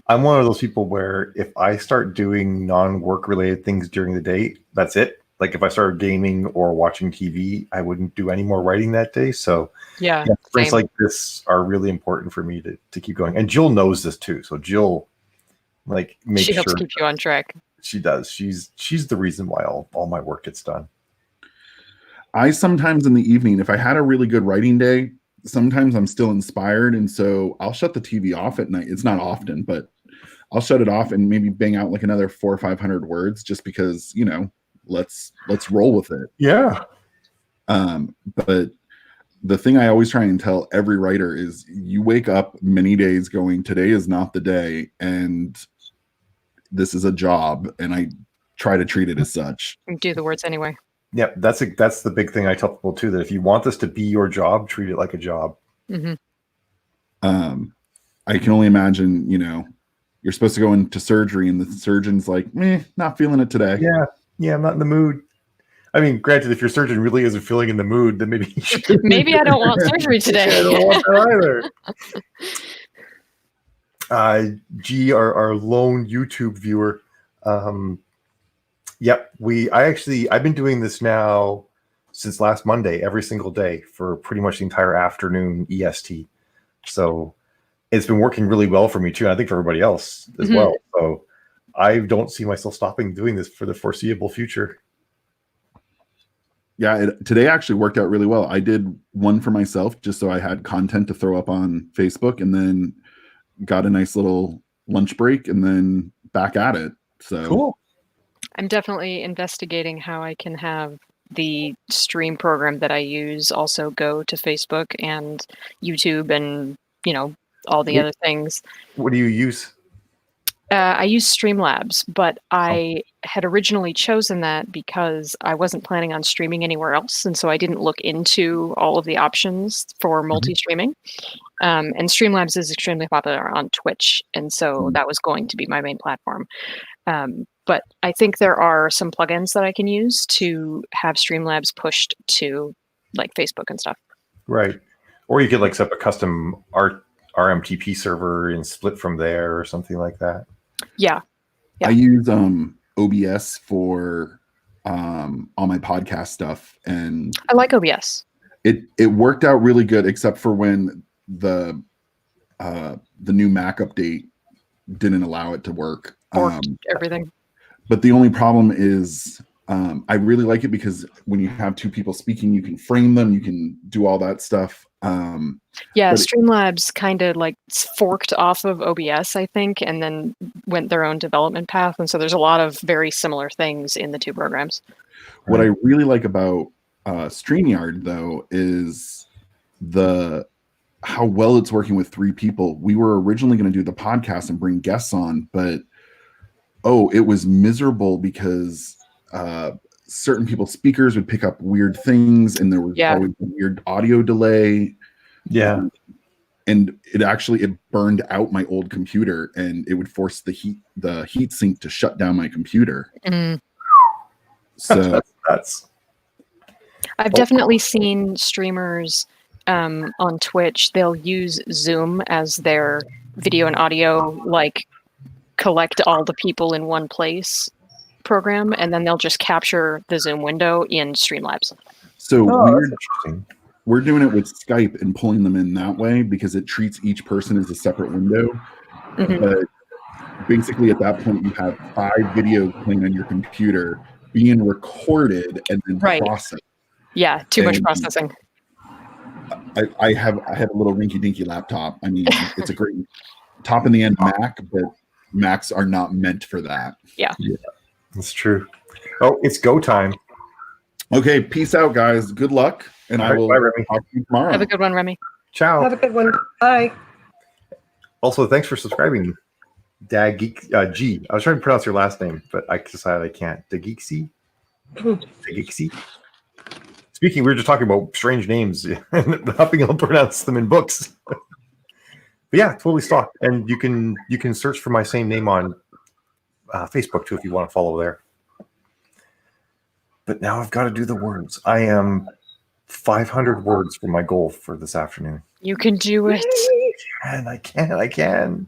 I'm one of those people where if I start doing non-work related things during the day, that's it. Like if I started gaming or watching TV, I wouldn't do any more writing that day. So Yeah, sprints like this are really important for me to keep going. And Jill knows this too. So Jill like makes she sure helps keep you on track. she does. She's the reason why all my work gets done. I sometimes in the evening, if I had a really good writing day, sometimes I'm still inspired. And so I'll shut the TV off at night. It's not often, but I'll shut it off and maybe bang out like another 400 or 500 words just because, you know, let's roll with it. Yeah. But the thing I always try and tell every writer is you wake up many days going, today is not the day. And this is a job. And I try to treat it as such. Do the words anyway. Yeah. That's the big thing I tell people too, that if you want this to be your job, treat it like a job. Mm-hmm. I can only imagine, you know, you're supposed to go into surgery and the surgeon's like, not feeling it today. Yeah, I'm not in the mood. I mean, granted, if your surgeon really isn't feeling in the mood, then maybe you should. Maybe I don't want surgery today. I don't want that either. G, our lone YouTube viewer. Yep, I've been doing this now since last Monday, every single day for pretty much the entire afternoon EST. So it's been working really well for me too. And I think for everybody else as well. So I don't see myself stopping doing this for the foreseeable future. Yeah, today actually worked out really well. I did one for myself just so I had content to throw up on Facebook, and then got a nice little lunch break and then back at it. So cool. I'm definitely investigating how I can have the stream program that I use also go to Facebook and YouTube and, you know, all the other things. What do you use? I use Streamlabs, but I had originally chosen that because I wasn't planning on streaming anywhere else. And so I didn't look into all of the options for multi-streaming. And Streamlabs is extremely popular on Twitch. And so that was going to be my main platform. But I think there are some plugins that I can use to have Streamlabs pushed to like Facebook and stuff. Right. Or you could like set up a custom RMTP server and split from there or something like that. Yeah. I use OBS for all my podcast stuff, and I like OBS. It worked out really good, except for when the new Mac update didn't allow it to work. Everything. But the only problem is I really like it because when you have two people speaking, you can frame them, you can do all that stuff. Streamlabs kind of like forked off of OBS, I think, and then went their own development path. And so there's a lot of very similar things in the two programs. What I really like about StreamYard, though, is how well it's working with three people. We were originally going to do the podcast and bring guests on, but it was miserable because certain people's speakers would pick up weird things, and there was always a weird audio delay. Yeah. and it burned out my old computer, and it would force the heat sink to shut down my computer. Mm. So That's I've definitely seen streamers on Twitch. They'll use Zoom as their video and audio, like collect all the people in one place program, and then they'll just capture the Zoom window in Streamlabs. so oh, that's we're interesting. we're doing it with Skype and pulling them in that way because it treats each person as a separate window. Mhm. But basically, at that point, you have 5 videos playing on your computer being recorded and then Right. processed. Yeah, too much And processing. I have a little rinky dinky laptop. I mean, it's a great top in the end Mac, but Macs are not meant for that. That's true. Oh, it's go time. Okay, peace out, guys. Good luck, and All I right, will bye, Remy. talk to you tomorrow. Have a good one, Remy. Ciao. Have a good one. Bye. Also, thanks for subscribing, Dag Geek G. I was trying to pronounce your last name, but I decided I can't. Dageeksy? Dageeksy? Speaking, we were just talking about strange names and helping them pronounce them in books. But yeah, totally stocked. And you can search for my same name on Facebook too if you want to follow there. But now I've got to do the words. I am 500 words for my goal for this afternoon. You can do it. And I can.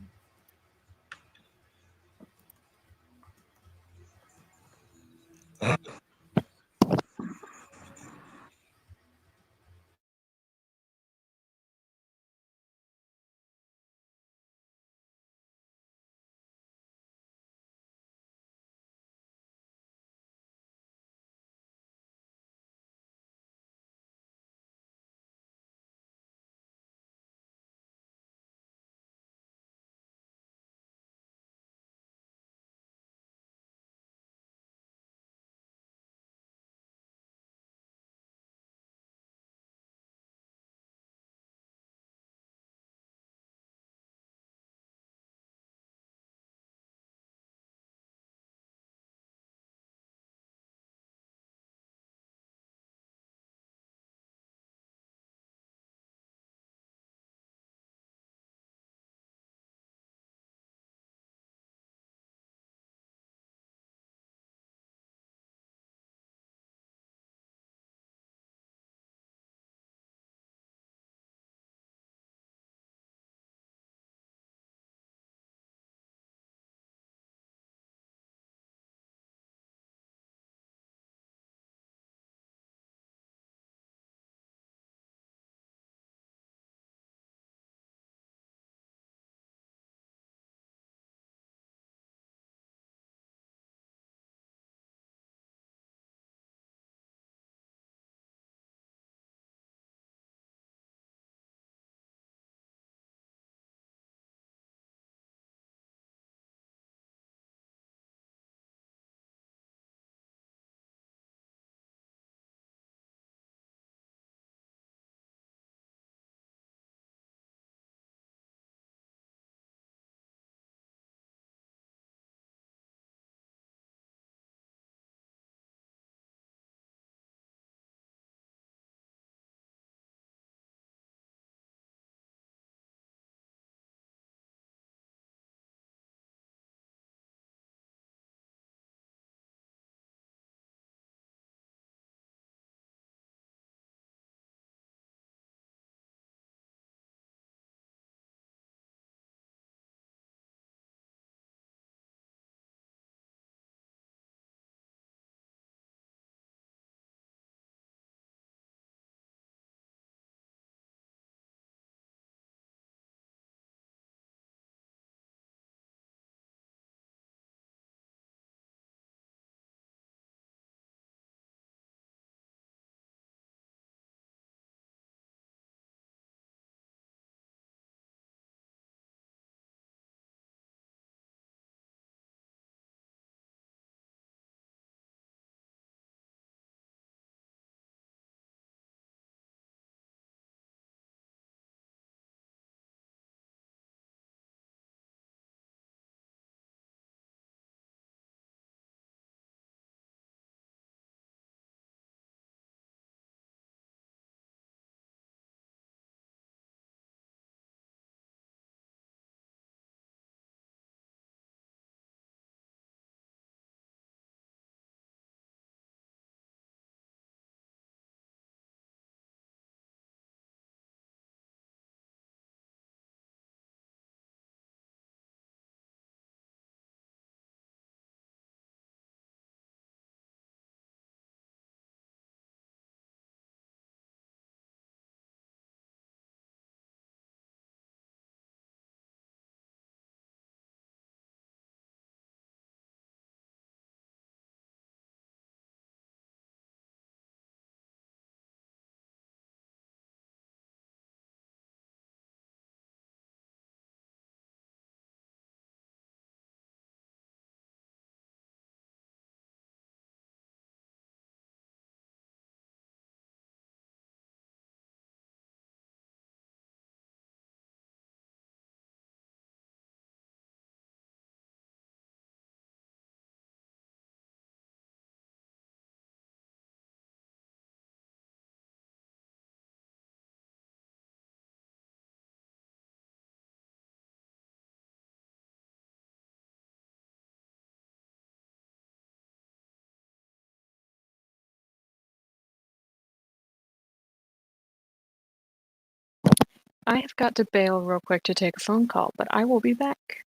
I have got to bail real quick to take a phone call, but I will be back.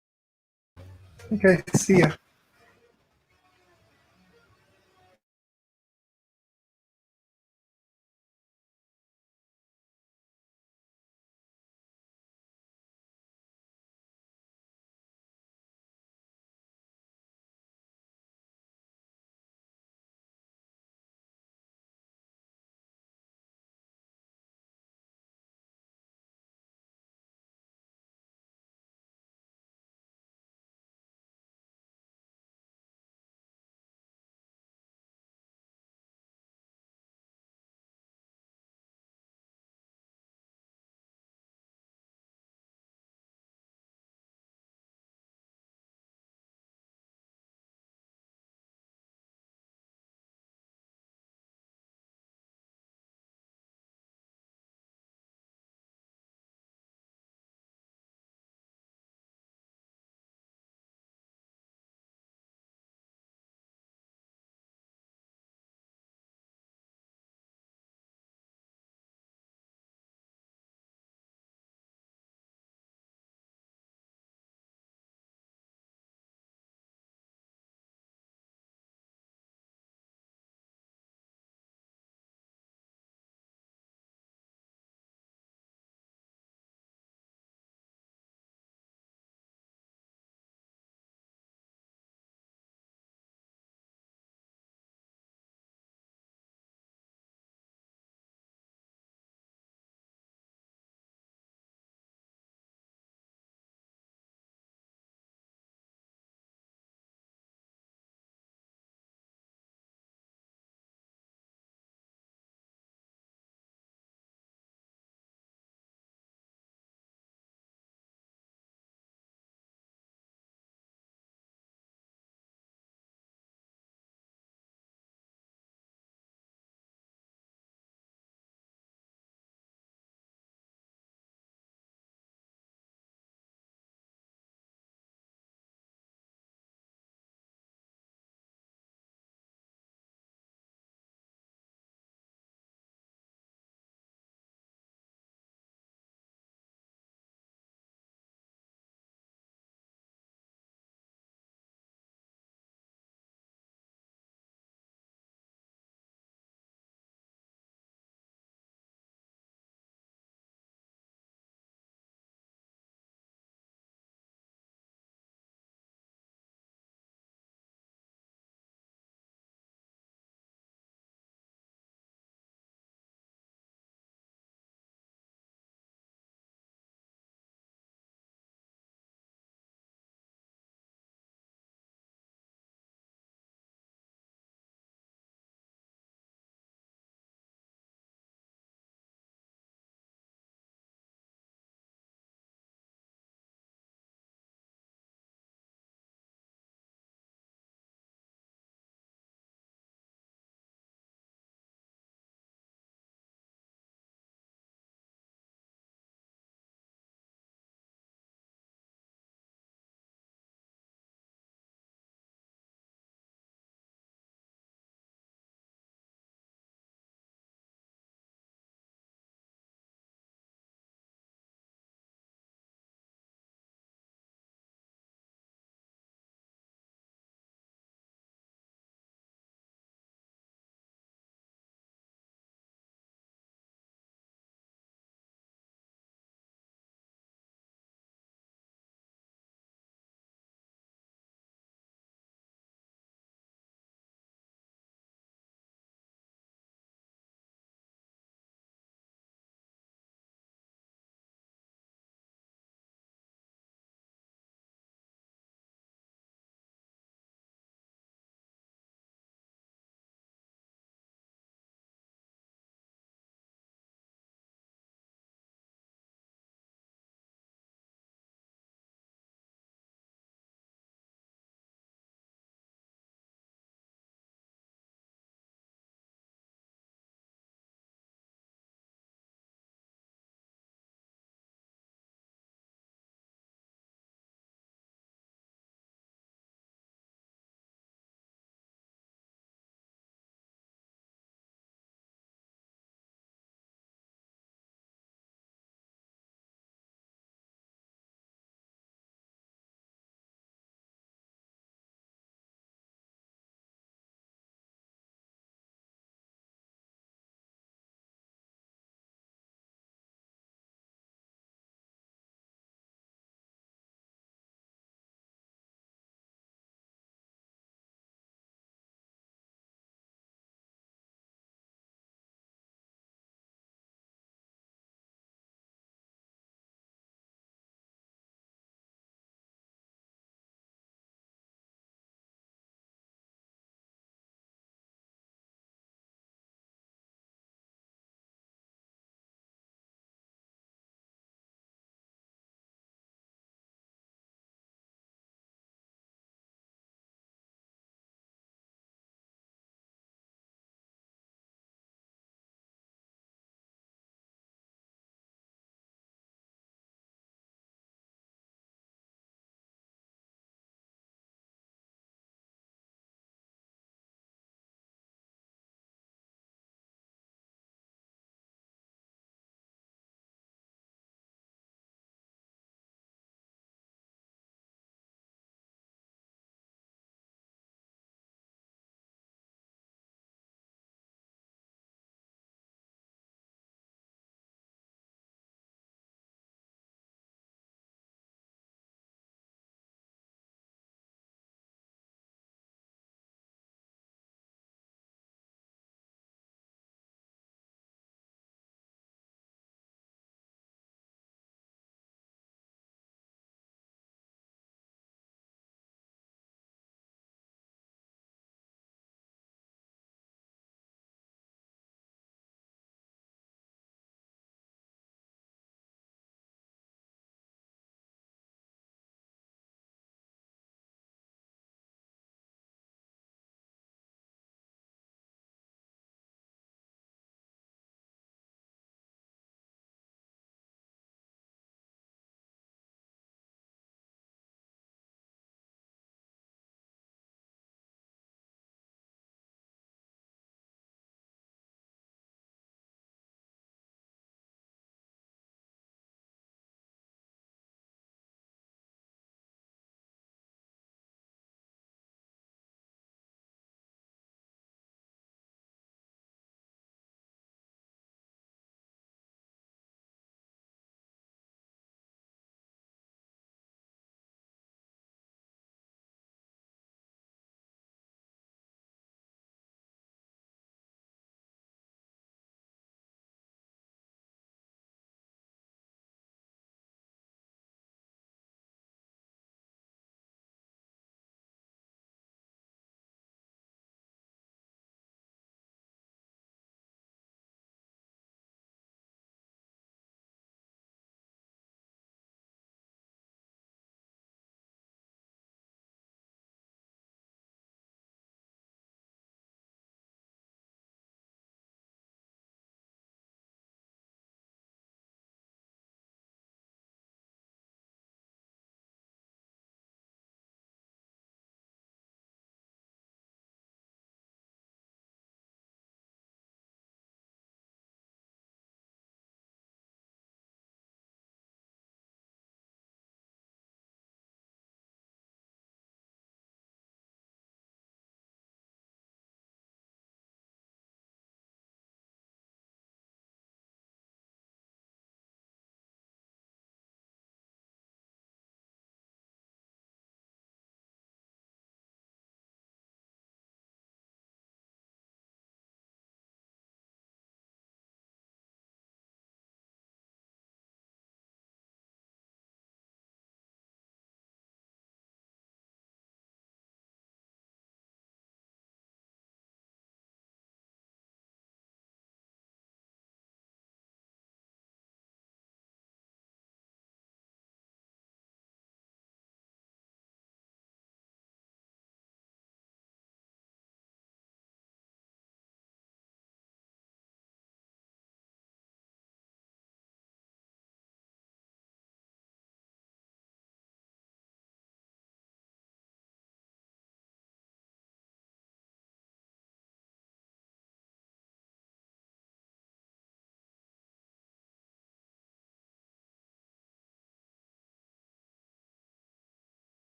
Okay, see ya.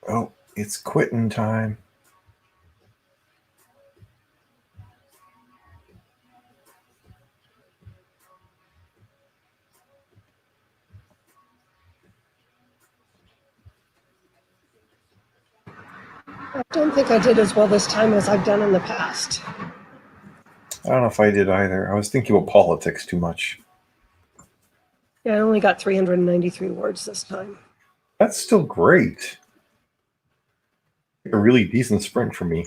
Oh, it's quitting time. I don't think I did as well this time as I've done in the past. I don't know if I did either. I was thinking about politics too much. Yeah, I only got 393 words this time. That's still great. A really decent sprint for me.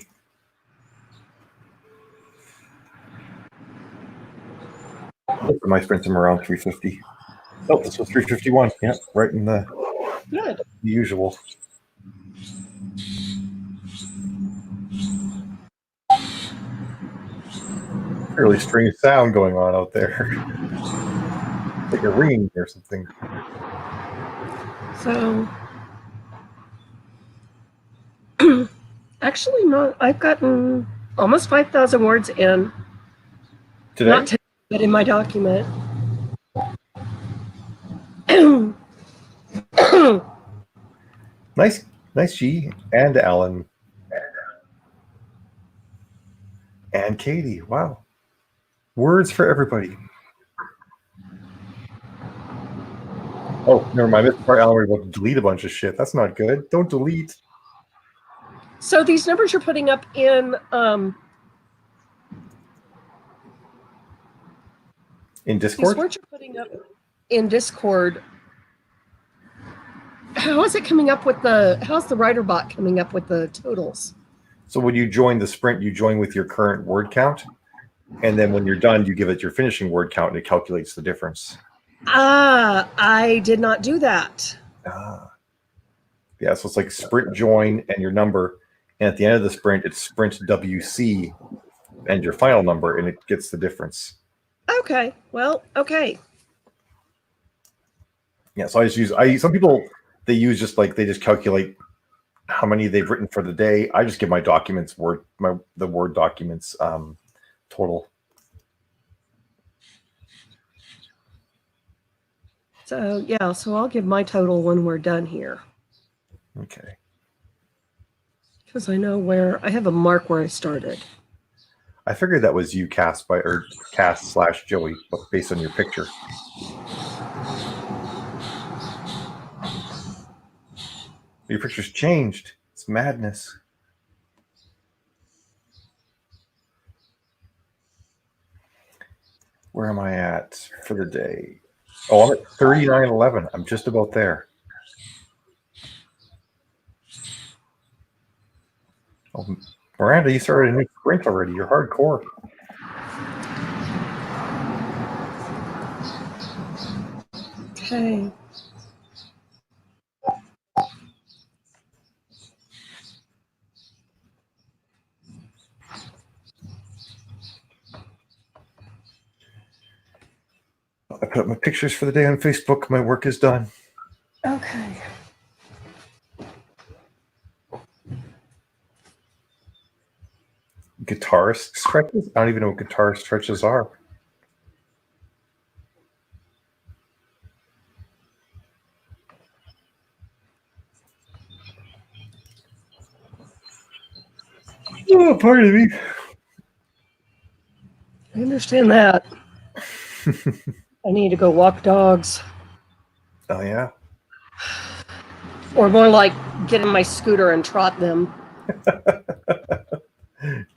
Most of my sprints are around 350. Oh, this was 351. Yeah, right in the Good. usual. Really strange sound going on out there. Like a ringing or something. So, actually, not. I've gotten almost 5,000 words in. Today? Not today, but in my document. Nice, G and Alan and Katie. Wow, words for everybody. Oh, never mind. This part, Alan, we're about to delete a bunch of shit. That's not good. Don't delete. So these numbers you're putting up in these Discord. words you're putting up in Discord. How is it coming up with the? How's the writer bot coming up with the totals? So when you join the sprint, you join with your current word count, and then when you're done, you give it your finishing word count, and it calculates the difference. Ah, I did not do that. Yeah, so it's like sprint join and your number, and at the end of the sprint, it's sprint WC and your final number, and it gets the difference. Okay. Well, okay. Yeah, so I just use some people they use just like they just calculate how many they've written for the day. I just give my documents the Word documents total. So yeah, so I'll give my total when we're done here. Okay. Because I know where I have a mark where I started. I figured that was you, Cass / Joey, but based on your picture. Your picture's changed. It's madness. Where am I at for the day? Oh, I'm at 39:11. I'm just about there. Oh, Miranda, you started a new sprint already. You're hardcore. Okay. I put up my pictures for the day on Facebook. My work is done. Okay. Guitarist stretches? I don't even know what guitarist stretches are. Oh, pardon me. I understand that. I need to go walk dogs. Oh, yeah. Or more like get in my scooter and trot them.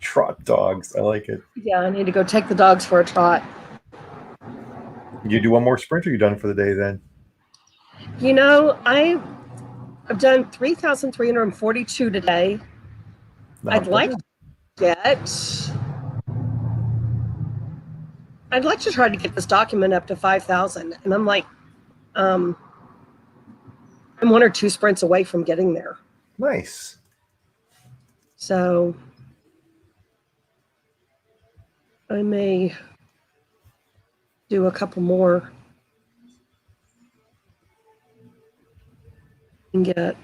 Trot dogs. I like it. Yeah, I need to go take the dogs for a trot. You do one more sprint, or you done for the day then? You know, I've done 3,342 today. Not bad. I'd like to try to get this document up to 5,000. And I'm like, I'm 1 or 2 sprints away from getting there. Nice. So I may do a couple more and get.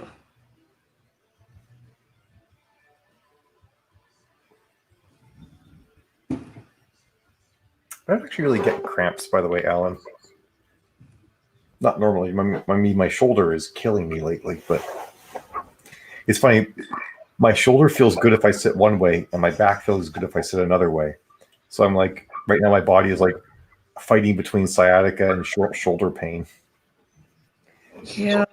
I don't actually really get cramps, by the way, Alan. Not normally. My shoulder is killing me lately, but It's funny. My shoulder feels good if I sit one way, and my back feels good if I sit another way. So I'm like, right now, my body is like fighting between sciatica and short shoulder pain. Yeah.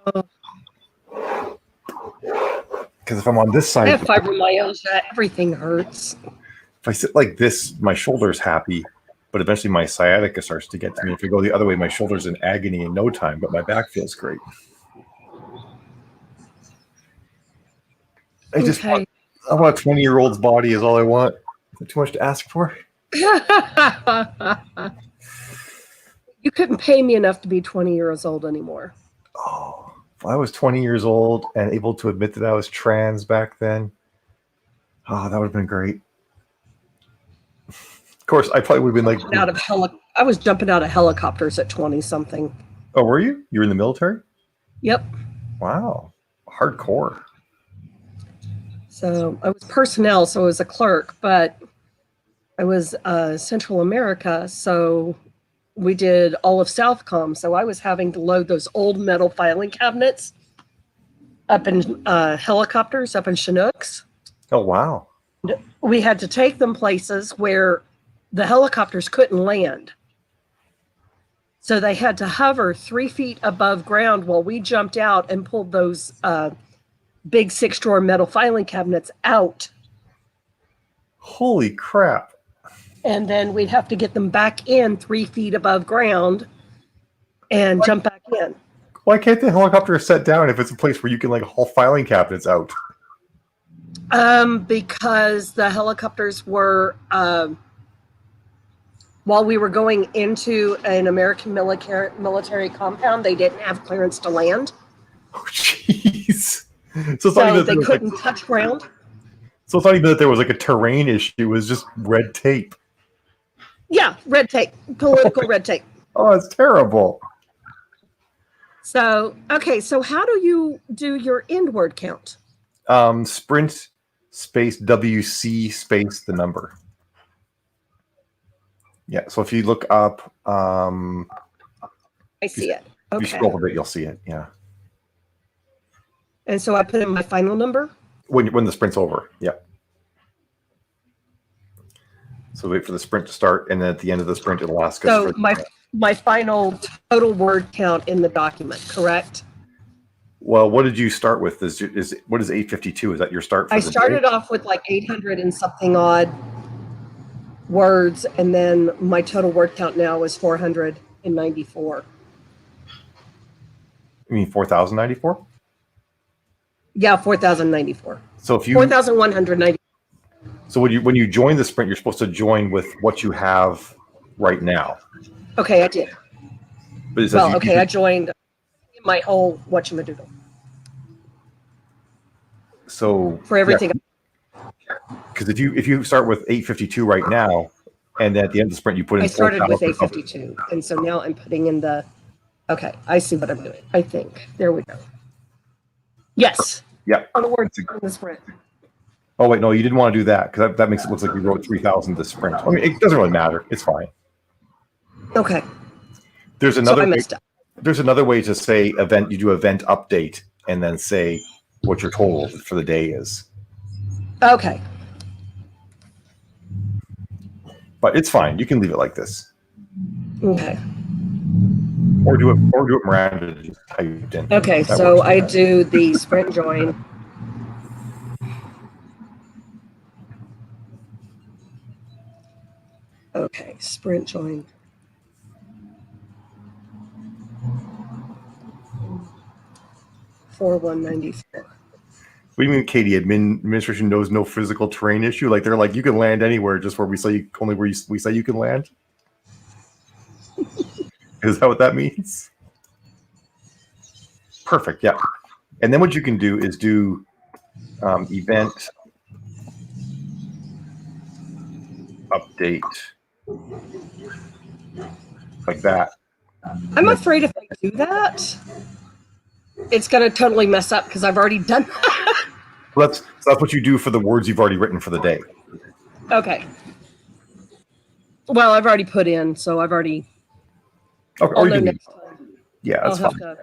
Because if I'm on this I side, have fibromyalgia. Everything hurts. if I sit like this, my shoulder's happy, but eventually my sciatica starts to get to me. If I go the other way, my shoulder's in agony in no time, but my back feels great. I just Okay. I want a 20-year-old's body is all I want. Is that too much to ask for? You couldn't pay me enough to be 20 years old anymore. Oh, if I was 20 years old and able to admit that I was trans back then, oh, that would have been great. Of course, I probably would have been like, I was jumping out of helicopters at 20 something. oh, were you? You were in the military? Yep. Wow. Hardcore. So I was personnel, so I was a clerk, but I was Central America, so we did all of Southcom. So I was having to load those old metal filing cabinets up in helicopters up in Chinooks. Oh, wow. We had to take them places where the helicopters couldn't land. So they had to hover 3 feet above ground while we jumped out and pulled those big 6-drawer metal filing cabinets out. Holy crap. And then we'd have to get them back in 3 feet above ground and jump back in. Why can't the helicopter set down if it's a place where you can like haul filing cabinets out? Because the helicopters were, while we were going into an American military compound, they didn't have clearance to land. Oh, jeez. So it's not So even they that couldn't touch ground. so it's not even that there was like a terrain issue. It was just red tape. Yeah, red tape, political red tape. Oh, it's terrible. So, okay, so how do you do your end word count? Sprint space WC space the number. Yeah. So if you look up, I see it. if you Okay. scroll a bit, you'll see it. Yeah. And so I put in my final number. When the sprint's over. Yeah. So wait for the sprint to start, and then at the end of the sprint, it'll ask us. So for, my final total word count in the document, correct? well, what did you start with? Is what is 852? Is that your start? For I the started day? off with like 800 and something odd words, and then my total word count now is 494. You mean 4,094? Yeah, 4,094. So if you 4,190. so when you join the sprint, you're supposed to join with what you have right now. Okay, I did. But it says Well, you- okay, I joined my whole whatchamadoodle So for everything. because if you start with 852 right now, and then at the end of the sprint you put in I started with 4,000 852, and so now I'm putting in the. Okay, I see what I'm doing. I think there we go. Yes. Yeah. On the word in the sprint. Oh wait, no, you didn't want to do that because that makes it look like you wrote 3,000 to sprint. I mean, it doesn't really matter. It's fine. Okay. There's So another I way, messed up. there's another way to say event. You do event update and then say what your total for the day is. Okay. But it's fine. You can leave it like this, Okay. or do it Miranda just typed in. Okay. That So works I too. do the sprint join. Okay. Sprint join. For 194. What do you mean, Katie? Administration knows no physical terrain issue. Like they're like you can land anywhere, just where we say you, only where we say you can land. Is that what that means? Perfect. Yeah. And then what you can do is do event update like that. I'm afraid if I do that, it's going to totally mess up because I've already done that. Well, that's what you do for the words you've already written for the day. Okay. Well, I've already put in, so I've already. Okay, I'll or you know can, next time. yeah, I'll that's have fine. to.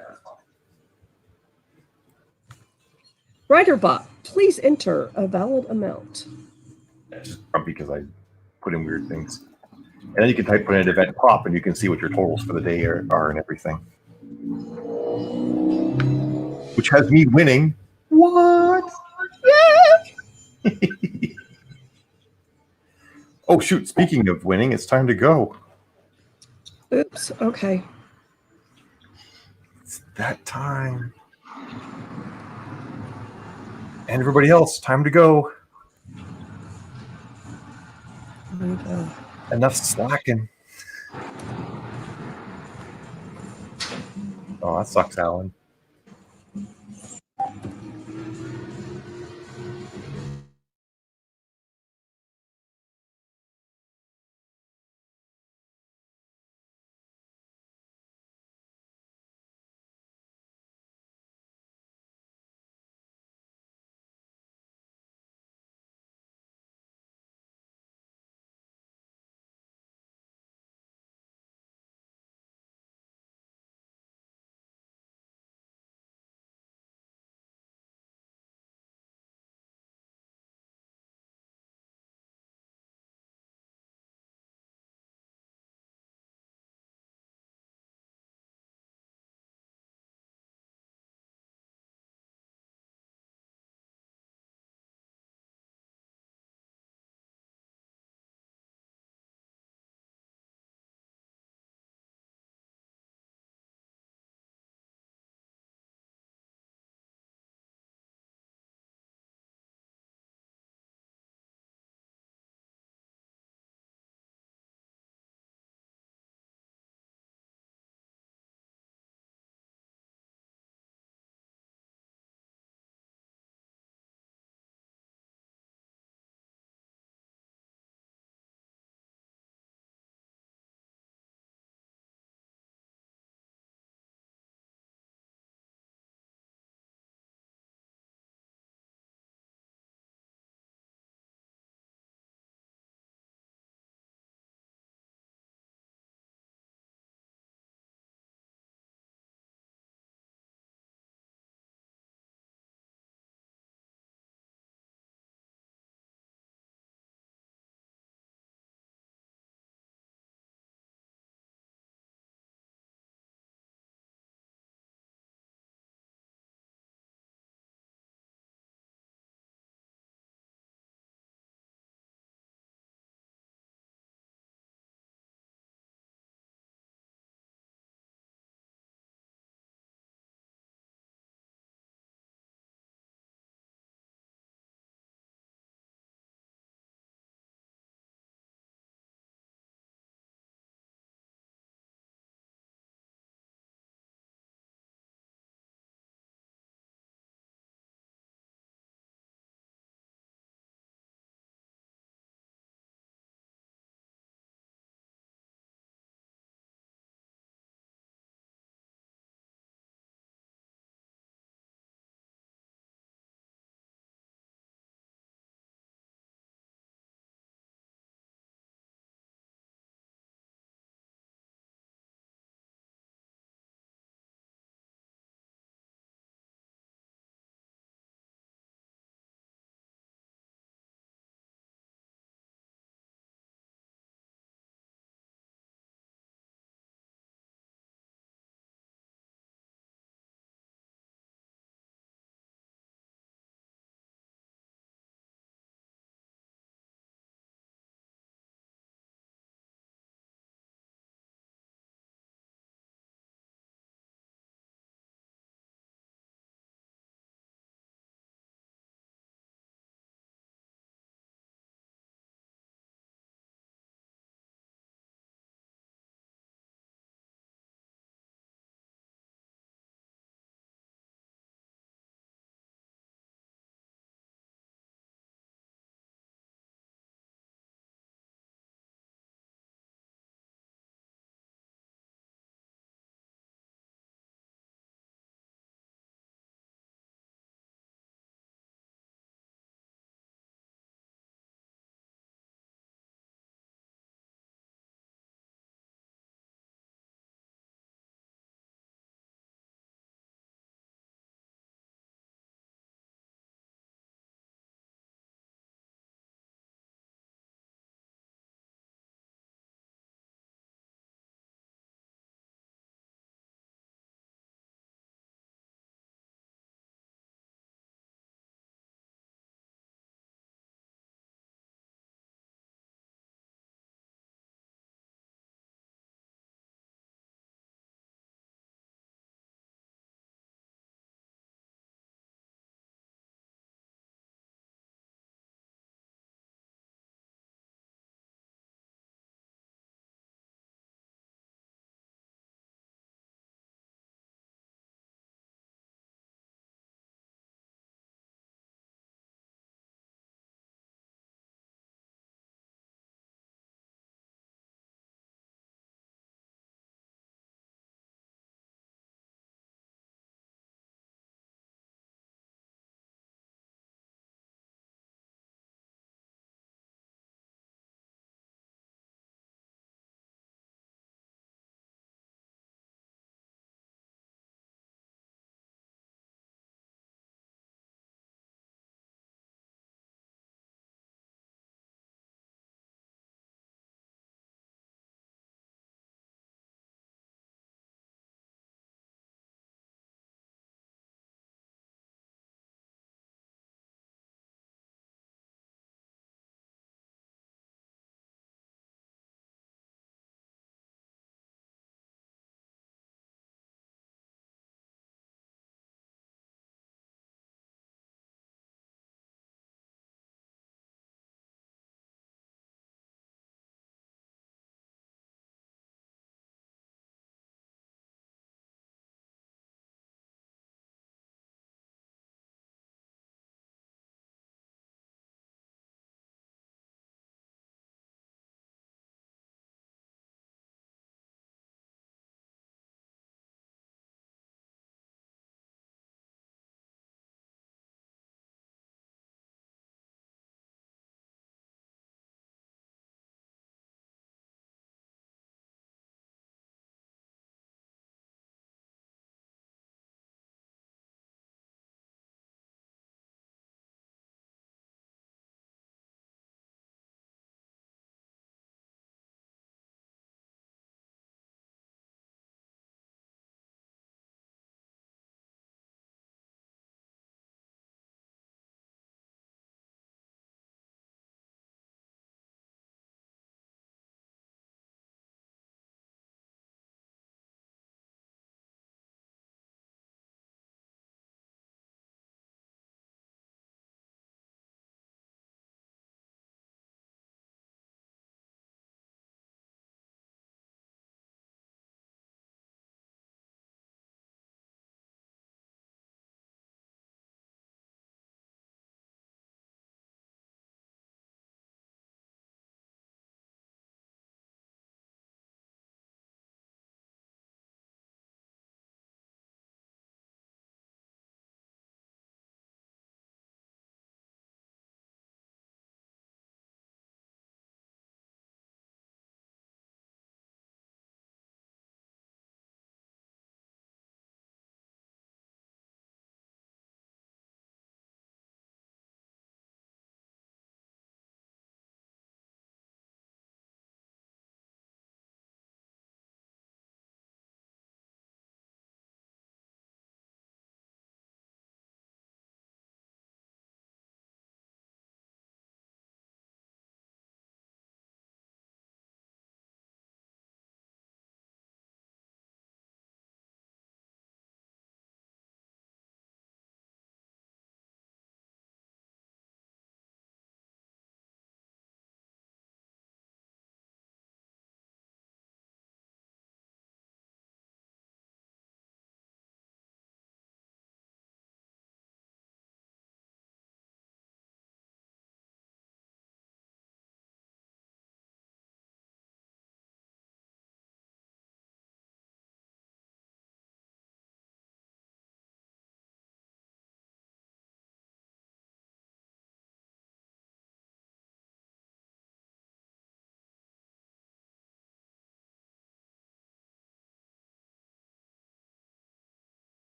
Writerbot, please enter a valid amount. It's just grumpy because I put in weird things. And then you can type in an event prop and you can see what your totals for the day are and everything. Which has me winning. What? Yay! Oh, shoot. Speaking of winning, it's time to go. Oops. Okay. It's that time. And everybody else, time to go. Enough slacking. Oh, that sucks, Alan.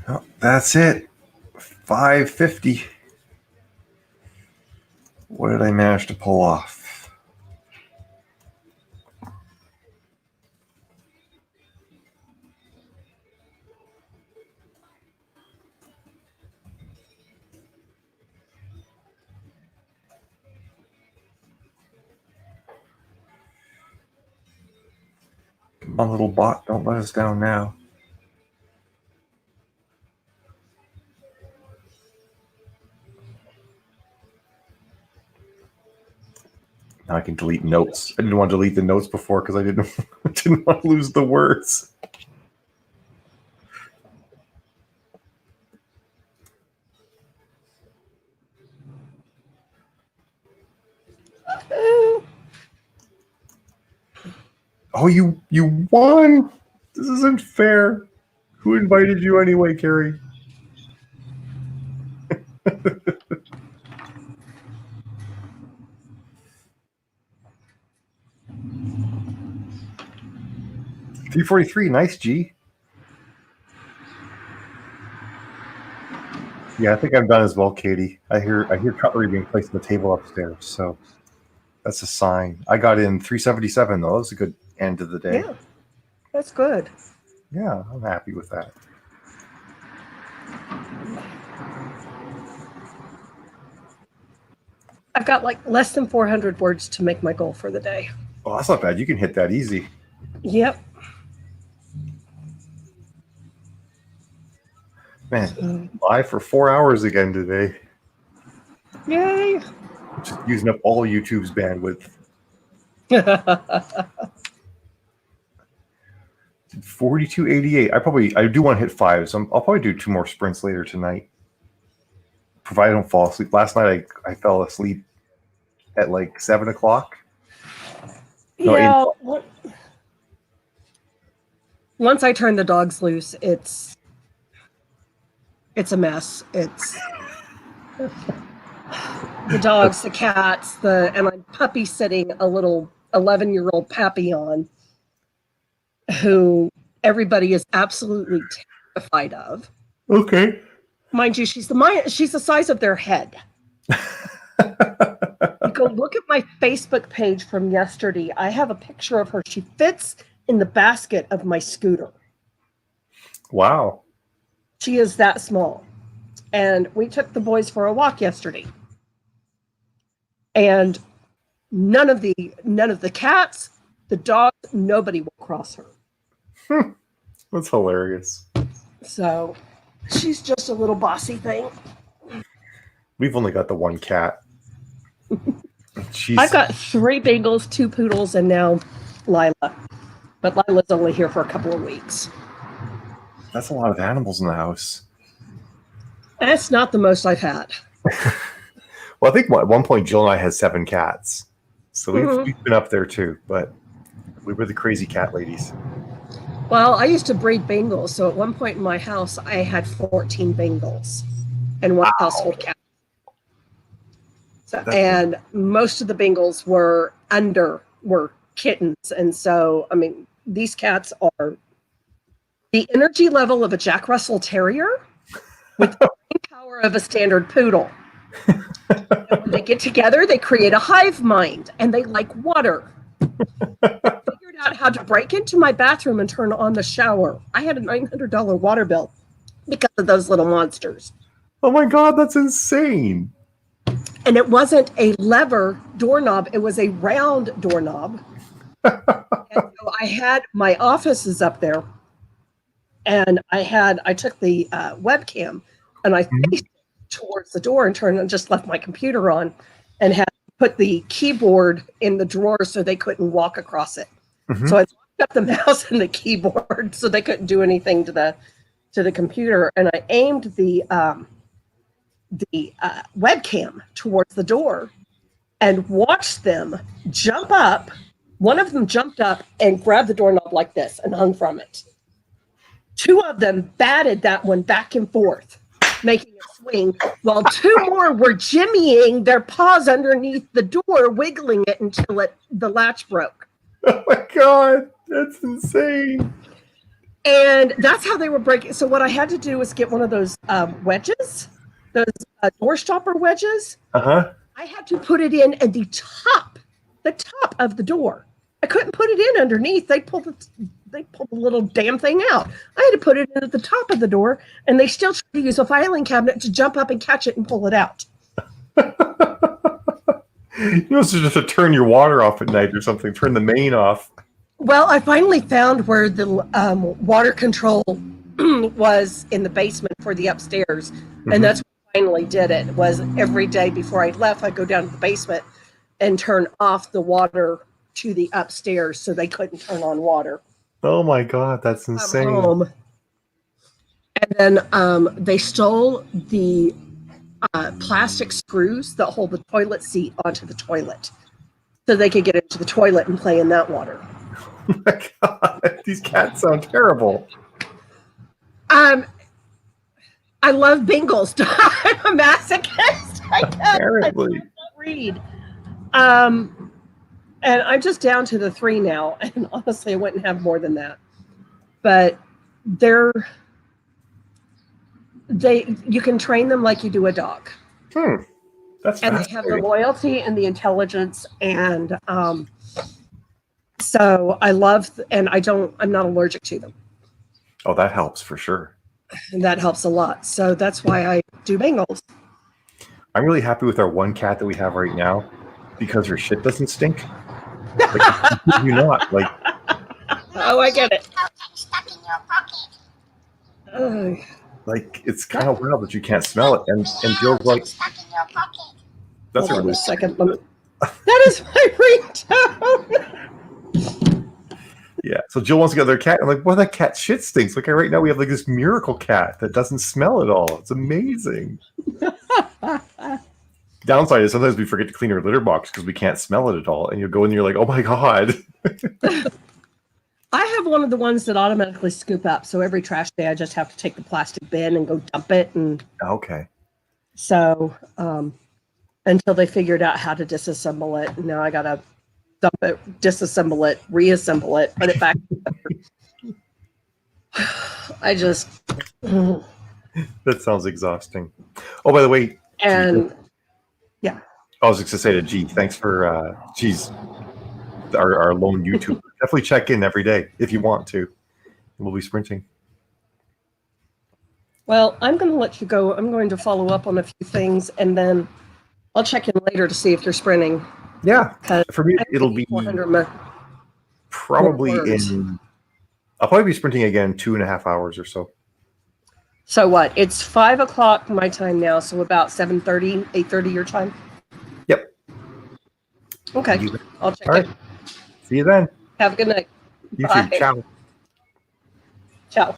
Oh, that's it. 550. What did I manage to pull off? Come on, little bot, don't let us down now. Now I can delete notes. I didn't want to delete the notes before because I didn't want to lose the words. Oh, you won! This isn't fair. Who invited you anyway, Carrie? $343, nice, G. Yeah, I think I'm done as well, Katie. I hear cutlery being placed on the table upstairs, so that's a sign. I got in 377 though. That was a good end of the day. Yeah, that's good. Yeah, I'm happy with that. I've got like less than 400 words to make my goal for the day. Oh, that's not bad. You can hit that easy. Yep. Man, live for 4 hours again today. Yay. Just using up all YouTube's bandwidth. 4288. I do want to hit 5, so I'll probably do 2 more sprints later tonight. Provided I don't fall asleep. Last night I fell asleep at like 7 o'clock. No, Yeah. Once I turn the dogs loose, it's a mess. It's the dogs, the cats, and I'm puppy sitting a little 11-year-old Papillon who everybody is absolutely terrified of. Okay. Mind you, she's the size of their head. You go look at my Facebook page from yesterday. I have a picture of her. She fits in the basket of my scooter. Wow. She is that small. And we took the boys for a walk yesterday. And none of the cats, the dogs, nobody will cross her. That's hilarious. So she's just a little bossy thing. We've only got the one cat. I've got 3 Bengals, 2 poodles, and now Lila. But Lila's only here for a couple of weeks. That's a lot of animals in the house. That's not the most I've had. Well, I think at one point Jill and I had 7 cats. So we've been up there too, but we were the crazy cat ladies. Well, I used to breed Bengals, so at one point in my house, I had 14 Bengals and one household cat. So, and most of the Bengals were kittens, and so I mean, these cats are the energy level of a Jack Russell Terrier with the power of a standard poodle. When they get together, they create a hive mind, and they like water. Figured out how to break into my bathroom and turn on the shower. I had a $900 water bill because of those little monsters. Oh my God, that's insane. And it wasn't a lever doorknob, it was a round doorknob. And so I had my offices up there, and I took the webcam and I faced it towards the door and turned and just left my computer on and had put the keyboard in the drawer so they couldn't walk across it. So I locked up the mouse and the keyboard so they couldn't do anything to the computer, and I aimed the webcam towards the door and watched them jump up. One of them jumped up and grabbed the doorknob like this and hung from it. 2 of them batted that one back and forth, making it swing, while 2 more were jimmying their paws underneath the door, wiggling it until the latch broke. Oh my God, that's insane. And that's how they were breaking. So what I had to do was get one of those wedges, those door stopper wedges. Uh-huh. I had to put it in at the top of the door. I couldn't put it in underneath. They pulled the little damn thing out. I had to put it in at the top of the door, and they still tried to use a filing cabinet to jump up and catch it and pull it out. You know, so just to turn your water off at night or something, turn the main off. Well, I finally found where the water control was in the basement for the upstairs, and that's where I finally did it. Was every day before I left, I'd go down to the basement and turn off the water to the upstairs so they couldn't turn on water. Oh my God, that's Come insane. home. And then they stole the plastic screws that hold the toilet seat onto the toilet so they could get into the toilet and play in that water. Oh my God, these cats sound terrible. I love Bengals. I'm a masochist. I Apparently. can't read. And I'm just down to the 3 now. And honestly, I wouldn't have more than that. But you can train them like you do a dog. That's And they have the fascinating. loyalty and the intelligence. And so I love, and I'm not allergic to them. Oh, that helps for sure. And that helps a lot. So that's why I do Bengals. I'm really happy with our one cat that we have right now because her shit doesn't stink. Like, you not like. Oh, I get it. Stuck in your pocket. Ugh. Like it's kind of wild that you can't smell it, and Jill's like, Stuck in your pocket. "That's a Hold on really a second. That is my ringtone. yeah." So Jill wants to get their cat. I'm like, "Well, that cat shit stinks." Like right now we have like this miracle cat that doesn't smell at all. It's amazing. Downside is sometimes we forget to clean our litter box because we can't smell it at all, and you go in and you're like, "Oh my God." I have one of the ones that automatically scoop up. So every trash day, I just have to take the plastic bin and go dump it. And Okay. so until they figured out how to disassemble it, now I got to dump it, disassemble it, reassemble it, put it back together. I just, That sounds exhausting. Oh, by the way, and I was just to say to G, thanks for G's our lone YouTuber. Definitely check in every day if you want to. We'll be sprinting. well, I'm going to let you go. I'm going to follow up on a few things, and then I'll check in later to see if you're sprinting. Yeah, 'Cause for me I it'll think be 400 probably words. I'll probably be sprinting again 2.5 hours or so. So what? It's 5:00 my time now, so about 7:30, 8:30 your time. Yep. Okay, You- I'll check All right. it. See you then. Have a good night. You Bye. too. Ciao. Ciao.